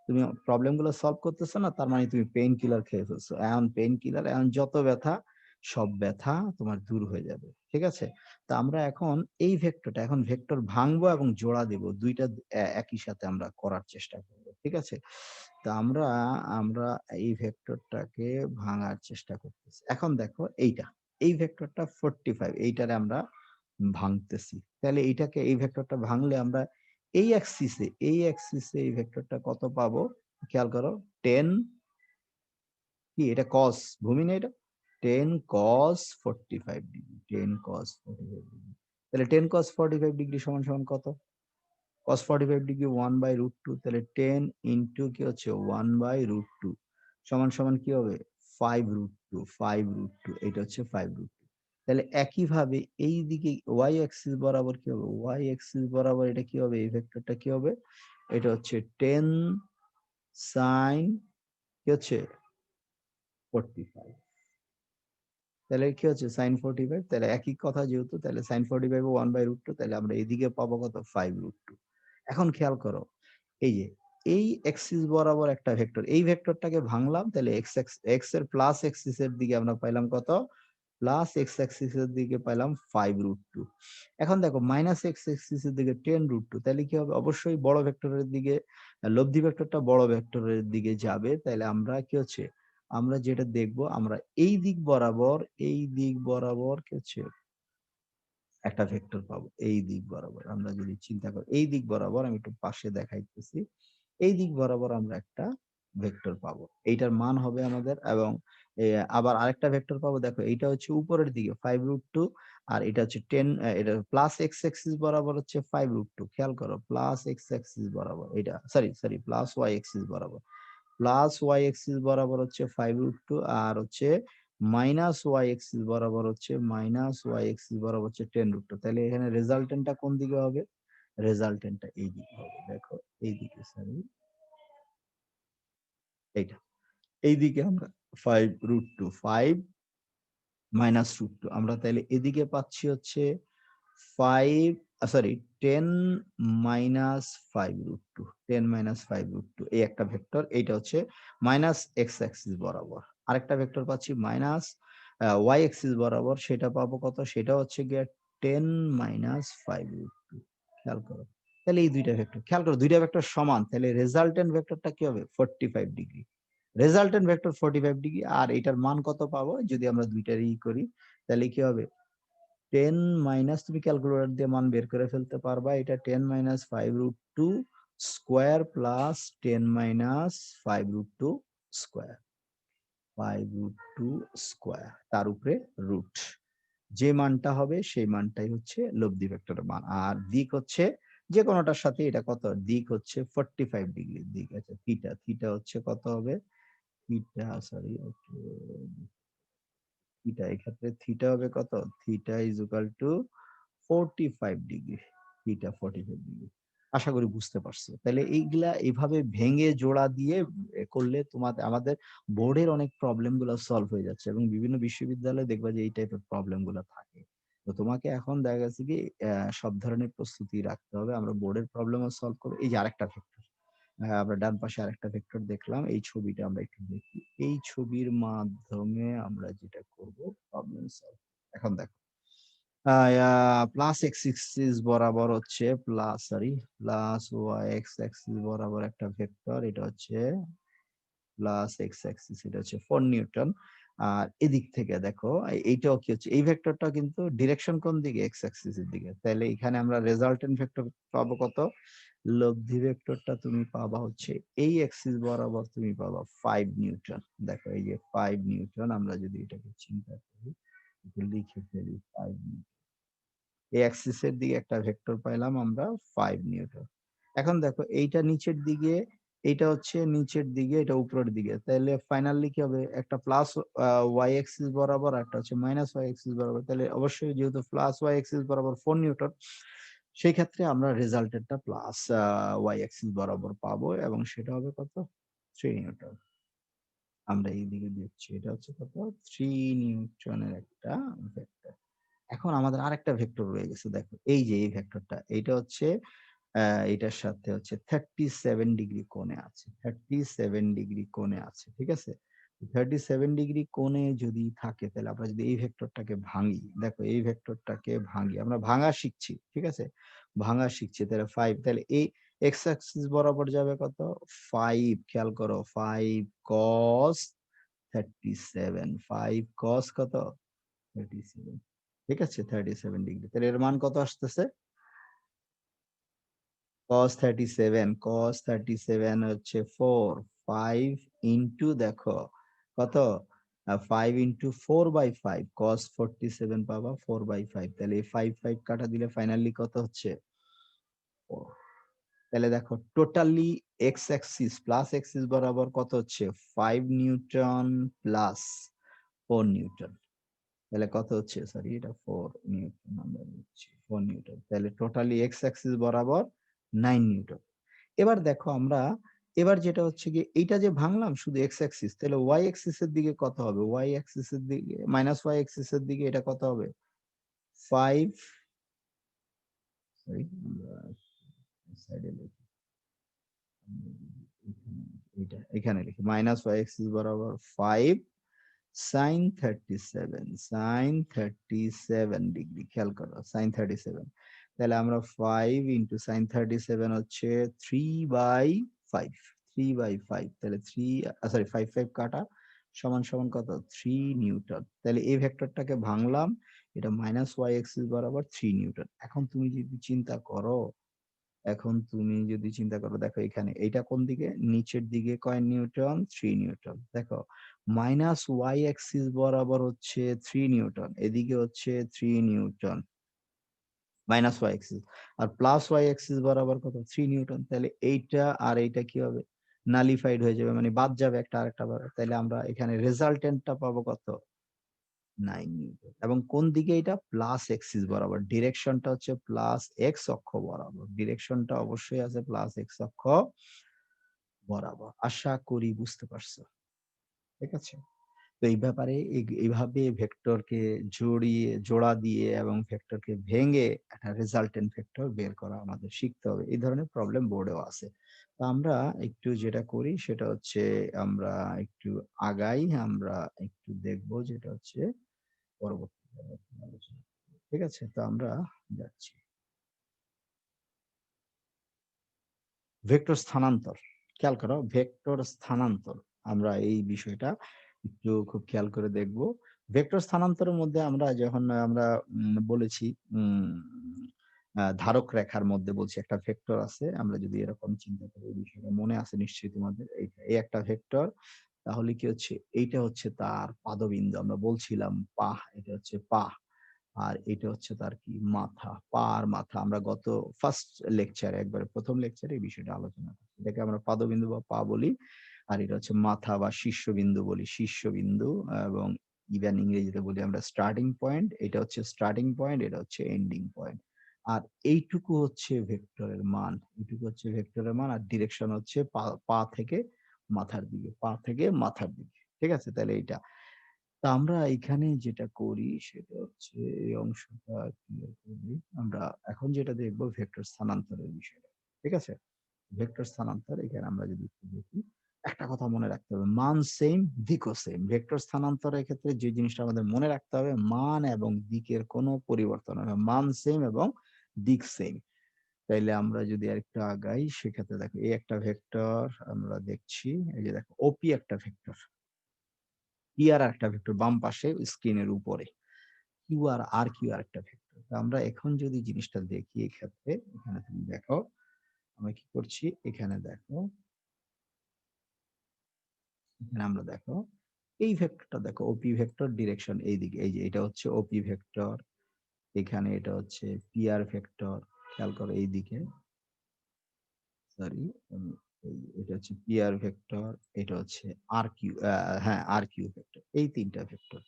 তুমি প্রবলেম গুলো সলভ করতেছো না, তার মানে তুমি পেইন কিলার খেয়ে ফেলছো। এখন পেইন কিলার, এখন যত ব্যথা সব ব্যথা তোমার দূর হয়ে যাবে। ঠিক আছে, তা আমরা এখন এই ভেক্টরটা এখন ভেক্টর ভাঙবো এবং জোড়া দেব, দুইটা একই সাথে আমরা করার চেষ্টা করব। ঠিক আছে, তা আমরা আমরা এই ভেক্টরটাকে ভাঙার চেষ্টা করতেছি। এখন দেখো এইটা, এই ভেক্টরটা 45, এইটারে আমরা ভাঙতেছি। তাহলে এইটাকে এই ভেক্টরটা ভাঙলে আমরা এই অ্যাক্সিসে এই ভেক্টরটা কত পাবো খেয়াল করো, 10 কি এটা cos ভূমি না, এটা 10 cos 45 ডিগ্রি, 10 cos 45 ডিগ্রি। তাহলে 10 cos 45 ডিগ্রি সমান সমান কত? cos 45 ডিগ্রি 1/√2, তাহলে 10 ইনটু কি হচ্ছে 1/√2 সমান সমান কি হবে 5√2, 5√2, এটা হচ্ছে 5√2। তাহলে একইভাবে এই দিকে y অ্যাক্সিস বরাবর কি হবে, y অ্যাক্সিস বরাবর এটা কি হবে, এই ভেক্টরটা কি হবে, এটা হচ্ছে 10 sin কি হচ্ছে 45। তাহলে কি হচ্ছে sin 45, তাহলে একই কথা যেহেতু, তাহলে sin 45 1/√2, তাহলে আমরা এদিকে পাবো কত 5√2। এখন খেয়াল করো এই যে এই এক্সিস বরাবর একটা ভেক্টর, এই ভেক্টরটাকে ভাঙলাম, তাহলে এক্স এর প্লাস এক্সিস এর দিকে আমরা পাইলাম কত, প্লাস এক্স অ্যাক্সিস এর দিকে পাইলাম 5√2। এখন দেখো মাইনাস এক্স অ্যাক্সিস এর দিকে 10√2, তাহলে কি হবে, অবশ্যই বড় ভেক্টরের দিকে লব্ধি ভেক্টরটা বড় ভেক্টরের দিকে যাবে। তাহলে আমরা কি হচ্ছে আমরা যেটা দেখব, আমরা এই দিক বরাবর, এই দিক বরাবর কি হচ্ছে একটা ভেক্টর পাবো। এই দিক বরাবর আমরা যদি চিন্তা করি, এই দিক বরাবর আমি একটু পাশে দেখাইতেছি, এই দিক বরাবর আমরা একটা ভেক্টর পাবো, এইটার মান হবে আমাদের, এবং আবার আরেকটা ভেক্টর পাবো। দেখো এইটা হচ্ছে উপরের দিকে 5√2, আর এটা হচ্ছে 10, এটা প্লাস এক্স অ্যাক্সিস বরাবর হচ্ছে 5√2। খেয়াল করো প্লাস এক্স অ্যাক্সিস বরাবর, এটা সরি প্লাস ওয়াই অ্যাক্সিস বরাবর, প্লাস ওয়াই অ্যাক্সিস বরাবর হচ্ছে 5√2, আর হচ্ছে মাইনাস ওয়াই অ্যাক্সিস বরাবর হচ্ছে মাইনাস ওয়াই অ্যাক্সিস বরাবর হচ্ছে 10√2। তাহলে এখানে রেজাল্টেন্টটা কোন দিকে হবে, রেজাল্টেন্টটা এই দিকে হবে। দেখো এই দিকে, সরি এইটা, এইদিকে আমরা 5√2, 5 -√2, আমরা তাহলে এদিকে পাচ্ছি হচ্ছে 5 সরি 10 -5√2, 10 -5√2, এই একটা ভেক্টর, এইটা হচ্ছে মাইনাস এক্স অ্যাক্সিস বরাবর। আরেকটা ভেক্টর পাচ্ছি মাইনাস ওয়াই অ্যাক্সিস বরাবর, সেটা পাবো কত, সেটা হচ্ছে গিয়ে 10 -5√2। খেয়াল করো তাহলে এই দুইটা ভেক্টর খেয়াল করো, দুইটা ভেক্টর সমান, তাহলে রেজাল্টেন্ট ভেক্টরটা কি হবে 45 ডিগ্রি। রেজাল্টেন্ট ভেক্টর 45 ডিগ্রি, আর এটার মান কত পাবো যদি আমরা দুইটারই করি, তাহলে কি হবে 10 মাইনাস, তুমি ক্যালকুলেটর দিয়ে মান বের করে ফেলতে পারবা, এটা 10 minus 5√2 square plus 10 minus 5√2 square, 5√2 square, তার উপরে রুট। যে মানটা হবে সেই মানটাই হচ্ছে লব্ধি ভেক্টরের মান। আর দিক হচ্ছে যে কোনোটার সাথে, এটা কত দিক হচ্ছে 45 ডিগ্রি দিক আছে। থিটা, থিটা হচ্ছে কত হবে, থিটা সরি থিটা, এক্ষেত্রে থিটা হবে কত, theta is equal to 45 degree, theta 45 degree. আশা করি বুঝতে পারছো। তাহলে এইগুলা এইভাবে ভেঙে জোড়া দিয়ে করলে তোমাদের আমাদের বোর্ডের অনেক প্রবলেম গুলো সলভ হয়ে যাচ্ছে, এবং বিভিন্ন বিশ্ববিদ্যালয়ে দেখবা যে এই টাইপের প্রবলেম গুলো থাকে। তো তোমাকে এখন দেখা গেছে কি সব ধরনের প্রস্তুতি রাখতে হবে। আমরা বোর্ডের প্রবলেমও সলভ করবো। এই যে আরেকটা ভেক্টর, আমরা ডান পাশে আরেকটা ভেক্টর দেখলাম, এই ছবিটা আমরা একটু দেখি। এই ছবির মাধ্যমে আমরা যেটা করব প্রবলেম সলভ। এখন দেখো প্লাস এক্স এক্সিস বরাবর হচ্ছে প্লাস ওয়াই এক্স অ্যাক্সিস বরাবর একটা ভেক্টর, এটা হচ্ছে প্লাস এক্স অ্যাক্সিস, এটা হচ্ছে 4 নিউটন। আর এদিক থেকে দেখো এইটাও কি হচ্ছে, এই ভেক্টরটা কিন্তু ডিরেকশন কোন দিকে, এক্স অ্যাক্সিস এর দিকে। তাহলে এখানে আমরা রেজাল্টেন্ট ভেক্টর পাবো কত, লব্ধি ভেক্টরটা তুমি পাবা হচ্ছে এই অ্যাক্সিস বরাবর তুমি পাবা 5 নিউটন। দেখো এই যে 5 নিউটন, আমরা যদি এটাকে চিন্তা করি, লিখে ফেলি 5 নিউটন, এই অ্যাক্সিস এর দিকে একটা ভেক্টর পাইলাম আমরা 5 নিউটন। এখন দেখো এইটা নিচের দিকে, এইটা হচ্ছে নিচের দিকে, এটা উপরের দিকে, তাহলে ফাইনালি কি হবে, একটা প্লাস ওয়াই এক্সিস বরাবর, একটা হচ্ছে মাইনাস ওয়াই এক্সিস বরাবর। তাহলে অবশ্যই যেহেতু প্লাস ওয়াই এক্সিস বরাবর 4 নিউটন, সেই ক্ষেত্রে আমরা রেজাল্টেডটা প্লাস ওয়াই এক্সিস বরাবর পাবো, এবং সেটা হবে কত 3 নিউটন। আমরা এই দিকে দিচ্ছি, এটা হচ্ছে কত 3 নিউটনের একটা ভেক্টর। এখন আমাদের আরেকটা ভেক্টর রয়ে গেছে, দেখো এই যে এই ভেক্টরটা, এইটা হচ্ছে এটার সাথে হচ্ছে 37 ডিগ্রি কোণে আছে, 37 ডিগ্রি কোণে আছে, ঠিক আছে। 37 ডিগ্রি কোণে যদি থাকে, তাহলে আমরা যদি এই ভেক্টরটাকে ভাঙি, দেখো এই ভেক্টরটাকে ভাঙি, আমরা ভাঙা শিখছি, ঠিক আছে, ভাঙা শিখছি। তাহলে 5, তাহলে এই এক্স অ্যাক্সিস বরাবর যাবে কত 5, খেয়াল করো 5 cos 37, 5 cos কত 37, ঠিক আছে 37 ডিগ্রি। তাহলে এর মান কত আসতেছে, cos 37 হচ্ছে 4, 5 ইনটু দেখো কত 5 ইনটু 4/5, cos 47 পাবা 4/5, তাহলে এই 5 5 কাটা দিলে ফাইনালি কত হচ্ছে 4। তাহলে দেখো totally x Axis plus Axis বরাবর কত হচ্ছে 5 নিউটন প্লাস 4 নিউটন, তাহলে কত হচ্ছে, সরি এটা 4 নিউটন আমরা নিচ্ছি, 4 নিউটন, তাহলে টোটালি এক্স অ্যাক্সিস বরাবর 9 নিউটন। এবার দেখো আমরা, এবার যেটা হচ্ছে কি এইটা যে ভাঙলাম শুধু এক্স অ্যাক্সিস, তাহলে ওয়াই অ্যাক্সিস এর দিকে কত হবে, ওয়াই অ্যাক্সিস এর দিকে মাইনাস ওয়াই অ্যাক্সিস এর দিকে এটা কত হবে 5, সরি সাইডে লিখি, এটা এখানে লিখি মাইনাস ওয়াই অ্যাক্সিস বরাবর 5 সাইন 37, সাইন 37 ডিগ্রি, খেয়াল করো সাইন 37, তাহলে আমরা 5 ইন্টু সাইন 37 হচ্ছে 3/5, 3/5, তাহলে 3 সরি 5 5 কাটা সমান সমান কত 3 নিউটন। তাহলে এই ভেক্টরটাকে ভাঙলাম, এটা মাইনাস ওয়াই এক্সিস বরাবর 3 নিউটন। এখন তুমি যদি চিন্তা করো, এখন তুমি যদি চিন্তা করো, দেখো এখানে এইটা কোন দিকে, নিচের দিকে কয় নিউটন 3 নিউটন, দেখো মাইনাস ওয়াই অ্যাক্সিস বরাবর হচ্ছে 3 নিউটন, এদিকে হচ্ছে 3 নিউটন মাইনাস ওয়াই অ্যাক্সিস, আর প্লাস ওয়াই অ্যাক্সিস বরাবর কত 3 নিউটন, তাহলে এইটা আর এইটা কি হবে নালিফাইড হয়ে যাবে, মানে বাদ যাবে একটা আরেকটা বার, তাহলে আমরা এখানে রেজাল্টেন্টটা পাবো কত 9 নিউটন। এবং কোন দিকে এটা প্লাস এক্সিস বরাবর, ডিরেকশনটা হচ্ছে প্লাস এক্স অক্ষ বরাবর, ডিরেকশনটা অবশ্যই আছে প্লাস এক্স অক্ষ বরাবর। আশা করি বুঝতে পারছো, ঠিক আছে। তো এই ব্যাপারে এইভাবে ভেক্টরকে জোড়া দিয়ে এবং ভেক্টরকে ভেঙে একটা রেজাল্টেন্ট ভেক্টর বের করা আমাদের শিখতে হবে। এই ধরনের প্রবলেম বোর্ডেও আছে। তো আমরা একটু যেটা করি সেটা হচ্ছে আমরা একটু আগাই, আমরা একটু দেখবো যেটা হচ্ছে পরবর্তী আলোচনা, ঠিক আছে। তো আমরা যাচ্ছি। ভেক্টর স্থানান্তর। খেয়াল করো ভেক্টর স্থানান্তর। আমরা এই বিষয়টা একটু খুব খেয়াল করে দেখব। ভেক্টর স্থানান্তরের মধ্যে আমরা যখন আমরা বলেছি উম ধারক রেখার মধ্যে বলছি একটা ভেক্টর আছে। আমরা যদি এরকম চিন্তা করি এই বিষয়টা মনে আছে নিশ্চয়ই তোমাদের। এই একটা ভেক্টর তাহলে কি হচ্ছে এইটা হচ্ছে তার পাদবিন্দু। আমরা বলছিলাম পাহ এটা হচ্ছে পাহ। আর এটা হচ্ছে তার কি মাথা, পা আর মাথা। আমরা গত ফার্স্ট লেকচারে একবারে ১ম লেকচারে এই বিষয়টা আলোচনা করছি। এটাকে আমরা পাদবিন্দু বা পা বলি। আর এটা হচ্ছে মাথা বা শীর্ষবিন্দু বলি। শীর্ষবিন্দু এবং ইভেন ইংরেজিতে বলি আমরা স্টার্টিং পয়েন্ট। এটা হচ্ছে স্টার্টিং পয়েন্ট, এটা হচ্ছে এন্ডিং পয়েন্ট। আর এইটুকু হচ্ছে ভেক্টরের মান। এইটুকু হচ্ছে ভেক্টরের মান আর ডিরেকশন হচ্ছে পা থেকে মাথার দিকে, পা থেকে মাথার দিকে। ঠিক আছে? তাহলে এইটা। তা আমরা এখানে যেটা করি সেটা হচ্ছে এই অংশটা ক্লিয়ার করে দেই। আমরা এখন যেটা দেখব ভেক্টর স্থানান্তরের বিষয়টা। ঠিক আছে? ভেক্টর স্থানান্তর এখানে আমরা যদি একটু দেখি, একটা কথা মনে রাখতে হবে মান সেইম, দিকও সেইম। ভেক্টর স্থানান্তরের ক্ষেত্রে যে জিনিসটা আমাদের মনে রাখতে হবে মান এবং দিকের কোনো পরিবর্তন হবে না। মান সেইম এবং দিক সেইম। তাইলে আমরা যদি আরেকটু আগাই সেক্ষেত্রে দেখো এই একটা ভেক্টর আমরা দেখছি। এই যে দেখো ওপি একটা ভেক্টর। পি আর একটা ভেক্টর বাম পাশে স্ক্রিনের উপরে। কিউ আর কিউ আরেকটা ভেক্টর। তো আমরা এখন যদি জিনিসটা দেখি এক্ষেত্রে, এখানে তুমি দেখো আমরা কি করছি? এখানে দেখো, এখানে আমরা দেখো এই ভেক্টরটা দেখো ওপি ভেক্টর ডিরেকশন এইদিকে। এই যে এটা হচ্ছে ওপি ভেক্টর, এখানে এটা হচ্ছে পিআর ভেক্টর। খেয়াল করো এইদিকে, সরি এটা হচ্ছে পিআর ভেক্টর, এটা হচ্ছে আর কিউ হ্যাঁ আর কিউ ভেক্টর। এই ৩টা ভেক্টর।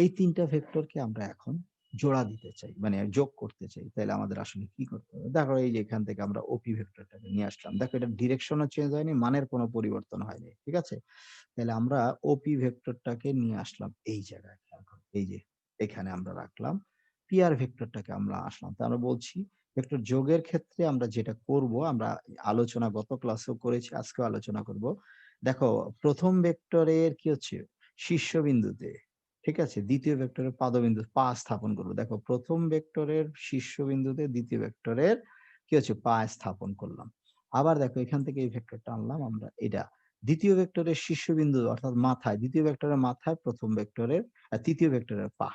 এই ৩টা ভেক্টরকে আমরা এখন জোড়া দিতে চাই, মানে যোগ করতে চাই। তাইলে আমাদের আসলে কি করতে হবে? দেখো এই যে এখান থেকে আমরা ওপি ভেক্টরটাকে নিয়ে আসলাম। দেখো এটার ডিরেকশনও চেঞ্জ হয়নি, মানের কোনো পরিবর্তন হয়নি। ঠিক আছে? তাহলে আমরা ওপি ভেক্টরটাকে নিয়ে আসলাম এই জায়গায়। খেয়াল করো, এই যে এখানে আমরা রাখলাম। পিআর ভেক্টরটাকে আমরা আসলাম। তো আমরা বলছি ভেক্টর যোগের ক্ষেত্রে আমরা যেটা করব, আমরা আলোচনা গত ক্লাসেও করেছি, আজকেও আলোচনা করব। দেখো ১ম ভেক্টরের কি হচ্ছে শীর্ষবিন্দুতে, ঠিক আছে? ২য় ভেক্টরের পাদবিন্দু পা স্থাপন করব। দেখো ১ম ভেক্টরের শীর্ষবিন্দুতে ২য় ভেক্টরের কি হচ্ছে পা স্থাপন করলাম। আবার দেখো এখান থেকে এই ভেক্টরটা আনলাম আমরা এটা। ২য় ভেক্টরের শীর্ষবিন্দু অর্থাৎ মাথায়, ২য় ভেক্টরের মাথায় ১ম ভেক্টরের ৩য় ভেক্টরের পা।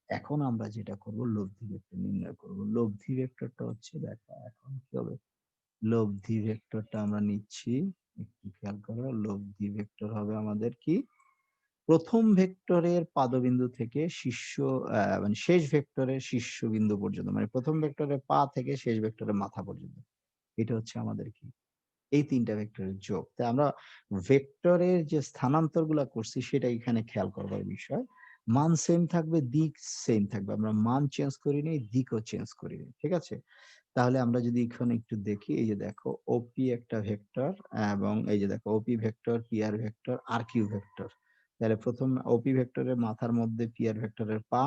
এখন আমরা যেটা করব লব্ধি ভেক্টর নির্ণয় করব। লব্ধি ভেক্টরটা হচ্ছে দেখো এখন কি হবে? লব্ধি ভেক্টরটা আমরা নিচ্ছি। একটু খেয়াল করো। লব্ধি ভেক্টর হবে আমাদের কি? ১ম ভেক্টরের পাদবিন্দু থেকে শীর্ষ মানে শেষ ভেক্টরের শীর্ষবিন্দু পর্যন্ত। মানে ১ম ভেক্টরের পা থেকে শেষ ভেক্টরের মাথা পর্যন্ত। এটা হচ্ছে আমাদের কি? এই ৩ টা ভেক্টরের যোগ। তাই আমরা ভেক্টরের যে স্থানান্তর গুলা করছি সেটা এখানে খেয়াল করবার বিষয়। মান সেম থাকবে, দিক সেম থাকবে। আমরা মান চেঞ্জ করিনি, দিকও চেঞ্জ করিনি। ঠিক আছে? তাহলে আমরা যদি এখানে একটু দেখি, এই যে দেখো ওপি একটা ভেক্টর এবং এই যে দেখো ওপি ভেক্টর, পিআর ভেক্টর, আর কিউ ভেক্টর। তাহলে ১ম ওপি ভেক্টরের মাথার মধ্যে পিআর ভেক্টরের পা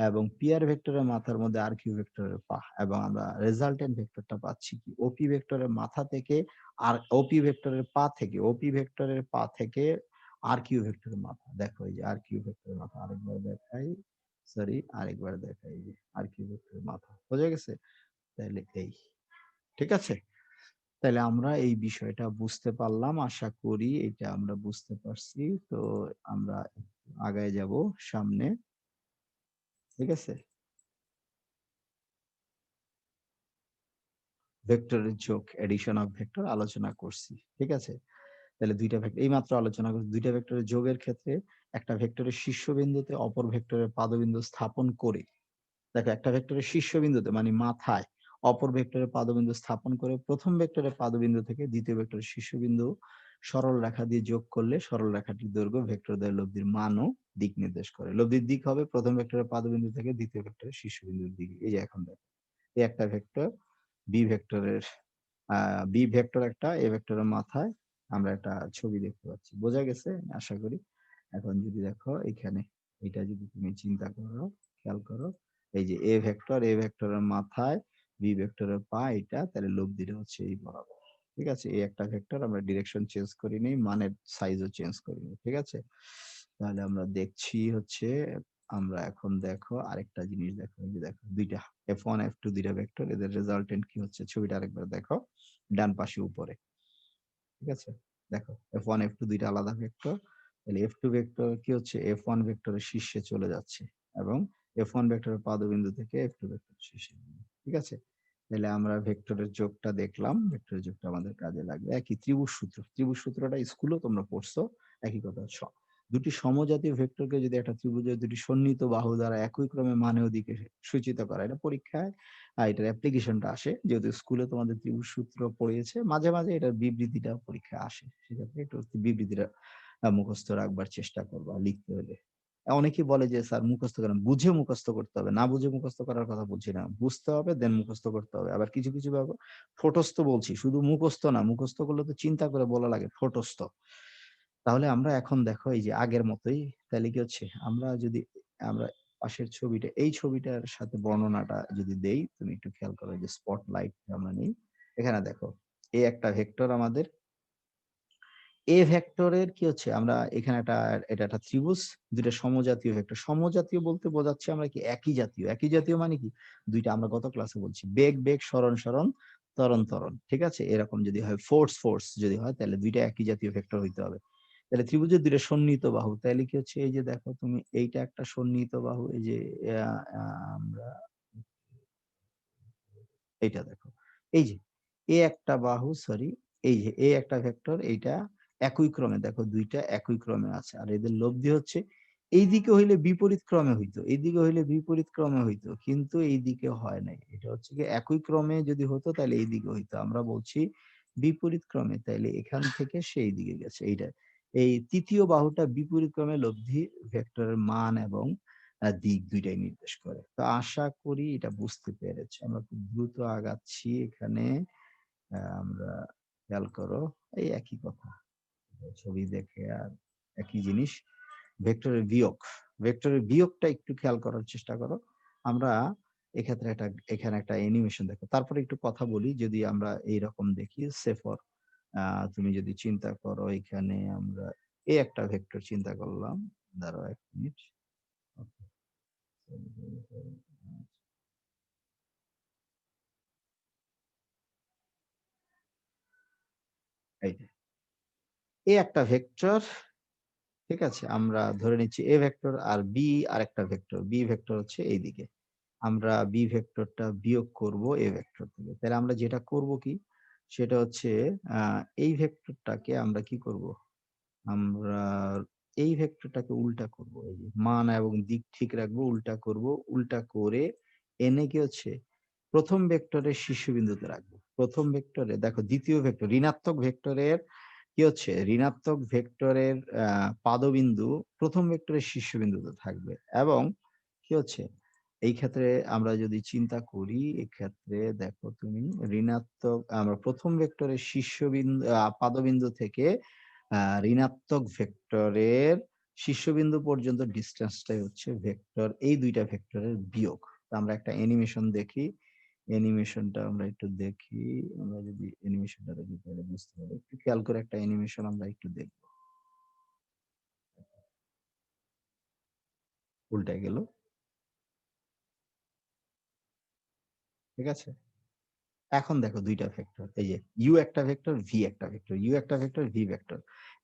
এবং পিআর ভেক্টরের মাথার মধ্যে আর কিউ ভেক্টরের পা, এবং আমরা রেজাল্টেন্ট ভেক্টরটা পাচ্ছি কি ওপি ভেক্টরের মাথা থেকে আর ওপি ভেক্টরের পা থেকে, ওপি ভেক্টরের পা থেকে আর কিউ ভেক্টরের মাথা। দেখো এই যে আর কিউ ভেক্টরের মাথা আরেকবার দেখাই, সরি আরেকবার দেখাই, এই যে আর কিউ ভেক্টরের মাথা বোঝা গেছে? তাইলে এই, ঠিক আছে? তাইলে আমরা এই বিষয়টা বুঝতে পারলাম। আশা করি এটা আমরা বুঝতে পারছি। তো আমরা আগায় যাব সামনে। ঠিক আছে? ভেক্টরের যোগ, এডিশন অফ ভেক্টর আলোচনা করছি। ঠিক আছে? তাহলে ২ টা ভেক্টর এইমাত্র আলোচনা করছি। ২ টা ভেক্টরের যোগের ক্ষেত্রে একটা ভেক্টরের শীর্ষবিন্দুতে অপর ভেক্টরের পাদবিন্দু স্থাপন করে, দেখো একটা ভেক্টরের শীর্ষবিন্দুতে মানে মাথায় অপর ভেক্টরের পাদবিন্দু স্থাপন করে ১ম ভেক্টরের পাদবিন্দু থেকে ২য় ভেক্টরের শীর্ষবিন্দু সরল রেখা দিয়ে যোগ করলে সরল রেখাটির দৈর্ঘ্য ভেক্টর দ্বয়ের লব্ধির মান ও দিক নির্দেশ করে। লব্ধির দিক হবে ১ম ভেক্টরের পাদবিন্দু থেকে ২য় ভেক্টরের শীর্ষবিন্দুর দিকে। এই যে এখন দেখো এই একটা ভেক্টর, বি ভেক্টরের বি ভেক্টর একটা, এ ভেক্টরের মাথায় আমরা একটা ছবি দেখতে পাচ্ছি। বোঝা গেছে আশা করি। এখন যদি দেখো এখানে এটা যদি তুমি চিন্তা করো, খেয়াল করো, এই যে এ ভেক্টর, এ ভেক্টরের মাথায় বি ভেক্টরের পা এটা, তাহলে লব্ধিটা হচ্ছে এই বরাবর। ঠিক আছে? এই একটা ভেক্টর আমরা ডিরেকশন চেঞ্জ করিনি, মানের সাইজও চেঞ্জ করিনি। ঠিক আছে? তাহলে আমরা দেখছি হচ্ছে আমরা এখন দেখো আরেকটা জিনিস দেখো, এই যে দেখো ২ টা F1 F2 ২ টা ভেক্টর, এদের রেজাল্টেন্ট কি হচ্ছে ছবিটা আরেকবার দেখো। ডান পাশে উপরে। ঠিক আছে? দেখো F1, F2 দুইটা আলাদা ভেক্টর। তাহলে F2 ভেক্টর কি হচ্ছে F1 ভেক্টরের শীর্ষে চলে যাচ্ছে এবং F1 ভেক্টরের পাদবিন্দু থেকে F2 ভেক্টরের শীর্ষে। ঠিক আছে? তাহলে আমরা ভেক্টরের যোগটা দেখলাম। ভেক্টরের যোগটা আমাদের কাজে লাগবে। একই ত্রিভুজ সূত্র। ত্রিভুজ সূত্রটা স্কুলেও তোমরা পড়ছো। একই কথা। দুটি সমজাতীয় ভেক্টরকে যদি একটা ত্রিভুজের দুটি সন্নিহিত বাহু দ্বারা একই ক্রমে মানে ও দিকে সূচিত করা, এটা পরীক্ষায় এটার অ্যাপ্লিকেশনটা আসে। যেহেতু স্কুলে তোমাদের ত্রিভুজ সূত্র পড়িয়েছে, মাঝে, মাঝে এটার বিবৃতিটা পরীক্ষায় আসে। সেক্ষেত্রে একটু বিবৃতিটা মুখস্থ রাখবার চেষ্টা করবা লিখতে হলে। অনেকেই বলে যে স্যার মুখস্থ করেন, বুঝে মুখস্থ করতে হবে। না বুঝে মুখস্থ করার কথা বলছি না। বুঝতে হবে দেন মুখস্থ করতে হবে। আবার কিছু, কিছু ব্যাপার ঠোঁটস্থ বলছি। শুধু মুখস্থ না। মুখস্থ করলে তো চিন্তা করে বলা লাগে ঠোঁটস্থ। তাহলে আমরা এখন দেখো এই যে আগের মতোই তাহলে কি হচ্ছে আমরা পাশের ছবিটা এই ছবিটার সাথে বর্ণনাটা যদি দেই তুমি একটু খেয়াল করো যে স্পটলাইট আমরা নেই। এখানে দেখো এই একটা ভেক্টর আমাদের এ ভেক্টরের কি হচ্ছে আমরা এখানে এটা একটা ত্রিভুজ দুইটা সমজাতীয় ভেক্টর সমজাতীয় বলতে বোঝাচ্ছি আমরা কি একই জাতীয় মানে কি দুইটা আমরা গত ক্লাসে বলছি বেগ বেগ সরণ সরণ ত্বরণ ত্বরণ ঠিক আছে এরকম যদি হয় ফোর্স ফোর্স যদি হয় তাহলে দুইটা একই জাতীয় ভেক্টর হইতে হবে তাহলে ত্রিভুজের দুইটা সন্নিহিত বাহু তাহলে কি হচ্ছে এই যে দেখো তুমি এইটা একটা সন্নিহিত বাহু এই যে আমরা এইটা দেখো এই যে এ একটা বাহু সরি এই যে এ একটা ভেক্টর এইটা একই ক্রমে দেখো দুইটা একই ক্রমে আছে আর এদের লব্ধি হচ্ছে এইদিকে হইলে বিপরীত ক্রমে হইতো এইদিকে হইলে বিপরীত ক্রমে হইতো কিন্তু এইদিকে হয় নাই এটা হচ্ছে কি একই ক্রমে যদি হতো তাহলে এইদিকে হইতো আমরা বলছি বিপরীত ক্রমে তাইলে এখান থেকে সেই দিকে গেছে এইটা এই তৃতীয় বাহুটা বিপরীত ক্রমে লব্ধি ভেক্টরের মান এবং দিক দুইটাই নির্দেশ করে তো আশা করি এটা বুঝতে পেরেছো আমরা খুব দ্রুত আগাচ্ছি এখানে আমরা খেয়াল করো এই একই কথা ছবি দেখে আর একই জিনিস ভেক্টরের বিয়োগটা একটু খেয়াল করার চেষ্টা করো আমরা এক্ষেত্রে এখানে একটা অ্যানিমেশন দেখো তারপরে একটু কথা বলি যদি আমরা এইরকম দেখি সেফর তুমি যদি চিন্তা করো এখানে আমরা এই একটা ভেক্টর চিন্তা করলাম দাঁড়াও 1 মিনিট এই যে এ একটা ভেক্টর ঠিক আছে আমরা ধরে নিচ্ছি এ ভেক্টর আর বি আরেকটা ভেক্টর বি ভেক্টর হচ্ছে এইদিকে আমরা বি ভেক্টরটা বিয়োগ করব এ ভেক্টর থেকে তাহলে আমরা যেটা করব কি সেটা হচ্ছে এই ভেক্টরটাকে আমরা কি করব আমরা এই ভেক্টরটাকে উল্টা করব এই যে মান এবং দিক ঠিক রাখবো উল্টা করব উল্টা করে এনে কি হচ্ছে প্রথম ভেক্টরের শীর্ষবিন্দুতে রাখবো প্রথম ভেক্টরে দেখো দ্বিতীয় ভেক্টর ঋণাত্মক ভেক্টরের কি হচ্ছে ঋণাত্মক ভেক্টরের পাদবিন্দু প্রথম ভেক্টরের শীর্ষবিন্দুতে থাকবে এবং কি হচ্ছে এই ক্ষেত্রে আমরা যদি চিন্তা করি এক্ষেত্রে দেখো তুমি ঋণাত্মক আমরা প্রথম ভেক্টরের শীর্ষবিন্দু পাদবিন্দু থেকে ঋণাত্মক ভেক্টরের শীর্ষবিন্দু পর্যন্ত ডিস্টেন্সটাই হচ্ছে ভেক্টর এই দুইটা ভেক্টরের বিয়োগ তো আমরা একটা অ্যানিমেশন দেখি অ্যানিমেশনটা আমরা একটু দেখি আমরা যদি অ্যানিমেশনটা দেখি তাহলে বুঝতে পারবো একটু খেয়াল করে একটা অ্যানিমেশন আমরা একটু দেখবো উল্টে গেল ঠিক আছে এখন দেখো দুইটা ভেক্টর এই যে ইউ একটা ভেক্টর ভি একটা ভেক্টর ইউ একটা ভেক্টর ভি ভেক্টর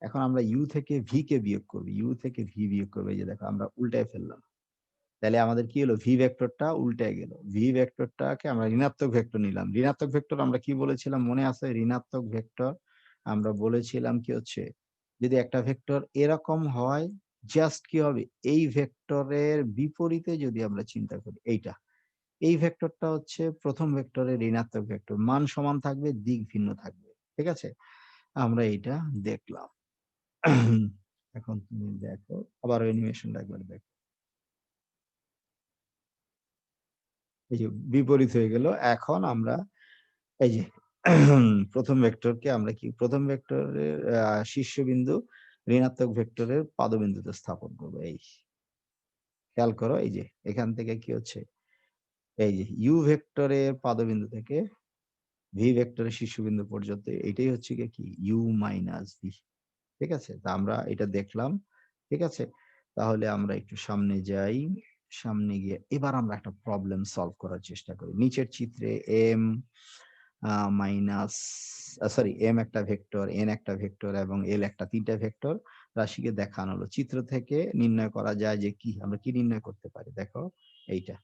এখন আমরা ইউ থেকে ভি কে বিয়োগ করব ইউ থেকে ভি বিয়োগ করবো এই যে দেখো আমরা উল্টায় ফেললাম তাহলে আমাদের কি হলো ভি ভেক্টরটা উল্টে গেল ভি ভেক্টরটাকে আমরা ঋণাত্মক ভেক্টর নিলাম ঋণাত্মক ভেক্টর আমরা কি বলেছিলাম মনে আছে ঋণাত্মক ভেক্টর আমরা বলেছিলাম কি হচ্ছে যদি একটা ভেক্টর এরকম হয় জাস্ট কি হবে এই ভেক্টরের বিপরীতে যদি আমরা চিন্তা করি এইটা এই ভেক্টরটা হচ্ছে প্রথম ভেক্টরের ঋণাত্মক ভেক্টর মান সমান থাকবে দিক ভিন্ন থাকবে ঠিক আছে আমরা এইটা দেখলাম এখন তুমি দেখো আবার অ্যানিমেশনটা একবার দেখো এই যে বিপরীত হয়ে গেল এখন আমরা এই যে প্রথম ভেক্টরকে আমরা কি প্রথম ভেক্টরের শীর্ষবিন্দু ঋণাত্মক ভেক্টরের পাদবিন্দুতে স্থাপন করবো এই খেয়াল করো এই যে এখান থেকে কি হচ্ছে এই যে ইউ ভেক্টরের পাদবিন্দু থেকে ভি ভেক্টরের শীর্ষবিন্দু পর্যন্ত এটাই হচ্ছে কি ইউ মাইনাস ভি ঠিক আছে তা আমরা এটা দেখলাম ঠিক আছে তাহলে আমরা একটু সামনে যাই সামনে গিয়ে এবার আমরা একটা প্রবলেম সলভ করার চেষ্টা করি নিচের চিত্রে এম মাইনাস সরি এম একটা ভেক্টর, এন একটা ভেক্টর এবং এল একটা, ৩টা ভেক্টর রাশিকে দেখানো হলো। চিত্র থেকে নির্ণয় করা যায় যে কি আমরা কি নির্ণয় করতে পারি দেখো এইটা।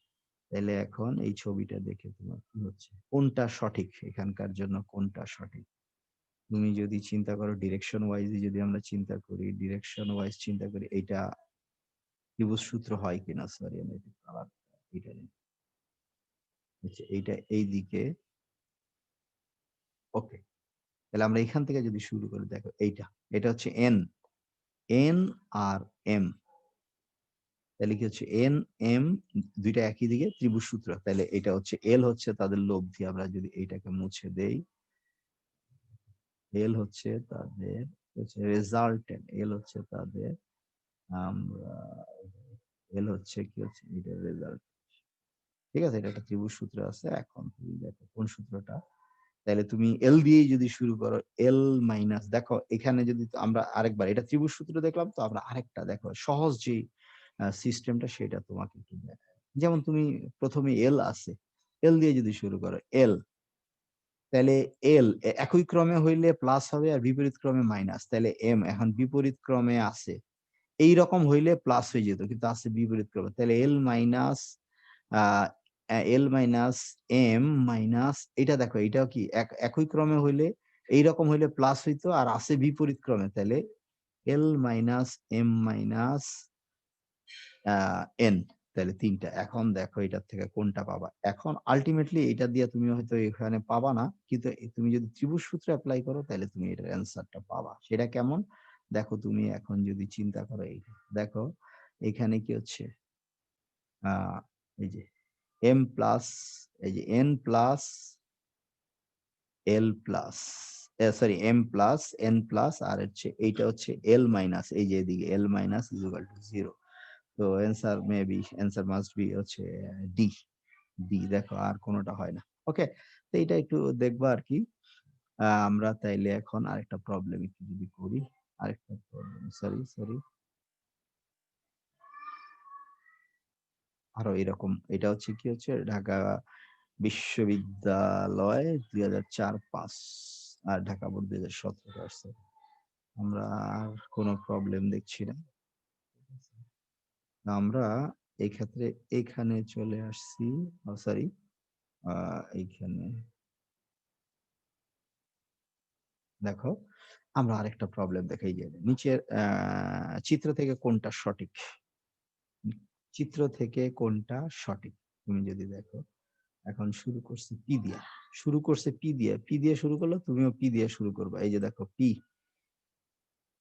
তাহলে এখন এই ছবিটা দেখে তোমার কি হচ্ছে? কোনটা সঠিক এখানকার জন্য কোনটা সঠিক? তুমি যদি চিন্তা করো ডিরেকশন ওয়াইজ যদি আমরা চিন্তা করি, ডিরেকশন ওয়াইজ চিন্তা করি এইটা ত্রিভুজ সূত্র হয় কিনা? সরি আমি একটু কালার এটা নিই। আচ্ছা এইটা এইদিকে ওকে। তাহলে আমরা এখান থেকে যদি শুরু করি দেখো এইটা। এটা হচ্ছে এন, এন আর এম। তাহলে কি হচ্ছে এন এম দুইটা একই দিকে ত্রিভুজ সূত্র। তাহলে এটা হচ্ছে এল হচ্ছে তাদের লব্ধি। আমরা যদি এইটাকে মুছে দেই, এল হচ্ছে তাদের হচ্ছে রেজাল্টেন্ট, এল হচ্ছে তাদের আমরা এল হচ্ছে কি হচ্ছে এটা রেজাল্ট। ঠিক আছে, এটা একটা ত্রিভুজ সূত্র আছে। এখন তুমি দেখো কোন সূত্রটা। তাহলে তুমি এল দিয়েই যদি শুরু করো, এল মাইনাস দেখো এখানে যদি আমরা আরেকবার এটা ত্রিভুজ সূত্র দেখলাম, তো আমরা আরেকটা দেখো সহজ যে সিস্টেমটা সেটা তোমাকে একটু দেখাই। যেমন তুমি প্রথমে এল আছে, এল দিয়ে যদি শুরু করো এল, তাহলে এল একই ক্রমে হইলে প্লাস হবে আর বিপরীত ক্রমে মাইনাস। তাহলে এম এখন বিপরীত ক্রমে আছে, এইরকম হইলে প্লাস হয়ে যেত কিন্তু আছে বিপরীত ক্রমে। তাহলে এল মাইনাস আহ এল মাইনাস এম মাইনাস এটা দেখো এটাও কি একই ক্রমে হইলে এইরকম হইলে প্লাস হইতো আর আছে বিপরীত ক্রমে। তাহলে L minus M minus N. তাহলে ৩টা। এখন দেখো এটার থেকে কোনটা পাবা। এখন আলটিমেটলি এটা দিয়ে তুমি হয়তো এখানে পাবা না, কিন্তু তুমি যদি ত্রিভুজ সূত্র অ্যাপ্লাই করো তাহলে তুমি এটার অ্যান্সারটা পাবা। সেটা কেমন? দেখো তুমি এখন যদি চিন্তা করো এইটা দেখো এখানে কি হচ্ছে এই যে এম প্লাস এই যে N plus L plus sorry M plus N plus আর হচ্ছে এইটা হচ্ছে এল মাইনাস এই যে এদিকে L minus is equal to 0। তো answer maybe answer must be হচ্ছে ডি। ডি দেখো আর কোনোটা হয় না। ওকে, তো এটা একটু দেখবা আর কি। আমরা তাইলে এখন আরেকটা প্রবলেম একটু যদি করি, আরেকটা প্রবলেম সরি সরি আরো এরকম এটা হচ্ছে কি হচ্ছে ঢাকা বিশ্ববিদ্যালয় 2004-05 আর ঢাকা বোর্ড 2017 আসছে। আমরা আর কোনো প্রবলেম দেখছি না। আমরা এই ক্ষেত্রে এখানে চলে আসছি, সরি এইখানে দেখো আমরা আরেকটা প্রবলেম দেখাই যে নিচের চিত্র থেকে কোনটা সঠিক, চিত্র থেকে কোনটা সঠিক তুমি যদি দেখো। এখন শুরু করছে পি দিয়া, শুরু করছে পি দিয়ে, পি দিয়ে শুরু করলো তুমিও পি দিয়ে শুরু করবা। এই যে দেখো পি,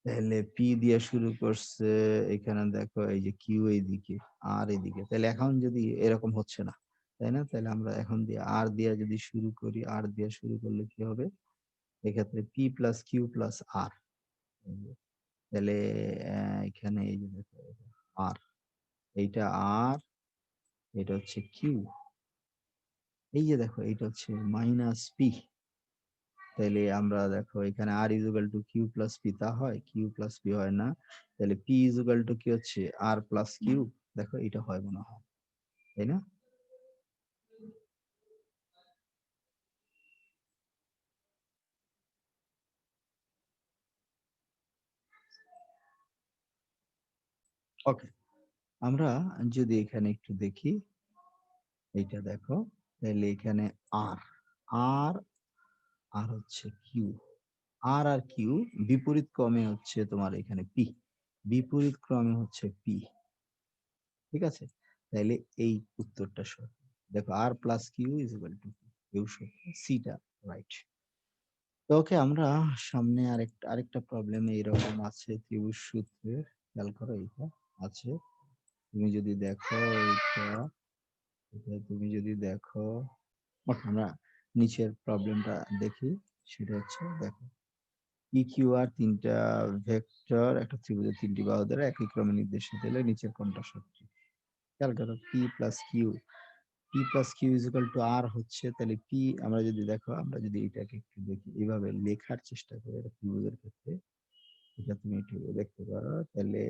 তাহলে পি দিয়ে শুরু করছে এখানে দেখো এই যে কিউ এইদিকে আর এইদিকে। তাহলে এখন যদি এরকম হচ্ছে না তাই না, তাহলে আমরা এখন দিয়ে আর দিয়ে যদি শুরু করি, আর দিয়ে শুরু করলে কি হবে এক্ষেত্রে পি প্লাস কিউ প্লাস আর। তাহলে এখানে এই যে দেখো আর এইটা আর এটা হচ্ছে কিউ, এই যে দেখো এইটা হচ্ছে মাইনাস পি। তাহলে আমরা দেখো এখানে R is equal to Q plus P, তা হয় কিউ প্লাস পি হয় না। তাহলে পি ইজুগাল টু কি হচ্ছে আর প্লাস কিউ, দেখো এটা হয় মনে হয় তাই না। ওকে, আমরা যদি এখানে একটু দেখি এইটা দেখো, তাহলে এখানে আর আর আর হচ্ছে কিউ, আর আর কিউ বিপরীত ক্রমে হচ্ছে তোমার এখানে পি, বিপরীত ক্রমে হচ্ছে পি। ঠিক আছে, তাইলে এই উত্তরটা সঠিক। দেখো R plus Q is equal to Q সঠিক, সিটা রাইট। তো ওকে, আমরা সামনে আরেকটা প্রবলেম এইরকম আছে ত্রিভুজ সূত্রে, খেয়াল করো এইটা আছে। তুমি যদি দেখো এটা তুমি যদি দেখো ওকে, আমরা নিচের প্রবলেমটা দেখি। সেটা হচ্ছে দেখো পি কিউ আর 3টা ভেক্টর একটা ত্রিভুজের 3টি বাহু দ্বারা একই ক্রমে নির্দেশিত হলে নিচের কোনটা সঠিক। খেয়াল করো P plus Q, P plus Q is equal to R হচ্ছে, তাহলে পি আমরা যদি দেখো আমরা যদি এটাকে একটু দেখি এইভাবে লেখার চেষ্টা করি এটা ত্রিভুজের ক্ষেত্রে, এটা তুমি একটু দেখতে পারো। তাহলে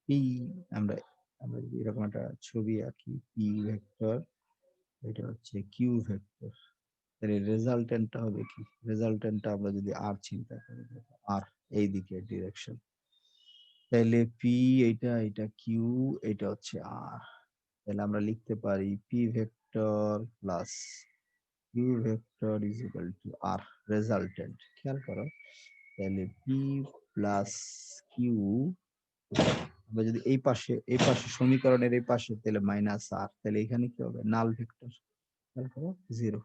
পি আমরা আমরা যদি এরকম একটা ছবি আঁকি, পি ভেক্টর এটা হচ্ছে কিউ ভেক্টর, তাহলে রেজাল্টেন্টটা হবে কি? রেজাল্টেন্টটা আমরা যদি আর চিন্তা করি, আর এই দিকে ডিরেকশন, তাহলে পি এটা কিউ, এটা হচ্ছে আর। তাহলে আমরা লিখতে পারি P vector plus Q vector is equal to R resultant. খেয়াল করো, তাহলে পি প্লাস কিউ, আমরা যদি এই পাশে সমীকরণের এই পাশে, তাহলে মাইনাস আর, তাহলে এখানে কি হবে? নাল ভেক্টর। খেয়াল করো, 0।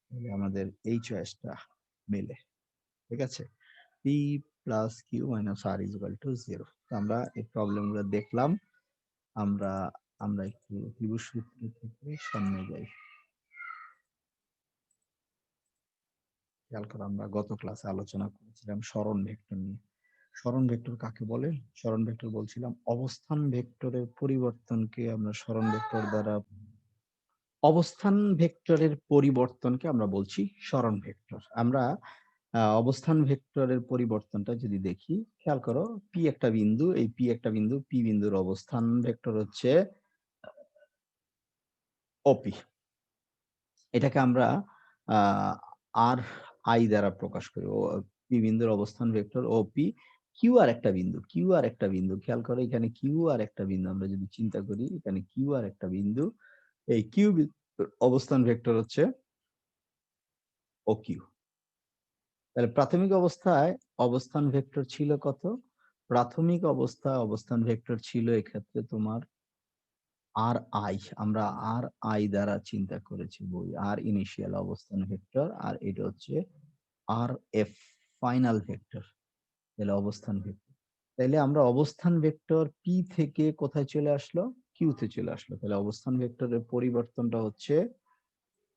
তাহলে আমাদের এই চয়েসটা মেলে। ঠিক আছে, P plus Q minus R is equal to 0। আমরা এই প্রবলেমগুলো দেখলাম। আমরা আমরা একটু ত্রিভুজ সূত্র থেকে সামনে যাই। খেয়াল করো, আমরা গত ক্লাসে আলোচনা করেছিলাম সরণ ভেক্টর নিয়ে। সরণ ভেক্টর কাকে বলে? সরণ ভেক্টর বলছিলাম অবস্থান ভেক্টরের পরিবর্তনকে আমরা সরণ ভেক্টর দ্বারা, অবস্থান ভেক্টরের পরিবর্তনকে আমরা বলছি সরণ ভেক্টর। আমরা অবস্থান ভেক্টরের পরিবর্তনটা যদি দেখি, খেয়াল করো, পি একটা বিন্দু, এই পি একটা বিন্দু, পি বিন্দুর অবস্থান ভেক্টর হচ্ছে ওপি। এটাকে আমরা আর আই দ্বারা প্রকাশ করি। ও পি বিন্দুর অবস্থান ভেক্টর ওপি। কিউ আর একটা বিন্দু, কিউ আর একটা বিন্দু, খেয়াল করো এখানে কিউ আর একটা বিন্দু, আমরা যদি চিন্তা করি এখানে কিউ আর একটা বিন্দু, এই কিউ অবস্থান ভেক্টর হচ্ছে ও কিউ। তাহলে প্রাথমিক অবস্থায় অবস্থান ভেক্টর ছিল কত? প্রাথমিক অবস্থায় অবস্থান ভেক্টর ছিল এক্ষেত্রে তোমার আর আই। আমরা আর আই দ্বারা চিন্তা করেছি বই, আর ইনিশিয়াল অবস্থান ভেক্টর, আর এটা হচ্ছে আর এফ ফাইনাল ভেক্টর। তাহলে অবস্থান ভেক্টর, তাহলে আমরা অবস্থান ভেক্টর পি থেকে কোথায় চলে আসলো? কিউ তে চলে আসলো। তাহলে অবস্থান ভেক্টরের পরিবর্তনটা হচ্ছে,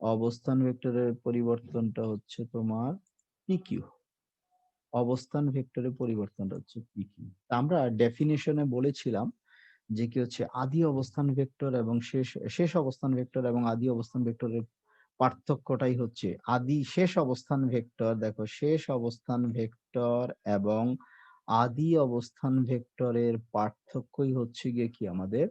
অবস্থান ভেক্টরের পরিবর্তনটা হচ্ছে তোমার পি কিউ। অবস্থান ভেক্টরের পরিবর্তনটা হচ্ছে পি কিউ। আমরা ডেফিনিশনে বলেছিলাম যে কি হচ্ছে, আদি অবস্থান ভেক্টর এবং শেষ অবস্থান ভেক্টর এবং আদি অবস্থান ভেক্টরের পার্থক্যটাই হচ্ছে শেষ অবস্থান ভেক্টর। দেখো, শেষ অবস্থান ভেক্টর এবং আদি অবস্থান ভেক্টরের পার্থক্যই হচ্ছে গিয়ে কি আমাদের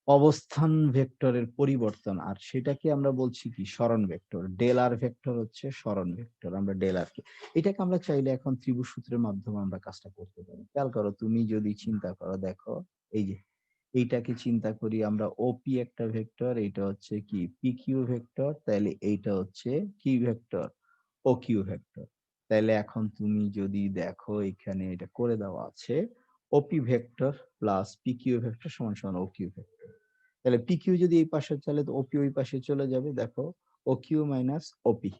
অবস্থান ভেক্টরের পরিবর্তন। আর সেটাকে আমরা বলছি কি সরণ ভেক্টর। ডেলার ভেক্টর হচ্ছে সরণ ভেক্টর। আমরা ডেলারকে, এটাকে আমরা চাইলে এখন ত্রিভুজ সূত্রের মাধ্যমে আমরা কাজটা করতে পারি। খেয়াল করো, তুমি যদি চিন্তা করো, দেখো এই যে এইটাকে চিন্তা করি আমরা, ওপি একটা ভেক্টর, এটা হচ্ছে কি পি কিউ ভেক্টর, তাহলে এইটা হচ্ছে কি ভেক্টর? ও কিউ ভেক্টর। তাহলে এখন তুমি যদি দেখো এখানে এটা করে দেওয়া আছে, OP vector plus P Q vector সমান সমান ও কিউ ভেক্টর। তাহলে পি কিউ যদি এই পাশে চলে, তো ওপি ওই পাশে চলে যাবে। দেখো, ও কিউ মাইনাস ওপি।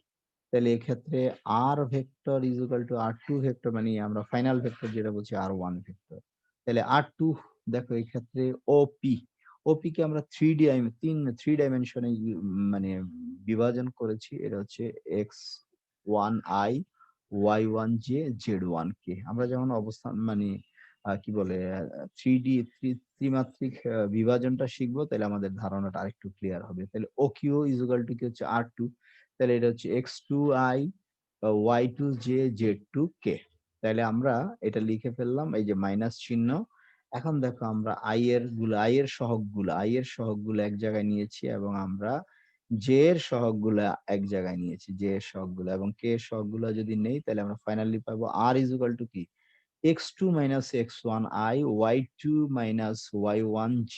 তাহলে এক্ষেত্রে R vector is equal to R two vector, মানে আমরা ফাইনাল ভেক্টর যেটা বলছি আর ওয়ান ভেক্টর। তাহলে আর টু, দেখো এই ক্ষেত্রে ওপি, ওপি কে আমরা থ্রি ডাইমেনশনে মানে বিভাজন করেছি। এটা হচ্ছে X one I, Y one J, Z one K. আমরা যেমন অবস্থান মানে কি বলে থ্রি ডি ত্রিমাত্রিক বিভাজনটা শিখবো, তাহলে আমাদের ধারণাটা আরেকটু ক্লিয়ার হবে। তাহলে O Q is equal to কি হচ্ছে আর টু, তাহলে এটা হচ্ছে X two I, Y two J, Z two K. তাহলে আমরা এটা লিখে ফেললাম, এই যে মাইনাস চিহ্ন। এখন দেখো, আমরা আই এর সহগগুলো এক জায়গায় নিয়েছি, এবং আমরা জে এর সহগগুলো এক জায়গায় নিয়েছি, জে এর সহগগুলো এবং কে এর সহগগুলো যদি নেই, তাহলে আমরা ফাইনালি পাবো আর ইজ ইকুয়াল টু কি x2 minus x1 i, y2 minus y1 j,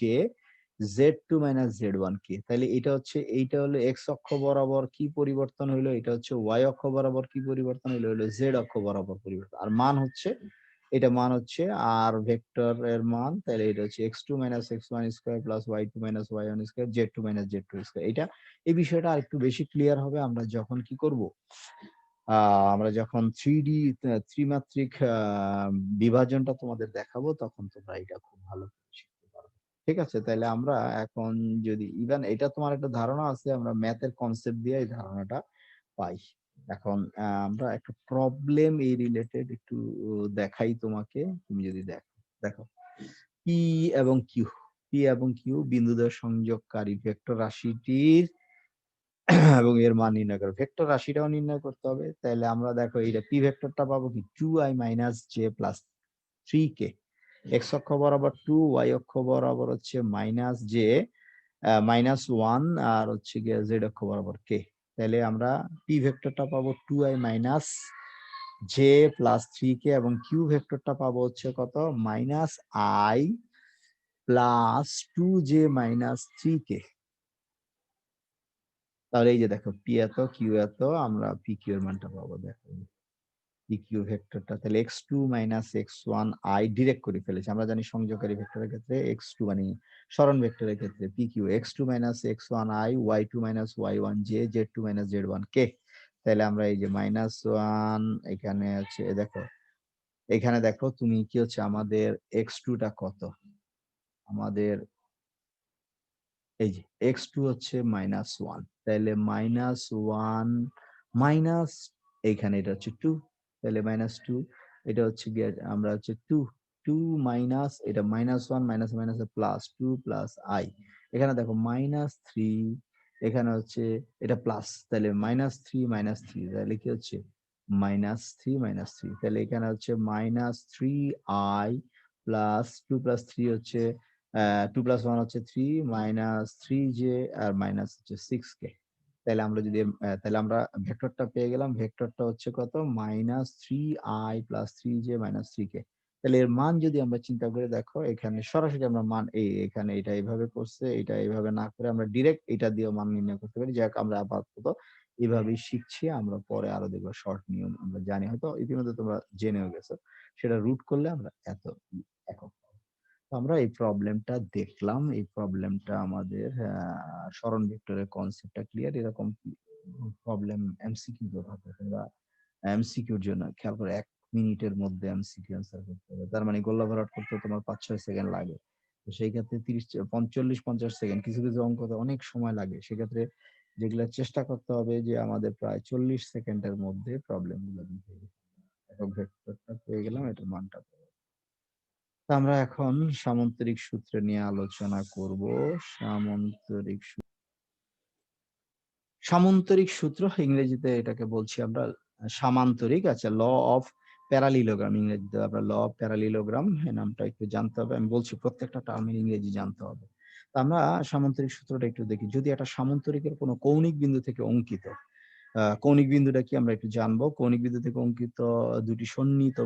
z2 minus z1 k। তাহলে এইটা হলো x অক্ষ বরাবর কি পরিবর্তন হলো, এটা হচ্ছে y অক্ষ বরাবর কি পরিবর্তন হলো, z অক্ষ বরাবর পরিবর্তন। আর মান হচ্ছে আর ভেক্টর এর মান, তাহলে এটা হচ্ছে x2 minus x1 square plus y2 minus y1 square, z2 minus z2 square. এই বিষয়টা আরেকটু বেশি ক্লিয়ার হবে আমরা যখন কি করব, আমরা যখন ত্রিমাত্রিক বিভাজনটা তোমাদের দেখাবো, তখন তোমরা এটা খুব ভালো করে শিখতে পারবে। ঠিক আছে, তাহলে আমরা এখন যদি ইভেন এটা তোমার একটা ধারণা আছে, আমরা ম্যাথের কনসেপ্ট দিয়ে এই ধারণাটা পাই। এখন আমরা একটা প্রবলেম এই রিলেটেড একটু দেখাই তোমাকে। তুমি যদি দেখো, দেখো পি এবং কিউ, পি এবং কিউ বিন্দুদ্বয় সংযোগকারী ভেক্টর রাশিটির এবং এর মান নির্ণয় করো। ভেক্টর রাশিটাও নির্ণয় করতে হবে। তাহলে আমরা দেখো, এইটা পি ভেক্টরটা পাবো কি 2i minus J plus 3k। X অক্ষ বরাবর 2, ওয়াই অক্ষ বরাবর হচ্ছে মাইনাস জে মাইনাস 1, আর হচ্ছে গিয়ে জেড অক্ষ বরাবর কে। তাহলে আমরা পি ভেক্টরটা পাবো 2i minus J plus 3k এবং কিউ ভেক্টরটা পাবো হচ্ছে কত minus I plus 2j minus 3k। তাহলে এই যে দেখো পি এত কিউ এত, আমরা পি কিউ এর মানটা পাবো। দেখো পি কিউ ভেক্টরটা তাহলে x2 minus x1 i direct করে ফেলেছি। আমরা জানি সংযোগকারী ভেক্টরের ক্ষেত্রে x2 মানে সরণ ভেক্টরের ক্ষেত্রে P Q x2 minus x1 i y2 minus y1 j z2 minus z1 k। তাহলে আমরা এই যে মাইনাস ওয়ান এখানে আছে দেখো, এখানে দেখো তুমি কি হচ্ছে আমাদের x2 টা কত, আমাদের এই যে x2 হচ্ছে মাইনাস ওয়ান, তাহলে মাইনাস ওয়ান মাইনাস এইখানে এটা হচ্ছে টু, তাহলে মাইনাস টু, এটা হচ্ছে গিয়ে আমরা হচ্ছে টু, টু মাইনাস এটা minus one minus minus plus two plus I, এখানে দেখো মাইনাস থ্রি, এখানে হচ্ছে এটা প্লাস, তাহলে মাইনাস থ্রি মাইনাস থ্রি, তাহলে কি হচ্ছে মাইনাস থ্রি মাইনাস থ্রি, তাহলে এখানে হচ্ছে minus three I plus three হচ্ছে 2 + 1 হচ্ছে 3 মাইনাস 3j আর মাইনাস হচ্ছে 6k। তাহলে আমরা যদি তাহলে আমরা ভেক্টরটা পেয়ে গেলাম, ভেক্টরটা হচ্ছে কত minus 3i plus 3j minus 3k। তাহলে এর মান যদি আমরা চিন্তা করে দেখো, এখানে সরাসরি আমরা মান এখানে এটা এইভাবে করছে, এটা এইভাবে না করে আমরা ডিরেক্ট এটা দিয়ে মান নির্ণয় করতে পারি। যাক আমরা আপাতত এইভাবেই শিখছি, আমরা পরে আরো দেখবো শর্ট নিয়ম আমরা জানি, হয়তো ইতিমধ্যে তোমরা জেনেও গেছো, সেটা রুট করলে আমরা এত একক। আমরা এই প্রবলেমটা দেখলাম, এই প্রবলেমটা আমাদের সরণ ভেক্টরের কনসেপ্টটা ক্লিয়ার। এরকম প্রবলেম এমসিকিউ হবে, তোমরা এমসিকিউর জন্য খেয়াল করে 1 মিনিটের মধ্যে এমসিকিউ অ্যান্সার করতে হবে। তার মানে গোল্লা ভরাট করতে তোমার 5-6 সেকেন্ড লাগে। তো সেই ক্ষেত্রে 40-50 সেকেন্ড, কিছু কিছু অঙ্কতে অনেক সময় লাগে। সেক্ষেত্রে যেগুলো চেষ্টা করতে হবে যে আমাদের প্রায় 40 সেকেন্ডের মধ্যে প্রবলেম গুলো দিতে হবে। একক ভেক্টরটা পেয়ে গেলাম, এটার মানটা আমরা এখন সামন্তরিক সূত্র নিয়ে আলোচনা করব। সামন্তরিক সামন্তরিক সূত্র ইংরেজিতে এটাকে বলছি আমরা সামান্তরিক। আচ্ছা, ল অফ প্যারালিলোগ্রাম, ইংরেজিতে আমরা ল অফ প্যারালিলোগ্রাম, এই নামটা একটু জানতে হবে। আমি বলছি প্রত্যেকটা টার্মের ইংরেজি জানতে হবে। তো আমরা সামান্তরিক সূত্রটা একটু দেখি। যদি একটা সামান্তরিকের কোনো কৌণিক বিন্দু থেকে অঙ্কিত, কৌণিক বিন্দুটা কি আমরা একটু জানবো। কৌণিক বিন্দু থেকে অঙ্কিত দুটি সন্নিহিত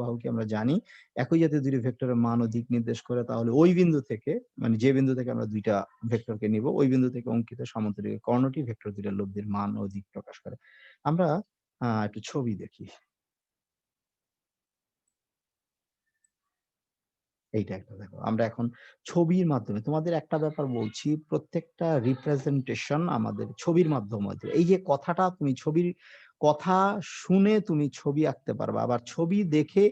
বাহুকে আমরা জানি একই জাতীয় দুটি ভেক্টরের মান ও দিক নির্দেশ করে। তাহলে ওই বিন্দু থেকে, মানে যে বিন্দু থেকে আমরা দুইটা ভেক্টরকে নিব, ওই বিন্দু থেকে অঙ্কিত সামান্তরিকের কর্ণটি ভেক্টর দুইটার লব্ধির মান ও দিক প্রকাশ করে। আমরা একটু ছবি দেখি। এইটা একটা দেখো, আমরা এখন ছবির মাধ্যমে তোমাদের একটা ব্যাপার বলছি, প্রত্যেকটা রিপ্রেজেন্টেশন আমাদের ছবির মাধ্যমে হচ্ছে। এই যে কথাটা তুমি ছবির কথা শুনে তুমি ছবি আঁকতে পারবা, আবার ছবি দেখে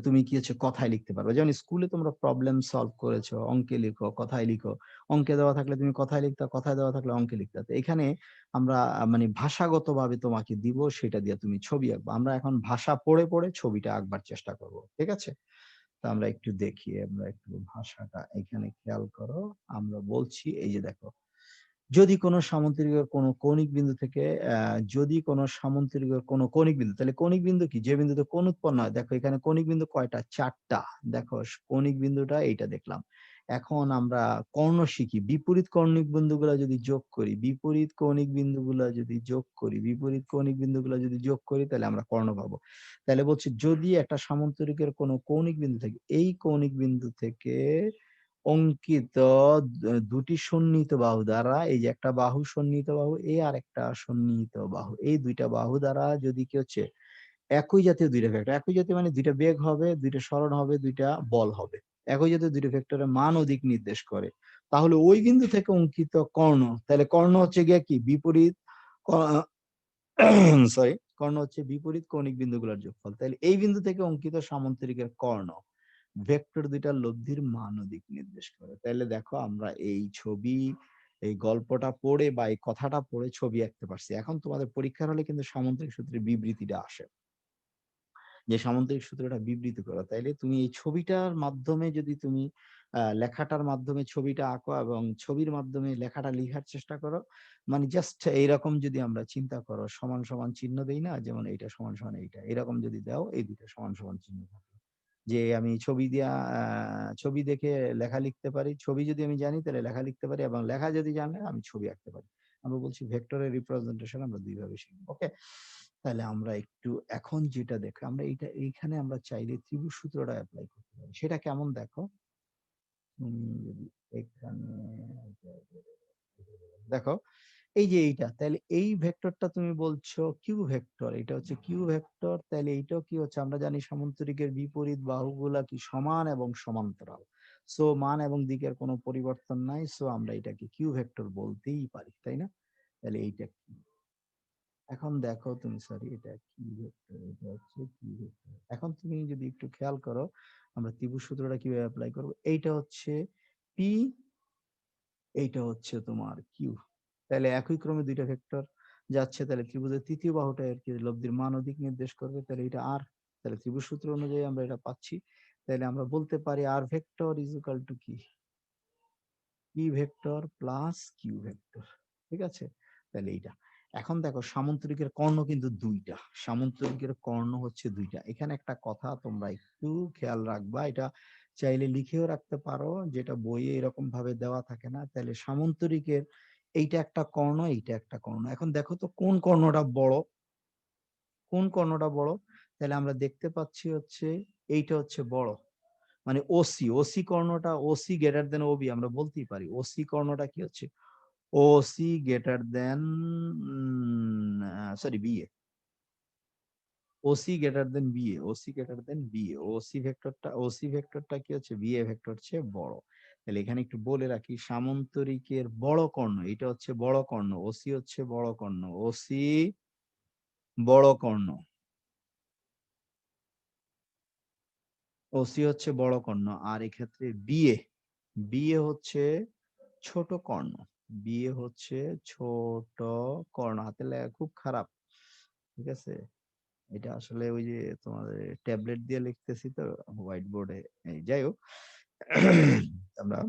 তুমি কি হচ্ছে কথায় লিখতে পারবে। যেমন স্কুলে তোমরা প্রবলেম সলভ করেছো, অঙ্কে লিখো, কথায় লিখো। অঙ্কে দেওয়া থাকলে তুমি কথায় লিখতে, কথায় দেওয়া থাকলে অঙ্কে লিখতে। তো এখানে আমরা মানে ভাষাগতভাবে তোমাকে দিব, সেটা দিয়ে তুমি ছবি আঁকবা। আমরা এখন ভাষা পড়ে পড়ে ছবিটা আঁকবার চেষ্টা করব, ঠিক আছে? তো আমরা একটু দেখি, আমরা একটু ভাষাটা এখানে খেয়াল করো। আমরা বলছি এই যে দেখো, যদি কোনো সামন্তরিকের কোনো কৌণিক বিন্দু থেকে যদি কোনো সামন্তরিকের কোনো কৌণিক বিন্দু, তাহলে কৌণিক বিন্দু কি, যে বিন্দুতে কোণ উৎপন্ন হয়। দেখো এখানে কৌণিক বিন্দু কয়টা, 4টা। দেখো কৌণিক বিন্দুটা এইটা দেখলাম। এখন আমরা কর্ণ শিখি। বিপরীত কৌণিক বিন্দুগুলো যদি যোগ করি, বিপরীত কৌণিক বিন্দুগুলো যদি যোগ করি তাহলে আমরা কর্ণ পাবো। তাহলে বলছি যদি একটা সামন্তরিকের কোনো কৌণিক বিন্দু থেকে, এই কৌণিক বিন্দু থেকে অঙ্কিত দুটি সন্নিহিত বাহু দ্বারা, এই যে একটা বাহু সন্নিহিত বাহু, এই আর একটা সন্নিহিত বাহু, এই দুইটা বাহু দ্বারা যদি কি হচ্ছে একই জাতীয় দুইটা ভেক্টর, একই জাতীয় মানে দুইটা বেগ হবে, দুইটা সরণ হবে, দুইটা বল হবে, একই জাতীয় দুইটা ভেক্টরের মান ও দিক নির্দেশ করে, তাহলে ওই বিন্দু থেকে অঙ্কিত কর্ণ, তাহলে কর্ণ হচ্ছে গিয়ে কি বিপরীত সরি, কর্ণ হচ্ছে বিপরীত কৌণিক বিন্দুগুলোর যোগফল। তাহলে এই বিন্দু থেকে অঙ্কিত সামন্তরিকের কর্ণ ভেক্টর দুইটার লব্ধির মান ও দিক নির্দেশ করে। তাহলে দেখো আমরা এই ছবি, এই গল্পটা পড়ে বা এই কথাটা পড়ে ছবি আঁকতে পারছি। এখন তোমাদের পরীক্ষার হলে কিন্তু সামন্তরিক সূত্রের বিবৃতিটা আসে, যে সামন্তরিক সূত্রটা বিবৃত করো। তাইলে তুমি এই ছবিটার মাধ্যমে যদি তুমি লেখাটার মাধ্যমে ছবিটা আঁকো এবং ছবির মাধ্যমে লেখাটা লিখার চেষ্টা করো, মানে জাস্ট এইরকম যদি আমরা চিন্তা করো, সমান সমান চিহ্ন দেই না, যেমন এইটা সমান সমান এইটা, এরকম যদি দাও, এই দুটো সমান সমান চিহ্ন থাকবে, যে আমি ছবি দিয়া ছবি দেখে লেখা লিখতে পারি, ছবি যদি আমি জানি তাহলে লেখা লিখতে পারি, এবং লেখা যদি জানি আমি ছবি আঁকতে পারি। আমরা বলছি ভেক্টরের রিপ্রেজেন্টেশন আমরা দুইভাবে শিখব। ওকে, তাহলে আমরা একটু এখন যেটা দেখো, আমরা এইখানে আমরা চাইলে ত্রিভুজ সূত্রটা অ্যাপ্লাই করতে পারি। সেটা কেমন দেখো, যদি এখানে দেখো এই যে এইটা, তাহলে এই ভেক্টরটা তুমি বলছো কিউ ভেক্টর, এটা হচ্ছে কিউ ভেক্টর, তাহলে এইটাও কি হচ্ছে, আমরা জানি সামান্তরিকের বিপরীত বাহুগুলা কি সমান এবং সমান্তরাল, সো মান এবং দিকের কোনো পরিবর্তন নাই, সো আমরা এটাকে কিউ ভেক্টর বলতেই পারি, তাই না? তাহলে এইটা কি, এখন দেখো তুমি, সরি এটা কি ভেক্টর, এটা হচ্ছে কি ভেক্টর। এখন তুমি যদি একটু খেয়াল করো আমরা ত্রিভুজ সূত্রটা কিভাবে অ্যাপ্লাই করব, এইটা হচ্ছে পি, এইটা হচ্ছে তোমার কিউ, তাহলে একই ক্রমে দুইটা ভেক্টর যাচ্ছে, তাহলে ত্রিভুজের তৃতীয় বাহুটা এর কি লব্ধির মান ও দিক নির্দেশ করবে, তাহলে এটা আর, তাহলে ত্রিভুজ সূত্র অনুযায়ী আমরা এটা পাচ্ছি, তাহলে আমরা বলতে পারি R vector is equal to কি, P vector plus Q vector, ঠিক আছে? তাহলে এইটা, এখন দেখো সামান্তরিকের কর্ণ কিন্তু দুইটা, সামান্তরিকের কর্ণ হচ্ছে দুইটা, এখানে একটা কথা তোমরা একটু খেয়াল রাখবা, এটা চাইলে লিখেও রাখতে পারো, যেটা বইয়ে এরকম ভাবে দেওয়া থাকে না, তাহলে সামান্তরিকের এইটা একটা কর্ণ, এইটা একটা কর্ণ, এখন দেখো তো কোন কর্ণটা বড়, কোন কর্ণটা বড়, তাহলে আমরা দেখতে পাচ্ছি হচ্ছে এইটা হচ্ছে বড়, মানে ওসি, ওসি কর্ণটা, ওসি গ্রেটার দেন ওবি, আমরা বলতেই পারি ওসি কর্ণটা কি হচ্ছে, OC greater than, sorry BA, OC greater than BA, OC greater than BA, OC ভেক্টরটা কি হচ্ছে, বিএ ভেক্টর চেয়ে বড়, তাহলে এখানে একটু বলে রাখি সামান্তরিকের বড় কর্ণ এটা হচ্ছে বড় কর্ণ, ওসি হচ্ছে বড় কর্ণ, ওসি বড় কর্ণ, ওসি হচ্ছে বড় কর্ণ, আর এক্ষেত্রে বিএ, বিএ হচ্ছে ছোট কর্ণ, বিএ হচ্ছে ছোট কর্ণ, হাতে লেখা খুব খারাপ, ঠিক আছে? এটা আসলে ওই যে তোমাদের ট্যাবলেট দিয়ে লিখতেছি তো হোয়াইট বোর্ডে, এই যাই হোক আমরা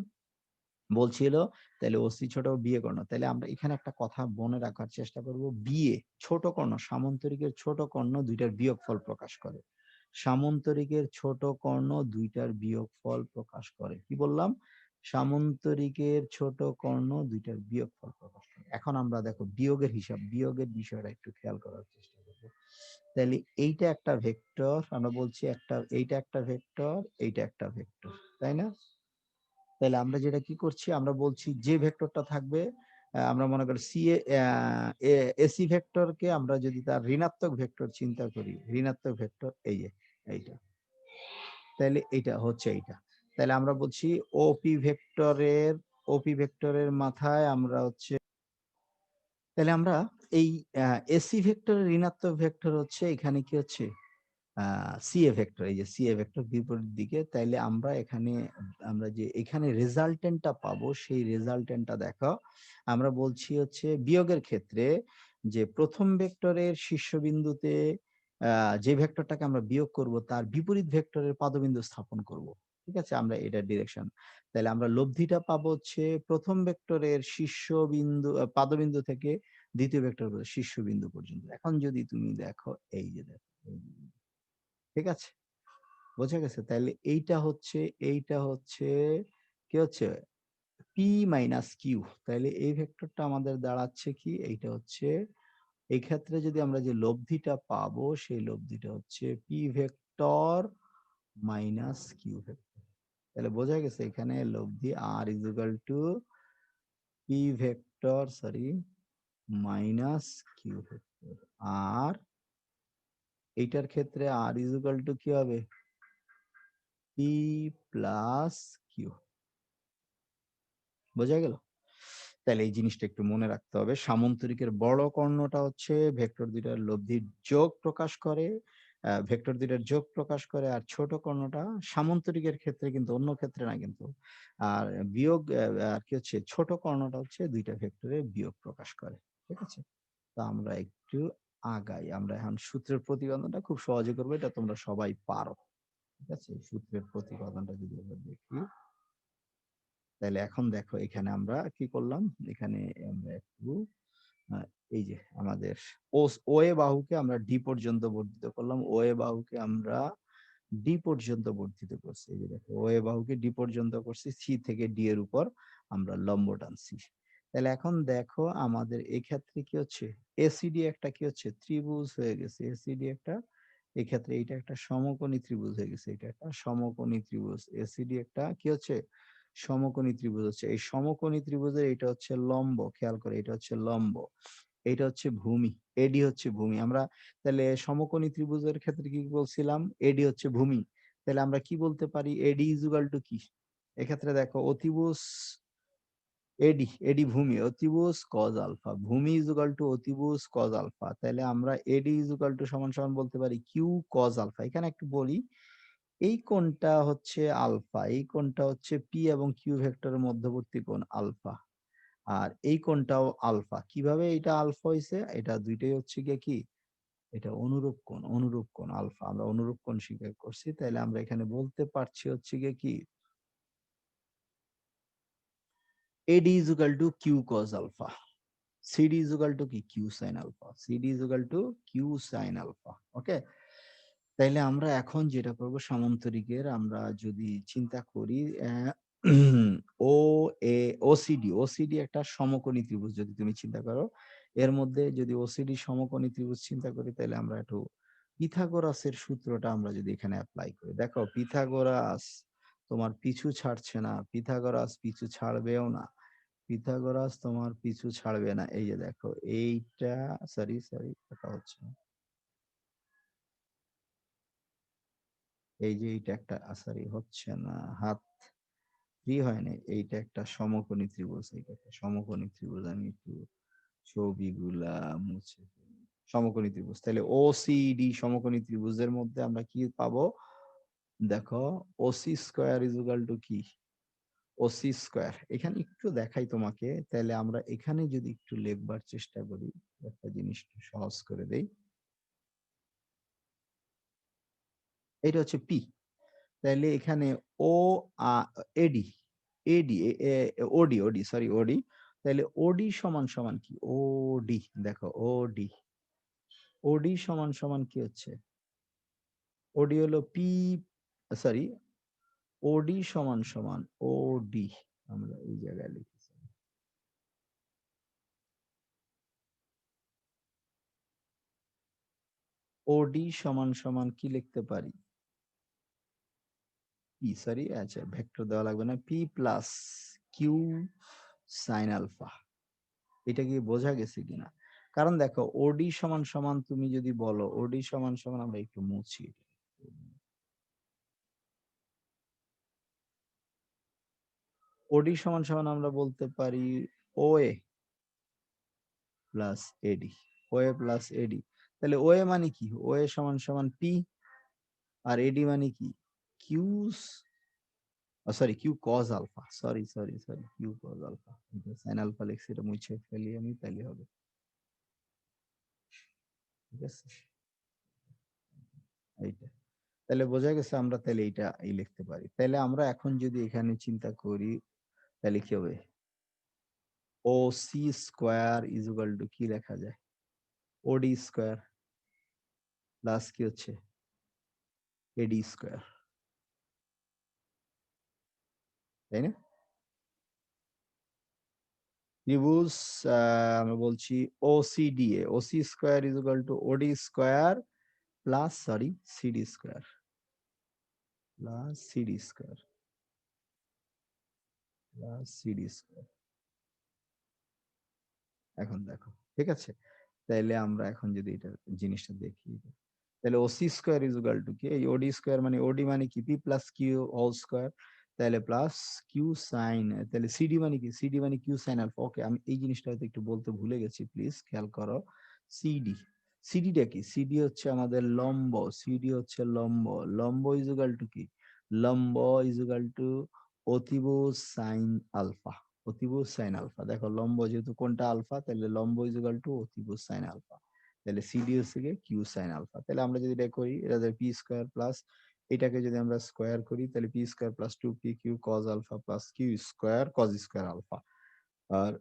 বলছিল, তাহলে ওসি ছোট বিয়ে কর্ণ, তাহলে আমরা এখানে একটা কথা মনে রাখার চেষ্টা করব, বিয়ে ছোট কর্ণ, সামান্তরিকের ছোট কর্ণ দুইটার বিয়োগফল প্রকাশ করে, সামান্তরিকের ছোট কর্ণ দুইটার বিয়োগফল প্রকাশ করে, কি বললাম, সামান্তরিকের ছোট কর্ণ দুইটার বিয়োগফল প্রকাশ করে। এখন আমরা দেখো বিয়োগের হিসাব, বিয়োগের বিষয়টা একটু খেয়াল করার চেষ্টা করবো, তাহলে এইটা একটা ভেক্টর, আমরা বলছি একটা, এইটা একটা ভেক্টর, এইটা একটা ভেক্টর, তাই না? তাহলে আমরা যেটা কি করছি, আমরা বলছি যে ভেক্টরটা থাকবে, আমরা মনে করি সি এসি ভেক্টরকে আমরা যদি তার ঋণাত্মক ভেক্টর চিন্তা করি, ঋণাত্মক ভেক্টর এই যে এইটা, তাহলে এইটা হচ্ছে এইটা, তাহলে আমরা বলছি ওপি ভেক্টরের মাথায় আমরা হচ্ছে, তাহলে আমরা এই এসি ভেক্টরের ঋণাত্মক ভেক্টর হচ্ছে এখানে কি হচ্ছে সিএ ভেক্টর, এই যে সিএ ভেক্টর বিপরীত দিকে, তাইলে আমরা এখানে, আমরা যে এখানে রেজাল্টেন্টটা পাবো সেই রেজাল্টেন্টটা দেখো, আমরা বলছি হচ্ছে বিয়োগের ক্ষেত্রে যে প্রথম ভেক্টরের শীর্ষবিন্দুতে যে ভেক্টরটাকে আমরা বিয়োগ করব তার বিপরীত ভেক্টরের পাদবিন্দু স্থাপন করব, ঠিক আছে? আমরা এটা ডিরেকশন, তাহলে আমরা লব্ধিটা পাবো হচ্ছে প্রথম ভেক্টরের শীর্ষবিন্দু পাদবিন্দু থেকে দ্বিতীয় ভেক্টর শীর্ষবিন্দু পর্যন্ত। এখন যদি তুমি দেখো এই যে দেখো, ঠিক আছে, বোঝা গেছে? তাহলে এইটা হচ্ছে কি হচ্ছে পি মাইনাস কিউ, তাহলে এই ভেক্টরটা আমাদের দাঁড়াচ্ছে কি, এইটা হচ্ছে, এই ক্ষেত্রে যদি আমরা যে লব্ধিটা পাবো সেই লব্ধিটা হচ্ছে P vector minus Q vector, তাহলে বোঝা গেছে এখানে লব্ধি R is equal to P vector, sorry, minus Q vector, আর এইটার ক্ষেত্রে আর ইজ ইকুয়াল টু কি হবে, পি প্লাস কিউ, বোঝা গেল? তাহলে এই জিনিসটা একটু মনে রাখতে হবে, সামান্তরিকের বড় কর্ণটা হচ্ছে ভেক্টর দুইটার লব্ধির যোগ প্রকাশ করে, ভেক্টর দুইটার যোগ প্রকাশ করে, আর ছোট কর্ণটা সামান্তরিকের ক্ষেত্রে কিন্তু, অন্য ক্ষেত্রে না কিন্তু, আর বিয়োগ, আর কি হচ্ছে ছোট কর্ণটা হচ্ছে দুইটা ভেক্টরের বিয়োগ প্রকাশ করে, ঠিক আছে? তো আমরা একটু আগাই, আমরা এখন সূত্রের প্রতিপাদনটা খুব সহজে করবো, এটা তোমরা সবাই পারো, ঠিক আছে? সূত্রের প্রতিপাদনটা যদি আমরা দেখি, তাহলে এখন দেখো এখানে আমরা কি করলাম, এখানে আমরা একটু আহ, এই যে আমাদের ওএ বাহুকে আমরা ডি পর্যন্ত বর্ধিত করলাম, ওএ বাহুকে আমরা ডি পর্যন্ত বর্ধিত করছি, এই যে দেখো ওএ বাহুকে ডি পর্যন্ত করছি, সি থেকে ডি এর উপর আমরা লম্ব টানছি, তাহলে এখন দেখো আমাদের এক্ষেত্রে কি হচ্ছে, এসিডি একটা কি হচ্ছে ত্রিভুজ হয়ে গেছে, এসিডি একটা, এক্ষেত্রে এইটা একটা সমকোণী ত্রিভুজ হয়ে গেছে, এটা একটা সমকোণী ত্রিভুজ, এসিডি একটা কি হচ্ছে সমকোণী ত্রিভুজ হচ্ছে। এই সমকোণী ত্রিভুজের এটা হচ্ছে লম্ব, খেয়াল করে এটা হচ্ছে লম্ব, এটা হচ্ছে ভূমি, এডি হচ্ছে ভূমি। আমরা তাহলে সমকোণী ত্রিভুজের ক্ষেত্রে কি বলছিলাম, এডি হচ্ছে ভূমি। তাহলে আমরা কি বলতে পারি, এডি ইজুগাল টু কি, এক্ষেত্রে দেখো অতিভুজ, এডি, এডি ভূমি, অতিভুজ কজ আলফা, ভূমি ইজুগাল টু অতিভুজ কজ আলফা। তাহলে আমরা এডি ইজুগাল টু সমান সমান বলতে পারি কিউ কজ আলফা। এখানে একটু বলি, এই কোণটা হচ্ছে আলফা, এই কোণটা হচ্ছে পি এবং কিউ ভেক্টরের মধ্যবর্তী কোণ আলফা, আর এই কোণটাও আলফা। কিভাবে এটা আলফা হইছে, এটা দুইটাই হচ্ছে গিয়ে কি, এটা অনুরূপ কোণ, অনুরূপ কোণ আলফা, আমরা অনুরূপ কোণ স্বীকার করছি। তাহলে আমরা এখানে বলতে পারছি হচ্ছে গিয়ে কি, AD is equal to Q cos alpha, CD is equal to কি Q sine alpha, CD is equal to Q sine alpha. Okay, তাইলে আমরা এখন যেটা করব, সামান্তরিকের আমরা যদি চিন্তা করি, ও এ ওসিডি, ওসিডি একটা সমকোণী ত্রিভুজ যদি তুমি চিন্তা করো, এর মধ্যে যদি ওসিডি সমকোণী ত্রিভুজ চিন্তা করি, তাহলে আমরা একটু পিথাগোরাসের সূত্রটা আমরা যদি এখানে অ্যাপ্লাই করি, দেখো পিথাগোরাস তোমার পিছু ছাড়ছে না, পিথাগোরাস পিছু ছাড়বেও না, পিথাগোরাস তোমার পিছু ছাড়বে না। এই যে দেখো এইটা, সরি সরি এটা হচ্ছে না। এই যে এইটা একটা, সরি হচ্ছে না, হাত ফ্রি হয় না, এইটা একটা সমকোণী ত্রিভুজ, এইটা একটা সমকোণী ত্রিভুজ, আমি একটু ছবিগুলা মুছে ফেলি। সমকোণী ত্রিভুজ, তাহলে ওসিডি সমকোণী ত্রিভুজের মধ্যে আমরা কি পাবো, দেখো ওসি স্কোয়ার ইজুগাল টু কি, ওসি স্কোয়ার। এখানে একটু দেখাই তোমাকে, তাহলে আমরা এখানে যদি একটু লেখবার চেষ্টা করি, একটা জিনিস একটু সহজ করে দেই, এটা হচ্ছে পি, তাহলে এখানে ও এডি, এডি ওডি, ওডি সরি ওডি, তাহলে ওডি সমান সমান কি, ওডি, দেখো ওডি, ওডি সমান সমান কি হচ্ছে, ওডি হলো পি, সরি ওডি সমান সমান ওডি, আমরা এই জায়গায় লিখেছি, ওডি সমান সমান কি লিখতে পারি, পি, সরি আচ্ছা ভেক্টর দেওয়া লাগবে না, P plus Q sine alpha. এটা কি বোঝা গেছে কিনা, কারণ দেখো ওডি সমান সমান তুমি যদি বলো, ওডি সমান সমান আমরা একটু মুছি, ওডি সমান সমান আমরা বলতে পারি ওএ প্লাস এডি, ওএ প্লাস এডি। তাহলে ওএ মানে কি, ওএ সমান সমান পি, আর এডি মানে কি Q, sorry Q cos alpha, sorry sorry sorry Q cos alpha, sine alpha লিখছি, এটা মুছে ফেলি আমি, তাহলে হবে, ঠিক আছে এইটা। তাহলে বোঝা গেছে, আমরা তাহলে এইটা এই লিখতে পারি। তাহলে আমরা এখন যদি এখানে চিন্তা করি, তাহলে কি হবে, ও সি স্কোয়ার ইজুগাল টু কি লেখা যায়, ওডি স্কোয়ার প্লাস কি হচ্ছে এডি স্কোয়ার, তাই না। ত্রিভুজ আমরা বলছি OCDA, OC square is equal to OD square plus sorry CD square, plus CD square, plus CD square. এখন দেখো ঠিক আছে, তাইলে আমরা এখন যদি এটা জিনিসটা দেখি, তাহলে ওসি স্কোয়ার ইজুগাল টু কি, এই ওডি স্কোয়ার মানে, ওডি মানে কি P plus Q whole square, তাহলে প্লাস কিউ সাইন, তাহলে সিডি মানে কি, সিডি মানে কিউ সাইন আলফা। ওকে, আমি এই জিনিসটা হয়তো একটু বলতে ভুলে গেছি, প্লিজ খেয়াল করো। সিডি, সিডিটা কি, সিডি হচ্ছে আমাদের লম্ব, সিডি হচ্ছে লম্ব, লম্ব ইজুগাল টু কি, লম্ব ইজুগাল টু অতিভুজ সাইন আলফা, অতিভুজ সাইন আলফা। দেখো লম্ব যেহেতু কোনটা আলফা, তাহলে লম্ব ইজুগাল টু অতিভুজ সাইন আলফা, তাহলে সিডি হচ্ছে গিয়ে কিউ সাইন আলফা। তাহলে আমরা যদি এটা করি, এটা পি স্কোয়ার প্লাস, এটাকে যদি আমরা স্কোয়ার করি, তাহলে P square plus two P Q cos alpha plus Q square cos square alpha, আর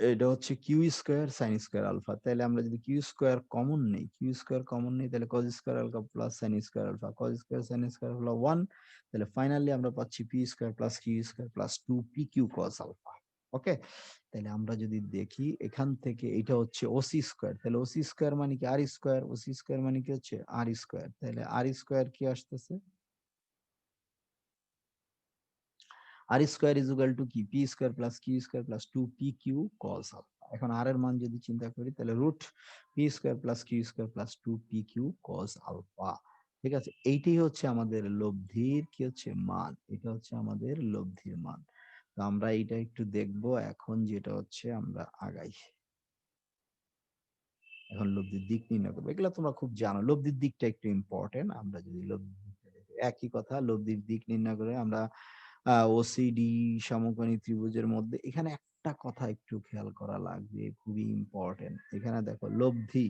এটা হচ্ছে Q square sine square alpha. তাহলে আমরা যদি কিউ স্কোয়ার কমন নেই, কিউ স্কোয়ার কমন নেই, তাহলে cos square alpha plus sine square alpha, cos square sine square হলো 1, তাহলে ফাইনালি আমরা পাচ্ছি P square plus Q square plus two P Q cos alpha. Okay, তাহলে আমরা যদি দেখি এখান থেকে এটা হচ্ছে ওসি স্কোয়ার, তাহলে ওসি স্কোয়ার মানে কি আর স্কোয়ার, ওসি স্কোয়ার মানে কি হচ্ছে আর স্কোয়ার, তাহলে আর স্কোয়ার কি আসতেছে, R square is equal to কি P square plus Q square plus 2 P Q cos alpha. এখন আর এর মান যদি চিন্তা করি তাহলে root P square plus Q square plus 2 P Q cos alpha. ঠিক আছে, এইটাই হচ্ছে আমাদের লব্ধির কি হচ্ছে মান, এটা হচ্ছে আমাদের লব্ধির মান। তো আমরা এটা একটু দেখবো এখন, যেটা হচ্ছে আমরা আগাই এখন লব্ধির দিক নির্ণয় করবো। এগুলো তোমরা খুব জানো, লব্ধির দিকটা একটু ইম্পর্টেন্ট। আমরা যদি লব্ধির দিকটা দেখি, একই কথা, লব্ধির দিক নির্ণয় করে আমরা ওসিডি সমকোণী ত্রিভুজের মধ্যে এখানে একটা কথা একটু খেয়াল করা লাগবে, খুবই ইম্পর্টেন্ট। এখানে দেখো লব্ধি,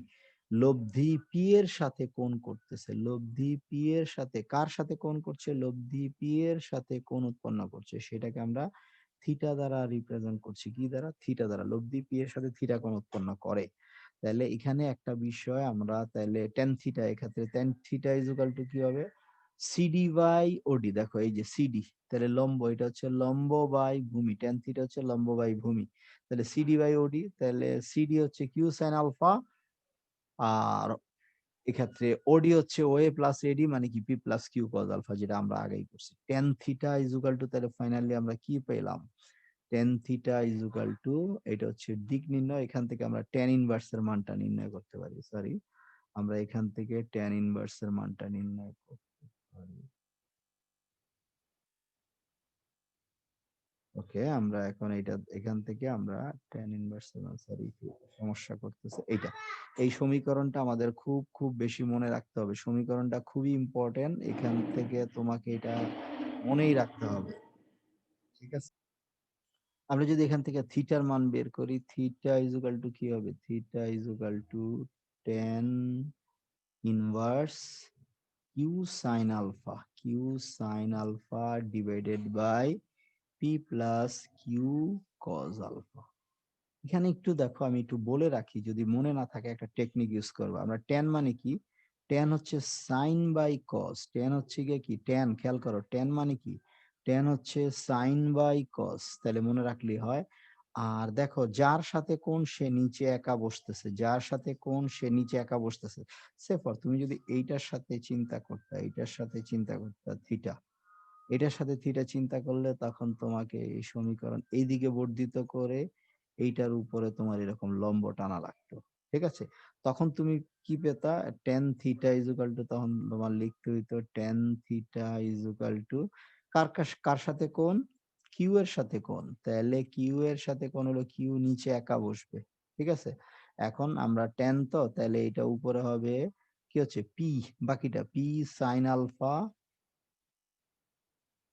লব্ধি পি এর সাথে কোণ করতেছে, লব্ধি পি এর সাথে কার সাথে কোণ করছে, লব্ধি পি এর সাথে কোণ উৎপন্ন করছে, সেটাকে আমরা থিটা দ্বারা রিপ্রেজেন্ট করছি, কি দ্বারা, থিটা দ্বারা। লব্ধি পি এর সাথে থিটা কোণ উৎপন্ন করে। তাহলে এখানে একটা বিষয় আমরা তাহলে টেন থিটা, এক্ষেত্রে ten theta is equal to কি হবে, সিডি বাই ওডি। দেখো এই যে সিডি, তাহলে লম্ব, এটা হচ্ছে লম্ব বাই ভূমি, টেন থিটা হচ্ছে লম্ব বাই ভূমি, তাহলে সিডি বাই ওডি, তাহলে সিডি হচ্ছে কিউ সাইন আলফা, আর এক্ষেত্রে ওডি হচ্ছে ওএ প্লাস এডি মানে কি P plus Q cos alpha, যেটা আমরা আগেই করছি। Tan theta is equal to, তাহলে ফাইনালি আমরা কি পেলাম, tan theta is equal to, এটা হচ্ছে দিক নির্ণয়, এখান থেকে আমরা টেন ইনভার্সের মানটা নির্ণয় করতে পারি, সরি, আমরা এখান থেকে টেন ইনভার্সের মানটা নির্ণয় করতে পারি। ওকে, আমরা এখন এটা এখান থেকে আমরা tan ইনভার্স, সরি সমস্যা করতেছে এইটা, এই সমীকরণটা আমাদের খুব খুব বেশি মনে রাখতে হবে, সমীকরণটা খুবই ইম্পর্টেন্ট, এখান থেকে তোমাকে এটা মনেই রাখতে হবে। ঠিক আছে, আমরা যদি এখান থেকে থিটার মান বের করি, থিটা ইজ ইকুয়াল টু কি হবে, theta is equal to tan inverse Q sine alpha, Q sine alpha divided by P plus Q cos alpha. এখানে একটু দেখো, আমি একটু বলে রাখি, যদি মনে না থাকে একটা টেকনিক ইউজ করবো আমরা। ট্যান মানে কি, ট্যান হচ্ছে সাইন বাই কস, ট্যান হচ্ছে গিয়ে কি ট্যান, খেয়াল করো ট্যান মানে কি, ট্যান হচ্ছে সাইন বাই কস, তাহলে মনে রাখলেই হয়। আর দেখো যার সাথে কোন সে নিচে একা বসতেছে, যার সাথে কোন সে নিচে একা বসতেছে, সেফর তুমি যদি এইটার সাথে চিন্তা করতে, এইটার সাথে চিন্তা করতে থিটা, এটার সাথে থিটা চিন্তা করলে তখন তোমাকে এই সমীকরণ এইদিকে বর্ধিত করে এইটার উপরে তোমার এরকম লম্ব টানা লাগতো। ঠিক আছে, তখন তুমি কি পেতা, tan theta is equal to, তখন তোমার লিখতে হইতো tan theta is equal to কার সাথে কোণ, কিউ এর সাথে কোণ, তাহলে কিউ এর সাথে কোণ হলো কিউ নিচে একা বসবে। ঠিক আছে, এখন আমরা টেন, তো তাহলে এটা উপরে হবে কি হচ্ছে পি, বাকিটা P sine alpha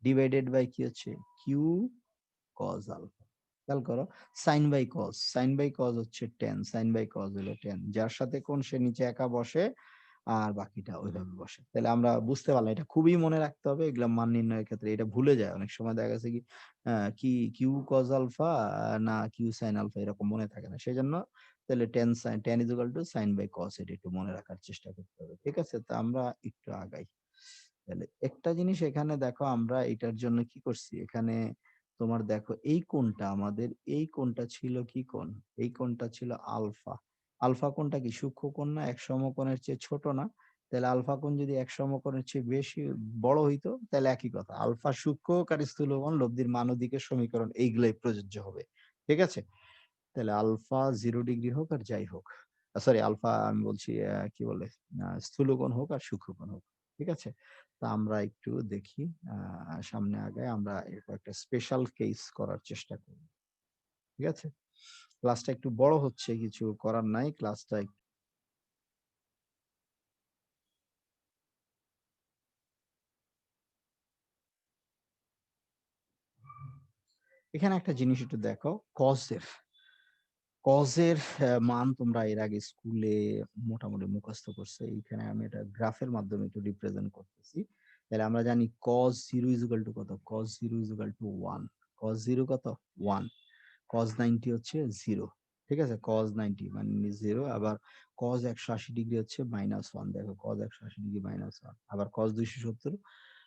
divided by কি হচ্ছে কিউ কজ আলফা। খেয়াল করো, sine by cos, sine by cos হচ্ছে টেন, সাইন বাই কজ হলো টেন, যার সাথে কোন সে নিচে একা বসে আর বাকিটা ওইভাবে বসে। তাহলে আমরা বুঝতে পারলাম, এটা খুবই মনে রাখতে হবে, এগুলা মান নির্ণয়ের ক্ষেত্রে এটা ভুলে যায় অনেক সময়, দেখা গেছে কি কি কিউ কজ আলফা না কিউ সাইন আলফা এরকম মনে থাকে না, সেই জন্য তাহলে tan sine, tan is equal to sine by cos, এটা একটু মনে রাখার চেষ্টা করতে হবে। ঠিক আছে, তো আমরা একটু আগাই। তাহলে একটা জিনিস এখানে দেখো, আমরা এটার জন্য কি করছি, এখানে তোমার দেখো এই কোণটা আমাদের, এই কোণটা ছিল কি কোণ, এই কোণটা ছিল আলফা। আলফা কোণটা কি সূক্ষ্ম কোণ না, এক সমকোণের চেয়ে ছোট না, তাহলে আলফা কোণ যদি এক সমকোণের চেয়ে বেশি বড় হইতো তাহলে একই কথা, আলফা সূক্ষ্ম হোক আর স্থূল কোণ, লব্ধির মান ও দিকের সমীকরণ এইগুলাই প্রযোজ্য হবে। ঠিক আছে, তাহলে আলফা 0 ডিগ্রি হোক আর যাই হোক, সরি আলফা আমি বলছি কি বলে স্থূল কোণ হোক আর সূক্ষ্ম কোণ হোক। ঠিক আছে, তা আমরা একটু দেখি সামনে আগায়, আমরা এরপর একটা স্পেশাল কেস করার চেষ্টা করব। ঠিক আছে, ক্লাসটা একটু বড় হচ্ছে, কিছু করার নাই, ক্লাসটা এখানে একটা জিনিস একটু দেখো, কজের, কজের মান তোমরা এর আগে স্কুলে মোটামুটি মুখস্থ করছো, এইখানে আমি এটা গ্রাফের মাধ্যমে একটু রিপ্রেজেন্ট করতেছি। তাহলে আমরা জানি cos 0 ইজ ইকুয়াল টু কত, cos 0 is equal two 1, cos 0 কত 1, cos 90 হচ্ছে 0। ঠিক আছে, cos 90 মানে 0, আবার cos 180 ডিগ্রি হচ্ছে -1, দেখো cos 180 ডিগ্রি -1, আবার cos 270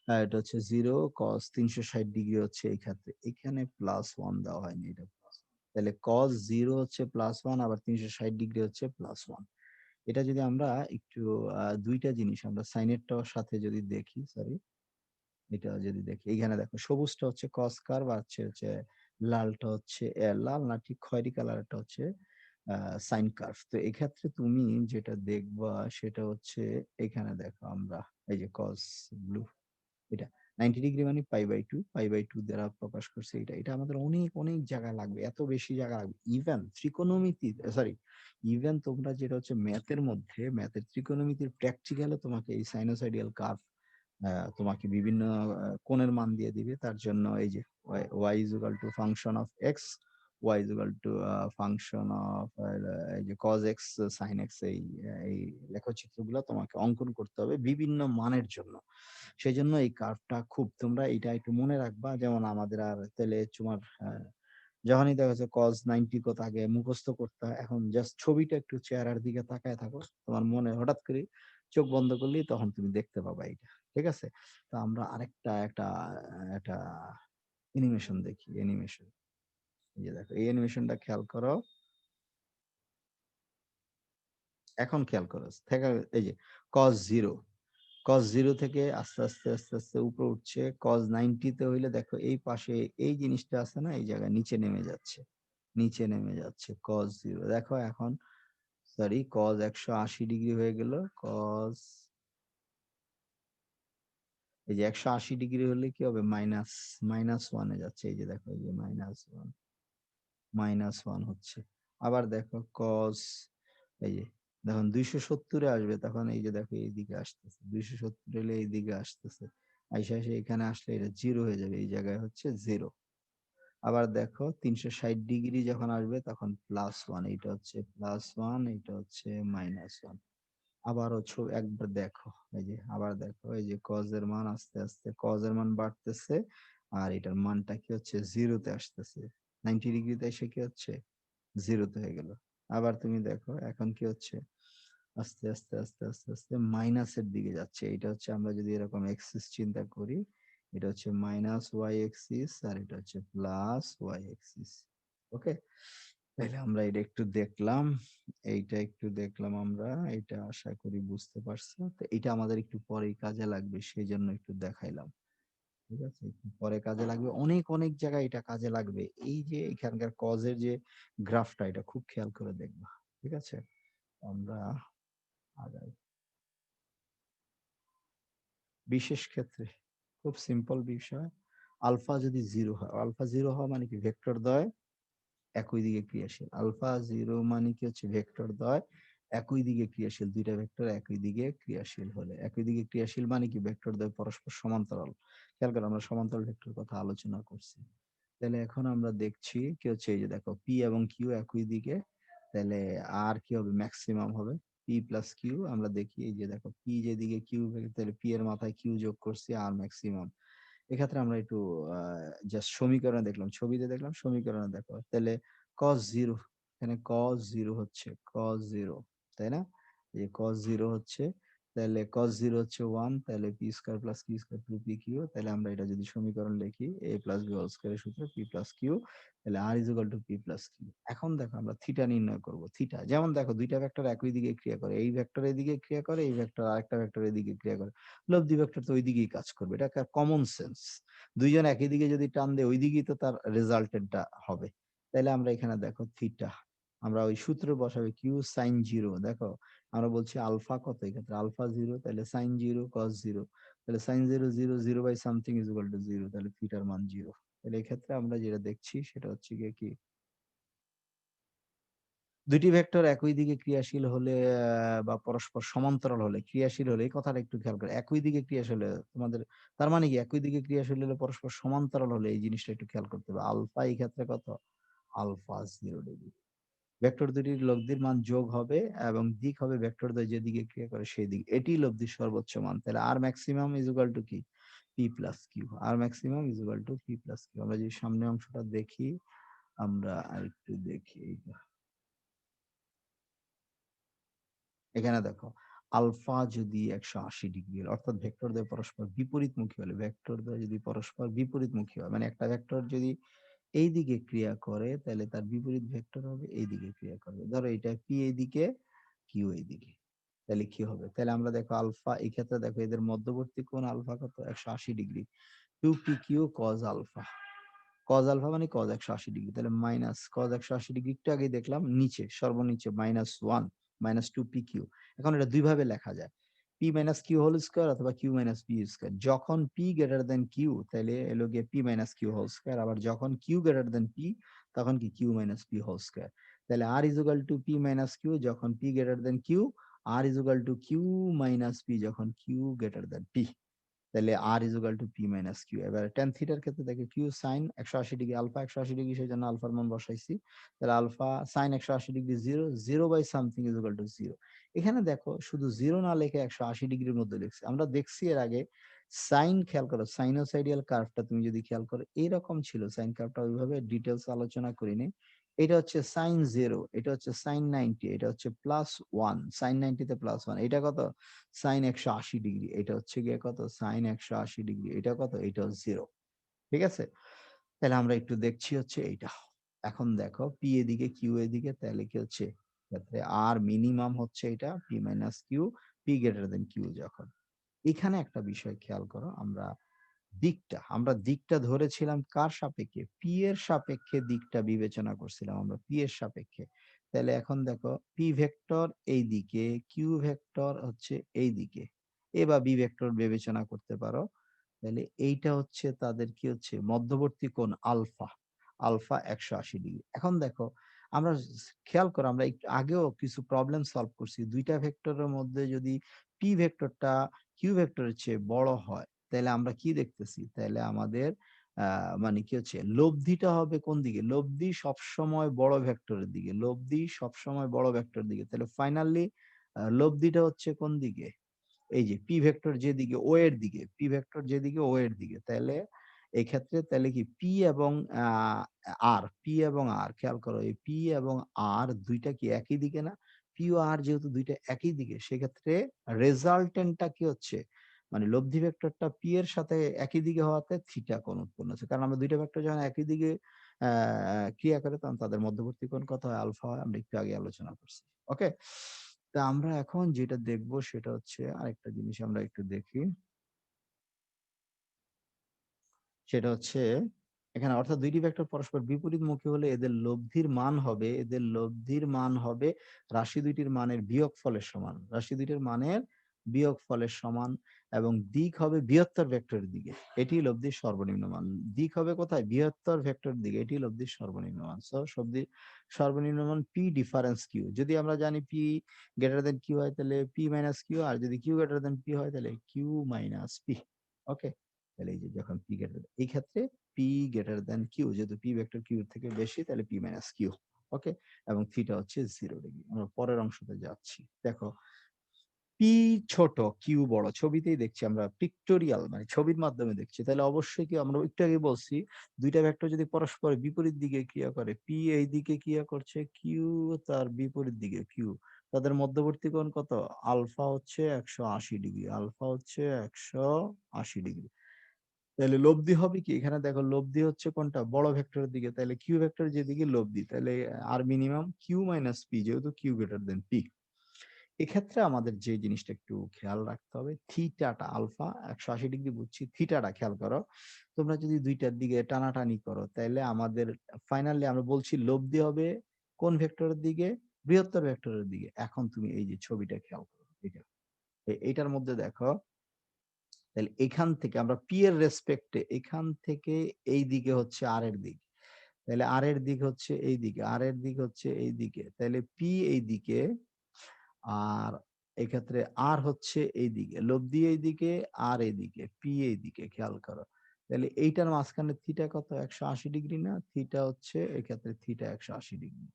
এটা হচ্ছে 0 cos 360 ডিগ্রি হচ্ছে এই ক্ষেত্রে। এখানে +1 দেওয়া হয়নি, এটা প্লাস। তাহলে cos 0 হচ্ছে +1, আবার 360 ডিগ্রি হচ্ছে +1। এটা যদি আমরা একটু ২ টা জিনিস আমরা সাইনেরটাও সাথে যদি দেখি, সরি, এটা যদি দেখি, এইখানে দেখো সবুজটা হচ্ছে cos কার্ভ, আর হচ্ছে লালটা হচ্ছে লাল না ঠিক খয়েরি কালারটা হচ্ছে সাইন কার্ভ। তো এক্ষেত্রে তুমি যেটা দেখবা সেটা হচ্ছে এখানে দেখো আমরা এই যে cos ব্লু, এটা 90 ডিগ্রি মানে পাই বাই টু দ্বারা প্রকাশ করছে। এটা আমাদের অনেক অনেক জায়গায় লাগবে, এত বেশি জায়গা লাগবে। ইভেন ত্রিকোণমিতি, সরি, ইভেন তোমরা যেটা হচ্ছে ম্যাথের মধ্যে, ম্যাথের ত্রিকোণমিতির প্র্যাকটিক্যালে তোমাকে এই সাইনোসয়েডিয়াল কার্ভ তোমাকে বিভিন্ন কোণের মান দিয়ে দিবে। তার জন্য এই যে y is equal to function of x, y is equal to function of এই যে cos x sin x, এই লেখচিত্রগুলো তোমাকে অঙ্কন করতে হবে বিভিন্ন মানের জন্য। সেজন্য এই কার্ভটা খুব তোমরা এটা একটু মনে রাখবা। যেমন আমাদের আর তাহলে তোমার যখনই দেখা যাচ্ছে cos 90 কত আগে মুখস্থ করতে হয়, এখন জাস্ট ছবিটা একটু চেহারার দিকে তাকায় থাকো, তোমার মনে হঠাৎ করে চোখ বন্ধ করলেই তখন তুমি দেখতে পাবা এটা। ঠিক আছে? তো আমরা আরেকটা একটা একটা অ্যানিমেশন দেখি, অ্যানিমেশন। এই যে দেখো এই অ্যানিমেশনটা খেয়াল করো। এখন খেয়াল করো। থেকে এই যে cos 0, cos 0 থেকে আস্তে আস্তে আস্তে আস্তে উপরে উঠছে। cos 90 তে হইলে দেখো এই পাশে এই জিনিসটা আছে না, এই জায়গায় নিচে নেমে যাচ্ছে। নিচে নেমে যাচ্ছে cos 0। দেখো এখন, সরি, cos 180 ডিগ্রি হয়ে গেল। cos এই যে 180 ডিগ্রি হলে কি হবে? মাইনাস 1 এ যাচ্ছে। এই যে দেখো, এই যে মাইনাস ওয়ান হচ্ছে। আবার দেখো cos, এই যে যখন 270 এ আসবে তখন এই যে দেখো এইদিকে আসতেছে, 270 হলে এইদিকে আসতেছে, আইসা এসে এখানে আসলে এটা জিরো হয়ে যাবে, এই জায়গায় হচ্ছে জিরো। আবার দেখো 360 ডিগ্রি যখন আসবে তখন +1, এইটা হচ্ছে +1, এইটা হচ্ছে -1। আবারও একবার দেখো, এই যে আবার দেখো, এই যে cos এর মান আস্তে আস্তে cos এর মান বাড়তেছে, আর এটার মানটা কি হচ্ছে জিরোতে আসতেছে। 90 ডিগ্রিতে এসে কি হচ্ছে? জিরোতে হয়ে গেল। আবার তুমি দেখো এখন কি হচ্ছে? আস্তে আস্তে আস্তে আস্তে আস্তে মাইনাসের দিকে যাচ্ছে। এটা হচ্ছে আমরা যদি এরকম এক্সিস চিন্তা করি, এটা হচ্ছে -y এক্সিস, আর এটা হচ্ছে +y এক্সিস। ওকে, তাহলে আমরা এটা একটু দেখলাম, এইটা একটু দেখলাম আমরা, এটা আশা করি বুঝতে পারছো। তো এটা আমাদের একটু পরেই কাজে লাগবে, সেই জন্য একটু দেখাইলাম। ঠিক আছে, একটু পরে কাজে লাগবে, অনেক অনেক জায়গায় এটা কাজে লাগবে। এই যে এখানকার কজের যে গ্রাফটা, এটা খুব খেয়াল করে দেখবা। ঠিক আছে, আমরা আগাই। বিশেষ ক্ষেত্রে খুব সিম্পল বিষয়, আলফা যদি জিরো হয়, আলফা জিরো হওয়া মানে কি? ভেক্টর দ্বয় একই দিকে ক্রিয়াশীল। আলফা জিরো মানে কি হচ্ছে? ভেক্টর দ্বয় একই দিকে ক্রিয়াশীল। দুইটা ভেক্টর একই দিকে ক্রিয়াশীল হলে, একই দিকে ক্রিয়াশীল মানে কি? ভেক্টর দ্বয় পরস্পর সমান্তরাল। খেয়াল করো, আমরা সমান্তরাল ভেক্টর কথা আলোচনা করছি। তাহলে এখন আমরা দেখছি কি হচ্ছে, এই যে দেখো পি এবং কিউ একই দিকে, তাহলে আর কি হবে? ম্যাক্সিমাম হবে পি প্লাস কিউ। আমরা দেখি, এই যে দেখো পি যেদিকে কিউ, তাহলে পি এর মাথায় কিউ যোগ করছি, আর ম্যাক্সিমাম। এক্ষেত্রে আমরা একটু জাস্ট সমীকরণে দেখলাম, ছবিতে দেখলাম, সমীকরণে দেখো। তাহলে cos 0, এখানে cos 0 হচ্ছে cos 0, তাই না? এই যে cos 0 হচ্ছে, তাহলে cos 0 হচ্ছে 1, তাহলে P square plus Q square two P Q. তাহলে আমরা এটা যদি সমীকরণ লিখি, a প্লাস বি হোল স্কয়ারের সূত্র পি প্লাস কিউ, তাহলে R is equal to P plus Q. এখন দেখো আমরা থিটা নির্ণয় করব। থিটা যেমন দেখো দুইটা ভেক্টর একই দিকে ক্রিয়া করে, এই ভেক্টর এদিকে ক্রিয়া করে, এই ভেক্টর আরেকটা ভেক্টর এদিকে ক্রিয়া করে, লব্ধি ভেক্টর তো ওই দিকেই কাজ করবে। এটা কমন সেন্স। দুইজন একই দিকে যদি টান দেয়, ওই দিকেই তো তার রেজাল্টেন্টটা হবে। তাহলে আমরা এখানে দেখো থিটা, আমরা ওই সূত্র বসাবে কিউ সাইন জিরো। দেখো আমরা বলছি আলফা কত, এক্ষেত্রে আলফা জিরো, তাহলে সাইন জিরো কস জিরো, তাহলে sine zero zero, zero by something is equal to zero, তাহলে থিটার মান জিরো। তাহলে এক্ষেত্রে আমরা যেটা দেখছি সেটা হচ্ছে গিয়ে কি, দুইটি ভেক্টর একই দিকে ক্রিয়াশীল হলে বা পরস্পর সমান্তরাল হলে, ক্রিয়াশীল হলে, এই কথাটা একটু খেয়াল করে, একই দিকে ক্রিয়াশীল হলে তোমাদের, তার মানে কি একই দিকে ক্রিয়াশীল হলে পরস্পর সমান্তরাল হলে, এই জিনিসটা একটু খেয়াল করতে হবে। আলফা এই ক্ষেত্রে কত? Alpha 0 degree. ভেক্টর দুটির লব্ধির মান যোগ হবে এবং দিক হবে ভেক্টর দ্বয় যেদিকে ক্রিয়া করে সেই দিক, এটি লব্ধির সর্বোচ্চ মান। তাহলে R maximum is equal to কি? P plus Q. R maximum is equal to P plus Q. আমরা যদি সামনে অংশটা দেখি, আমরা আরেকটু দেখি, এখানে দেখো আলফা যদি 180 ডিগ্রি অর্থাৎ ভেক্টর দ্বয় পরস্পর বিপরীতমুখী হলে, ভেক্টর দ্বয় যদি পরস্পর বিপরীতমুখী হয়, মানে একটা ভেক্টর যদি এই দিকে ক্রিয়া করে তাহলে তার বিপরীত ভেক্টর হবে এই দিকে ক্রিয়া করবে। ধরো এটা পি এইদিকে, কিউ এইদিকে, তাহলে কি হবে? তাহলে আমরা দেখো আলফা, এই ক্ষেত্রে দেখো এদের মধ্যবর্তী কোণ আলফা কত? 180 degree. 2pq cos alpha, cos alpha মানে cos 180 ডিগ্রি, তাহলে মাইনাস cos 180 ডিগ্রি একটু আগেই দেখলাম নিচে, সর্বনিচে -1 -2pq। এখন এটা দুই ভাবে লেখা যায়, p minus Q whole square অথবা q মাইনাস p স্কয়ার। যখন p গ্রেটার দেন q তাহলে এলো গিয়ে p minus q whole square, আবার যখন q গ্রেটার দেন p তখন কি q minus p whole square. তাহলে r is equal to p minus q যখন p greater than q, r is equal to q minus p যখন q গ্রেটার দেন p। তাহলে r is equal to p minus q। এবার tan থিটার ক্ষেত্রে দেখে q sin 180 degree, alpha 180 degree, সেই জন্য আলফার মান বসাইছি। তাহলে alpha sin 180 degree 0, 0 by something is equal to 0। এখানে দেখো শুধু 0 না লিখে 180 ডিগ্রির মধ্যে লিখছি। আমরা দেখছি এর আগে সাইন, খেয়াল করো সাইনোসয়েডিয়াল কার্ভটা তুমি যদি খেয়াল করো এইরকম ছিল সাইন কার্ভটা, ওইভাবে ডিটেলস আলোচনা করিনি। এটা হচ্ছে সাইন 0, এটা হচ্ছে সাইন 90, এটা হচ্ছে +1, সাইন 90 তে +1, এটা কত? সাইন 180 ডিগ্রি, এটা হচ্ছে গিয়ে কত? সাইন 180 ডিগ্রি, এটা কত? এটাও 0। ঠিক আছে? তাহলে আমরা একটু দেখছি হচ্ছে এইটা। এখন দেখো পি এদিকে কিউ এদিকে, তাহলে কি হচ্ছে? ক্ষেত্রে আর মিনিমাম হচ্ছে এটা p minus Q, p greater than Q যখন। এখানে একটা বিষয় খেয়াল করো, আমরা দিকটা ধরেছিলাম কার সাপেক্ষে? পি এর সাপেক্ষে দিকটা বিবেচনা করছিলাম আমরা, পি এর সাপেক্ষে। তাহলে এখন দেখো পি ভেক্টর এই দিকে, কিউ ভেক্টর হচ্ছে এই দিকে, এ বা বি ভেক্টর বিবেচনা করতে পারো। তাহলে এইটা হচ্ছে তাদের কি হচ্ছে? মধ্যবর্তী কোণ আলফা, আলফা 180 ডিগ্রি। এখন দেখো আমরা খেয়াল করো, আমরা একটু আগেও কিছু প্রবলেম সলভ করছি। দুইটা ভেক্টরের মধ্যে যদি পি ভেক্টরটা কিউ ভেক্টরের চেয়ে বড় হয় তাহলে আমরা কি দেখতেছি? তাহলে আমাদের মানে কি হচ্ছে? লব্ধিটা হবে কোন দিকে? লব্ধি সবসময় বড় ভেক্টরের দিকে, লব্ধি সবসময় বড় ভেক্টরের দিকে। তাহলে ফাইনালি লব্ধিটা হচ্ছে কোন দিকে? এই যে পি ভেক্টর যেদিকে ও এর দিকে, পি ভেক্টর যেদিকে ও এর দিকে। তাহলে এই ক্ষেত্রে তাহলে কি পি এবং পি এবং আর, খেয়াল করো এই পি এবং আর দুইটা কি একই দিকে না? পি ও আর যেহেতু দুইটা একই দিকে, সেক্ষেত্রে রেজাল্টেন্টটা কি হচ্ছে? মানে লব্ধি ভেক্টরটা পি এর সাথে একই দিকে হওয়াতে থিটা কোণ উৎপন্ন হচ্ছে। কারণ আমরা দুইটা ভেক্টর যখন একই দিকে ক্রিয়া করে তখন তাদের মধ্যবর্তী কোণ কত হয়? আলফা হয়। আমরা একটু আগে আলোচনা করছি। ওকে? তা আমরা এখন যেটা দেখব সেটা হচ্ছে আরেকটা জিনিস আমরা একটু দেখি। সেটা হচ্ছে এখানে অর্থাৎ ২ টি ভেক্টর পরস্পর বিপরীতমুখী হলে এদের লব্ধির মান হবে রাশি ২ টির মানের বিয়োগফলের সমান। রাশি ২ টির মানের বিয়োগফলের সমান এবং দিক হবে বৃহত্তর ভেক্টরের দিকে। এটি লব্ধির সর্বনিম্ন মান। দিক হবে কোথায়? বৃহত্তর ভেক্টরের দিকে। এটি লব্ধির সর্বনিম্ন মান। সো সর্বনিম্ন মান P ডিফারেন্স Q। যদি আমরা জানি P গ্রেটার দেন Q হয় তাহলে P মাইনাস Q, আর যদি Q গ্রেটার দেন P হয় তাহলে Q মাইনাস P। ওকে? তাহলে এই যে যখন p গ্রেটার, এই ক্ষেত্রে p গ্রেটার দ্যান কিউ, যেহেতু p ভেক্টর কিউ এর থেকে বেশি তাহলে p মাইনাস কিউ। ওকে? এবং থিটা হচ্ছে 0 ডিগ্রি। আমরা পরের অংশতে যাচ্ছি। দেখো p ছোট কিউ বড়, ছবিতেই দেখছি আমরা, পিক্টোরিয়াল মানে ছবির মাধ্যমে দেখছি। তাহলে অবশ্যই কি আমরা একটু আগে বলছি দুইটা ভেক্টর যদি পরস্পর বিপরীত দিকে ক্রিয়া করে, p এই দিকে ক্রিয়া করছে, কিউ তার বিপরীত দিকে কিউ, তাদের মধ্যবর্তী কোণ কত? আলফা হচ্ছে 180 ডিগ্রি, আলফা হচ্ছে 180 ডিগ্রি। তাহলে লব্ধি হবে কি? এখানে দেখো লব্ধি হচ্ছে কোনটা? বড় ভেক্টরের দিকে। তাহলে কিউ ভেক্টর যেদিকে লব্ধি, তাহলে আর মিনিমাম কিউ মাইনাস পি, যেহেতু কিউ গ্রেটার দেন পি। এক্ষেত্রে আমাদের যে জিনিসটা একটু খেয়াল রাখতে হবে, থিটাটা আলফা 180 ডিগ্রি বুঝছি, থিটাটা খেয়াল করো। তোমরা যদি দুইটার দিকে টানাটানি করো তাহলে আমাদের ফাইনালি আমরা বলছি লব্ধি হবে কোন ভেক্টরের দিকে? বৃহত্তর ভেক্টরের দিকে। এখন তুমি এই যে ছবিটা খেয়াল করো, এটা এইটার মধ্যে দেখো, তাহলে এখান থেকে আমরা পি এর রেসপেক্টে এখান থেকে এই দিকে হচ্ছে আর এর দিক, তাহলে আর এর দিক হচ্ছে এই দিকে, আর এর দিক হচ্ছে এই দিকে, তাহলে পি এই দিকে, আর এক্ষেত্রে আর হচ্ছে এই দিকে, লব্ধি এই দিকে, আর এই দিকে, পি এই দিকে, খেয়াল করো। তাহলে এইটার মাঝখানে থিটা কত? 180 ডিগ্রি না? থিটা হচ্ছে এক্ষেত্রে থিটা 180 ডিগ্রি।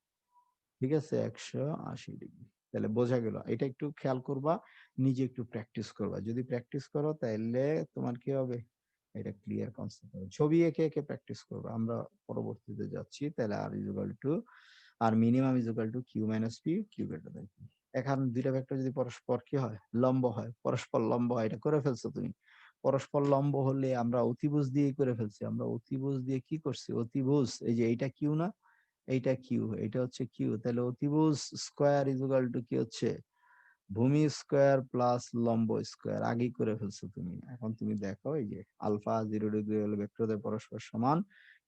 ঠিক আছে? 180 ডিগ্রি। তাহলে বোঝা গেল। এটা একটু খেয়াল করবা, নিজে একটু প্র্যাকটিস করবা। যদি প্র্যাকটিস করো তাইলে তোমার কি হবে? এটা ক্লিয়ার কনসেপ্ট হবে। ছবি এঁকে এঁকে প্র্যাকটিস করবা। আমরা পরবর্তীতে যাচ্ছি। তাহলে r is equal to, R minimum is equal to Q minus P, Q greater than P. এখন দুইটা ভেক্টর যদি পরস্পর কি হয়, লম্ব হয়, পরস্পর লম্ব হয়, এটা করে ফেলছো তুমি। পরস্পর লম্ব হলে আমরা অতিভুজ দিয়েই করে ফেলছি। আমরা অতিভুজ দিয়ে কি করছি, অতিভুজ এই যে এইটা কিউ না, এইটা কিউ, এটা হচ্ছে কিউ, তাহলে অতিভুজ স্কোয়ার ইজ ইকুয়াল টু কি হচ্ছে, ভূমি স্কোয়ার প্লাস লম্ব স্কোয়ার, আগেই করে ফেলছো তুমি। এখন তুমি দেখো এই যে আলফা 0 ডিগ্রি হলে ভেক্টরদের পরস্পর সমান,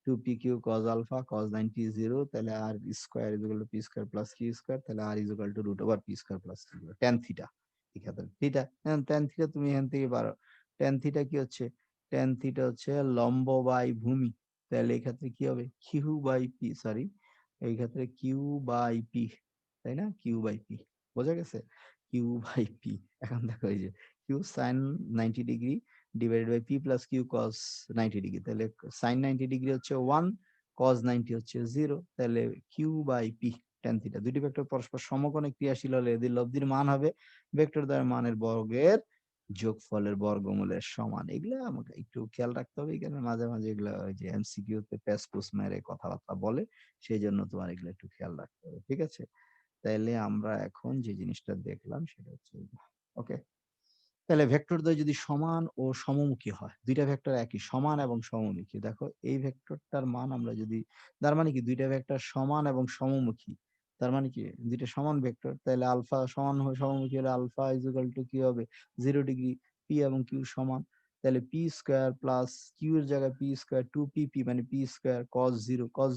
2p/q cos আলফা cos 90 0, তাহলে R square is equal to P square plus Q square, তাহলে R is equal to root over P square plus Q, tan theta. ঠিক আছে, থিটা, ট্যান থিটা তুমি এখান থেকে পারো। ট্যান থিটা কি হচ্ছে, ট্যান থিটা হচ্ছে লম্ব বাই ভূমি, তাহলে এই ক্ষেত্রে কি হবে, কিউ বাই পি, সরি এই ক্ষেত্রে কিউ বাই পি, তাই না, কিউ বাই পি, বোঝা গেছে, কিউ বাই পি। এখন দেখো এই যে Q sine 90 degree divided by P plus Q cos 90 degree, তাহলে সাইন 90 ডিগ্রি হচ্ছে 1, কস 90 হচ্ছে 0, তাহলে Q by P tan theta. দুটি ভেক্টর পরস্পর সমকোণে ক্রিয়াশীল হলে এদের লব্ধির মান হবে ভেক্টর দ্বয়ের মানের বর্গের যোগফলের বর্গমূলের সমান। এগুলা আমাকে একটু খেয়াল রাখতে হবে, এখানে মাঝে মাঝে এগুলা ওই যে এমসিকিউ তে প্যাস পুস মেরে কথাবার্তা বলে, সেই জন্য তোমার এগুলো একটু খেয়াল রাখতে হবে, ঠিক আছে। তাইলে আমরা এখন যে জিনিসটা দেখলাম সেটা হচ্ছে, ওকে, তাহলে ভেক্টর দ্বয় যদি সমান ও সমমুখী হয়, দুইটা ভেক্টর একই সমান এবং সমমুখী, দেখো এই ভেক্টরটার মান আমরা যদি, তার মানে কি দুইটা ভেক্টর সমান এবং সমমুখী, তার মানে কি দুইটা সমান ভেক্টর, তাহলে আলফা সমান সমমুখী হলে আলফা ইজ ইকুয়াল টু কি হবে, 0 ডিগ্রি, পি এবং কিউ সমান, তাহলে পি স্কোয়ার প্লাস কিউ এর জায়গায় পি স্কোয়ার, 2p মানে পি স্কোয়ার, cos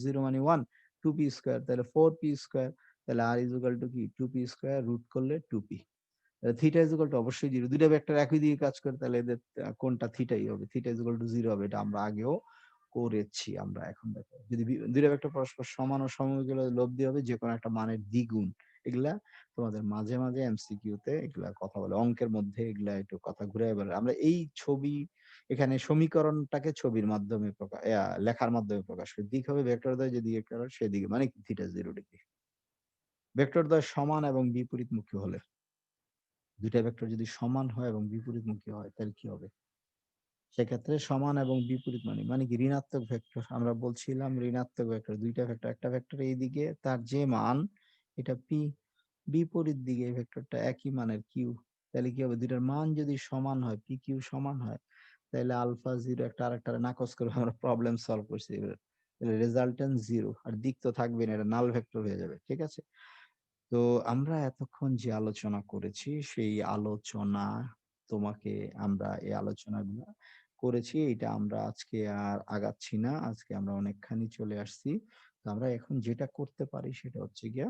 0 মানে 1, 2p স্কোয়ার তাহলে 4p স্কোয়ার, তাহলে আর ইজ ইকুয়াল টু কি 2p স্কোয়ার, রুট করলে 2p, theta is equal two অবশ্যই 0, দুইটা ভেক্টর একই দিকে কাজ করে, তাহলে এদের কোনটা থিটাই হবে, থিটা ইজ ইকুয়াল টু 0 হবে, এটা আমরা আগেও করেছি। আমরা এখন দেখো যদি দুইটা ভেক্টর পরস্পর সমান ও সমমুখী হলে লব্ধি হবে যে কোনো একটা মানের দ্বিগুণ। এগুলা তোমাদের মাঝে মাঝে এমসিকিউ তে এগুলা কথা বলে, অঙ্কের মধ্যে এগুলা একটু কথা ঘুরে বলে। আমরা এই ছবি, এখানে সমীকরণটাকে ছবির মাধ্যমে লেখার মাধ্যমে প্রকাশ করি। দিক হবে ভেক্টর দ্বয় যেদিকে সেদিকে, মানে থিটা 0 ডিগ্রি। ভেক্টর দ্বয় সমান এবং বিপরীতমুখী হলে, দুইটা ভেক্টর যদি সমান হয় এবং বিপরীতমুখী হয় তাহলে কি হবে, সেক্ষেত্রে সমান এবং বিপরীত মানে কি ঋণাত্মক ভেক্টর, আমরা বলছিলাম ঋণাত্মক ভেক্টর, দুইটা ভেক্টর, একটা ভেক্টর এইদিকে তার যে মান এটা পি, বিপরীত দিকে ভেক্টরটা একই মানের কিউ, তাহলে কি হবে, দুইটার মান যদি সমান হয়, পি কিউ সমান হয়, তাহলে আলফা 0 একটা আরেকটারে নাকচ করে আমরা প্রবলেম সলভ করছি, রেজাল্টেন্ট 0, আর দিক তো থাকবে না, এটা নাল ভেক্টর হয়ে যাবে, ঠিক আছে। তো আমরা এতক্ষণ যে আলোচনা করেছি সেই আলোচনা, তোমাকে আমরা এই আলোচনাগুলো করেছি, এটা আমরা আজকে আর আগাচ্ছি না, আজকে আমরা অনেকখানি চলে আসছি। তো আমরা এখন যেটা করতে পারি সেটা হচ্ছে গিয়া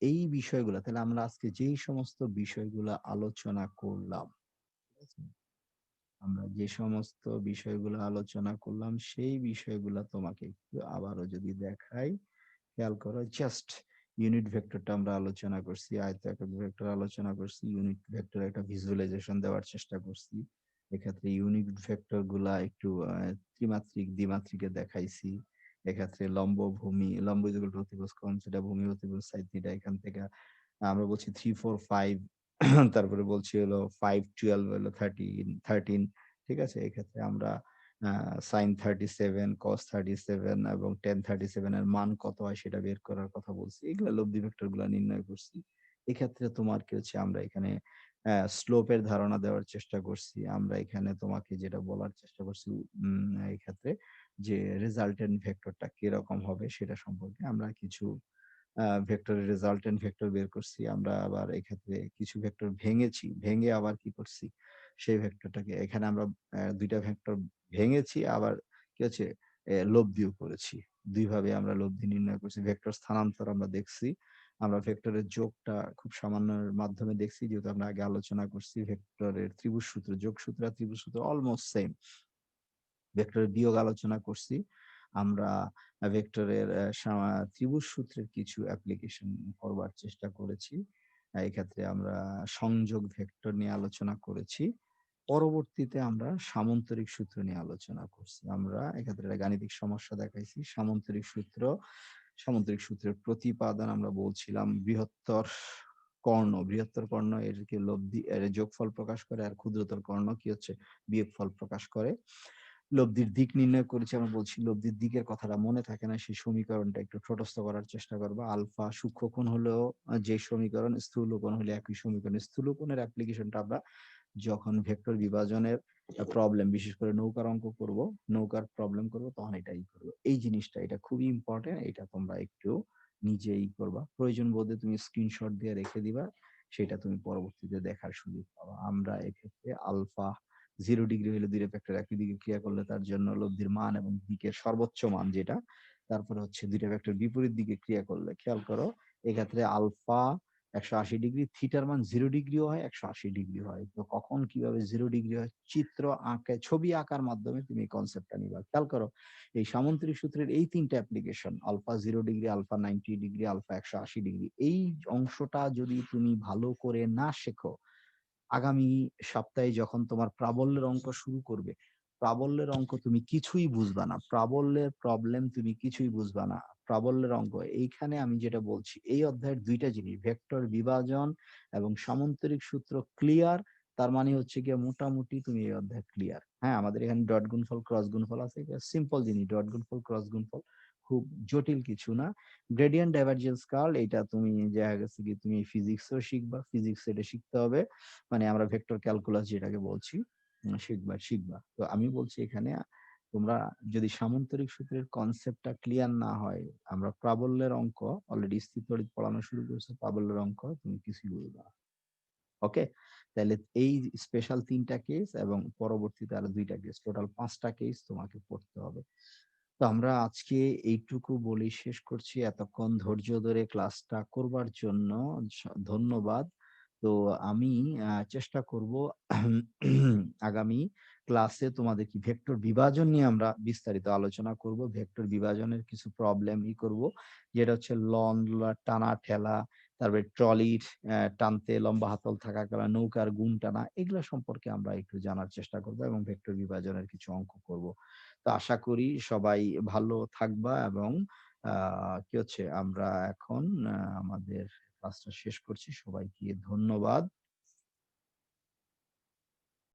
এই বিষয়গুলো, তাহলে আমরা আজকে যেই সমস্ত বিষয়গুলো আলোচনা করলাম, ঠিক আছে? আমরা যে সমস্ত বিষয়গুলো আলোচনা করলাম সেই বিষয়গুলো তোমাকে একটু আবারও যদি দেখাই, খেয়াল করো, জাস্ট ইউনিট ভেক্টরটা আমরা আলোচনা করছি, আয়তাকার ভেক্টর আলোচনা করছি, ইউনিট ভেক্টর একটা ভিজুয়ালাইজেশন দেওয়ার চেষ্টা করছি, এক্ষেত্রে ইউনিট ভেক্টর গুলা একটু ত্রিমাত্রিক দ্বিমাত্রিকে দেখাইছি, এক্ষেত্রে লম্ব ভূমি, লম্ব ইকুয়াল টু অতিভুজ কোণ সেটা, ভূমি অতিভুজ সাইড থিটা, এখান থেকে আমরা বলছি 3 4 5 তারপরে বলছি হলো 5 12 হলো 13, ঠিক আছে। এক্ষেত্রে আমরা সাইন 37 কস 37 এবং টেন 37 এর মান কত হয় সেটা বের করার কথা বলছি, এগুলা লব্ধি ভেক্টর গুলা নির্ণয় করছি। এক্ষেত্রে তোমার কি হচ্ছে, আমরা এখানে স্লোপের ধারণা দেওয়ার চেষ্টা করছি, আমরা এখানে তোমাকে যেটা বলার চেষ্টা করছি এই ক্ষেত্রে যে রেজাল্টেন্ট ভেক্টরটা কিরকম হবে সেটা সম্পর্কে আমরা কিছু ভেক্টরের রেজাল্টেন্ট ভেক্টর বের করছি। আমরা আবার এক্ষেত্রে কিছু ভেক্টর ভেঙেছি, ভেঙে আবার কি করছি, সেই ভেক্টরটাকে এখানে আমরা দুইটা ভেক্টর ভেঙেছি, আবার কি হচ্ছে লব্ধিও করেছি। দুই ভাবে আমরা লব্ধি নির্ণয় করছি। ভেক্টর স্থানান্তর আমরা দেখছি, আমরা ভেক্টরের যোগটা খুব সামান্যের মাধ্যমে দেখছি, যেহেতু আমরা আগে আলোচনা করছি ভেক্টরের ত্রিভুজ সূত্র, যোগ সূত্র আর ত্রিভুজ সূত্র অলমোস্ট সেম। ভেক্টরের বিয়োগ আলোচনা করছি আমরা, ভেক্টরের ত্রিভুজ সূত্রের কিছু অ্যাপ্লিকেশন করবার চেষ্টা করেছি, এক্ষেত্রে আমরা সংযোগ ভেক্টর নিয়ে আলোচনা করেছি। পরবর্তীতে আমরা সামন্তরিক সূত্র নিয়ে আলোচনা করছি, আমরা এক্ষেত্রে একটা গাণিতিক সমস্যা দেখাইছি। সামন্তরিক সূত্রের প্রতিপাদন আমরা বলছিলাম বৃহত্তর কর্ণ এর কি লব্ধি এর যোগফল প্রকাশ করে, আর ক্ষুদ্রতর কর্ণ কি হচ্ছে বিয়োগফল প্রকাশ করে। লব্ধির দিক নির্ণয় করেছি। আমরা বলছি লব্ধির দিকের কথাটা মনে থাকে না, সেই সমীকরণটা একটু ঠোঁটস্থ করার চেষ্টা করবা। আলফা সূক্ষ্মকোণ হলেও যে সমীকরণ, স্থূলকোণ হলে একই সমীকরণ। স্থূলকোণের অ্যাপ্লিকেশনটা আমরা যখন ভেক্টর বিভাজনের প্রবলেম, বিশেষ করে নৌকার অঙ্ক করব, নৌকার প্রবলেম করব, তখন এটাই করব। এই জিনিসটা এটা খুবই ইম্পর্টেন্ট। এটা তোমরা একটু নিজেই করবা। প্রয়োজন বোধে তুমি স্ক্রিনশট দিয়ে রেখে দিবা। সেটা তুমি পরবর্তীতে দেখার সুযোগ পাবা। আমরা এক্ষেত্রে আলফা 0 ডিগ্রি হইলে ২ টা ভেক্টর একই দিকে ক্রিয়া করলে তার জন্য লব্ধির মান এবং দিকের সর্বোচ্চ মান যেটা, তারপরে হচ্ছে ২ টা ভেক্টর বিপরীত দিকে ক্রিয়া করলে, খেয়াল করো এক্ষেত্রে আলফা ১৮০ ডিগ্রি, থিটার মান 0 ডিগ্রিও হয়, ১৮০ ডিগ্রি হয়। তো কখন কিভাবে 0 ডিগ্রি হয়, চিত্র আঁকে, ছবি আঁকার মাধ্যমে তুমি এই কনসেপ্টটা নিবা। খেয়াল করো এই সামন্তরিক সূত্রের এই ৩ টা application, alpha 0 degree, alpha 90 degree, alpha ১৮০ degree, এই অংশটা যদি তুমি ভালো করে না শেখো, আগামী সপ্তাহে যখন তোমার প্রাবল্যের অঙ্ক শুরু করবে, প্রাবল্যের অঙ্ক তুমি কিছুই বুঝবা না। প্রাবল্যের প্রবলেম তুমি কিছুই বুঝবা না। প্রাবল্যের অঙ্ক এইখানে আমি যেটা বলছি, এই অধ্যায়ের ২ টা জিনিস, ভেক্টর বিভাজন এবং সামন্তরিক সূত্র ক্লিয়ার, তার মানে হচ্ছে গিয়ে মোটামুটি তুমি এই অধ্যায় ক্লিয়ার। হ্যাঁ, আমাদের এখানে ডট গুণফল, ক্রস গুণফল আছে। এটা সিম্পল জিনিস, ডট গুণফল, ক্রস গুণফল। খুব জটিল কিছু না। গ্রেডিয়েন্ট ডাইভারজেন্স কার্ল, এটা তুমি দেখা গেছে কি তুমি ফিজিক্সেও শিখবা। ফিজিক্স এটা শিখতে হবে। মানে আমরা ভেক্টর ক্যালকুলাস যেটাকে বলছি, শিখবা। তো আমি বলছি এখানে তোমরা যদি সামন্তরিক সূত্রের কনসেপ্টটা ক্লিয়ার না হয়, আমরা প্রাবল্যের অঙ্ক অলরেডি স্থিরতড়িৎ পড়ানো শুরু করেছে, প্রাবল্যের অঙ্ক তুমি কিছুই বুঝবা না। ওকে? তাইলে এই স্পেশাল ৩ টা কেস এবং পরবর্তীতে আরো ২ টা কেস, টোটাল ৫ টা কেস তোমাকে পড়তে হবে। তো আমরা আজকে এইটুকু বলেই শেষ করছি। এতক্ষণ ধৈর্য ধরে ক্লাসটা করবার জন্য ধন্যবাদ। তো আমি চেষ্টা করব আগামী ক্লাসে তোমাদের কি ভেক্টর বিভাজন নিয়ে আমরা বিস্তারিত আলোচনা করব। ভেক্টর বিভাজনের কিছু প্রবলেম করব। যেটা হচ্ছে লন, টানা ঠেলা, তারপরে ট্রলির টানতে লম্বা হাতল থাকা কারণে নৌকার গুণ টানা, এগুলা সম্পর্কে আমরা একটু জানার চেষ্টা করব এবং ভেক্টর বিভাজনের কিছু অঙ্ক করব। তো আশা করি সবাই ভালো থাকবা এবং কি হচ্ছে আমরা এখন আমাদের ক্লাসটা শেষ করছি। সবাইকে ধন্যবাদ।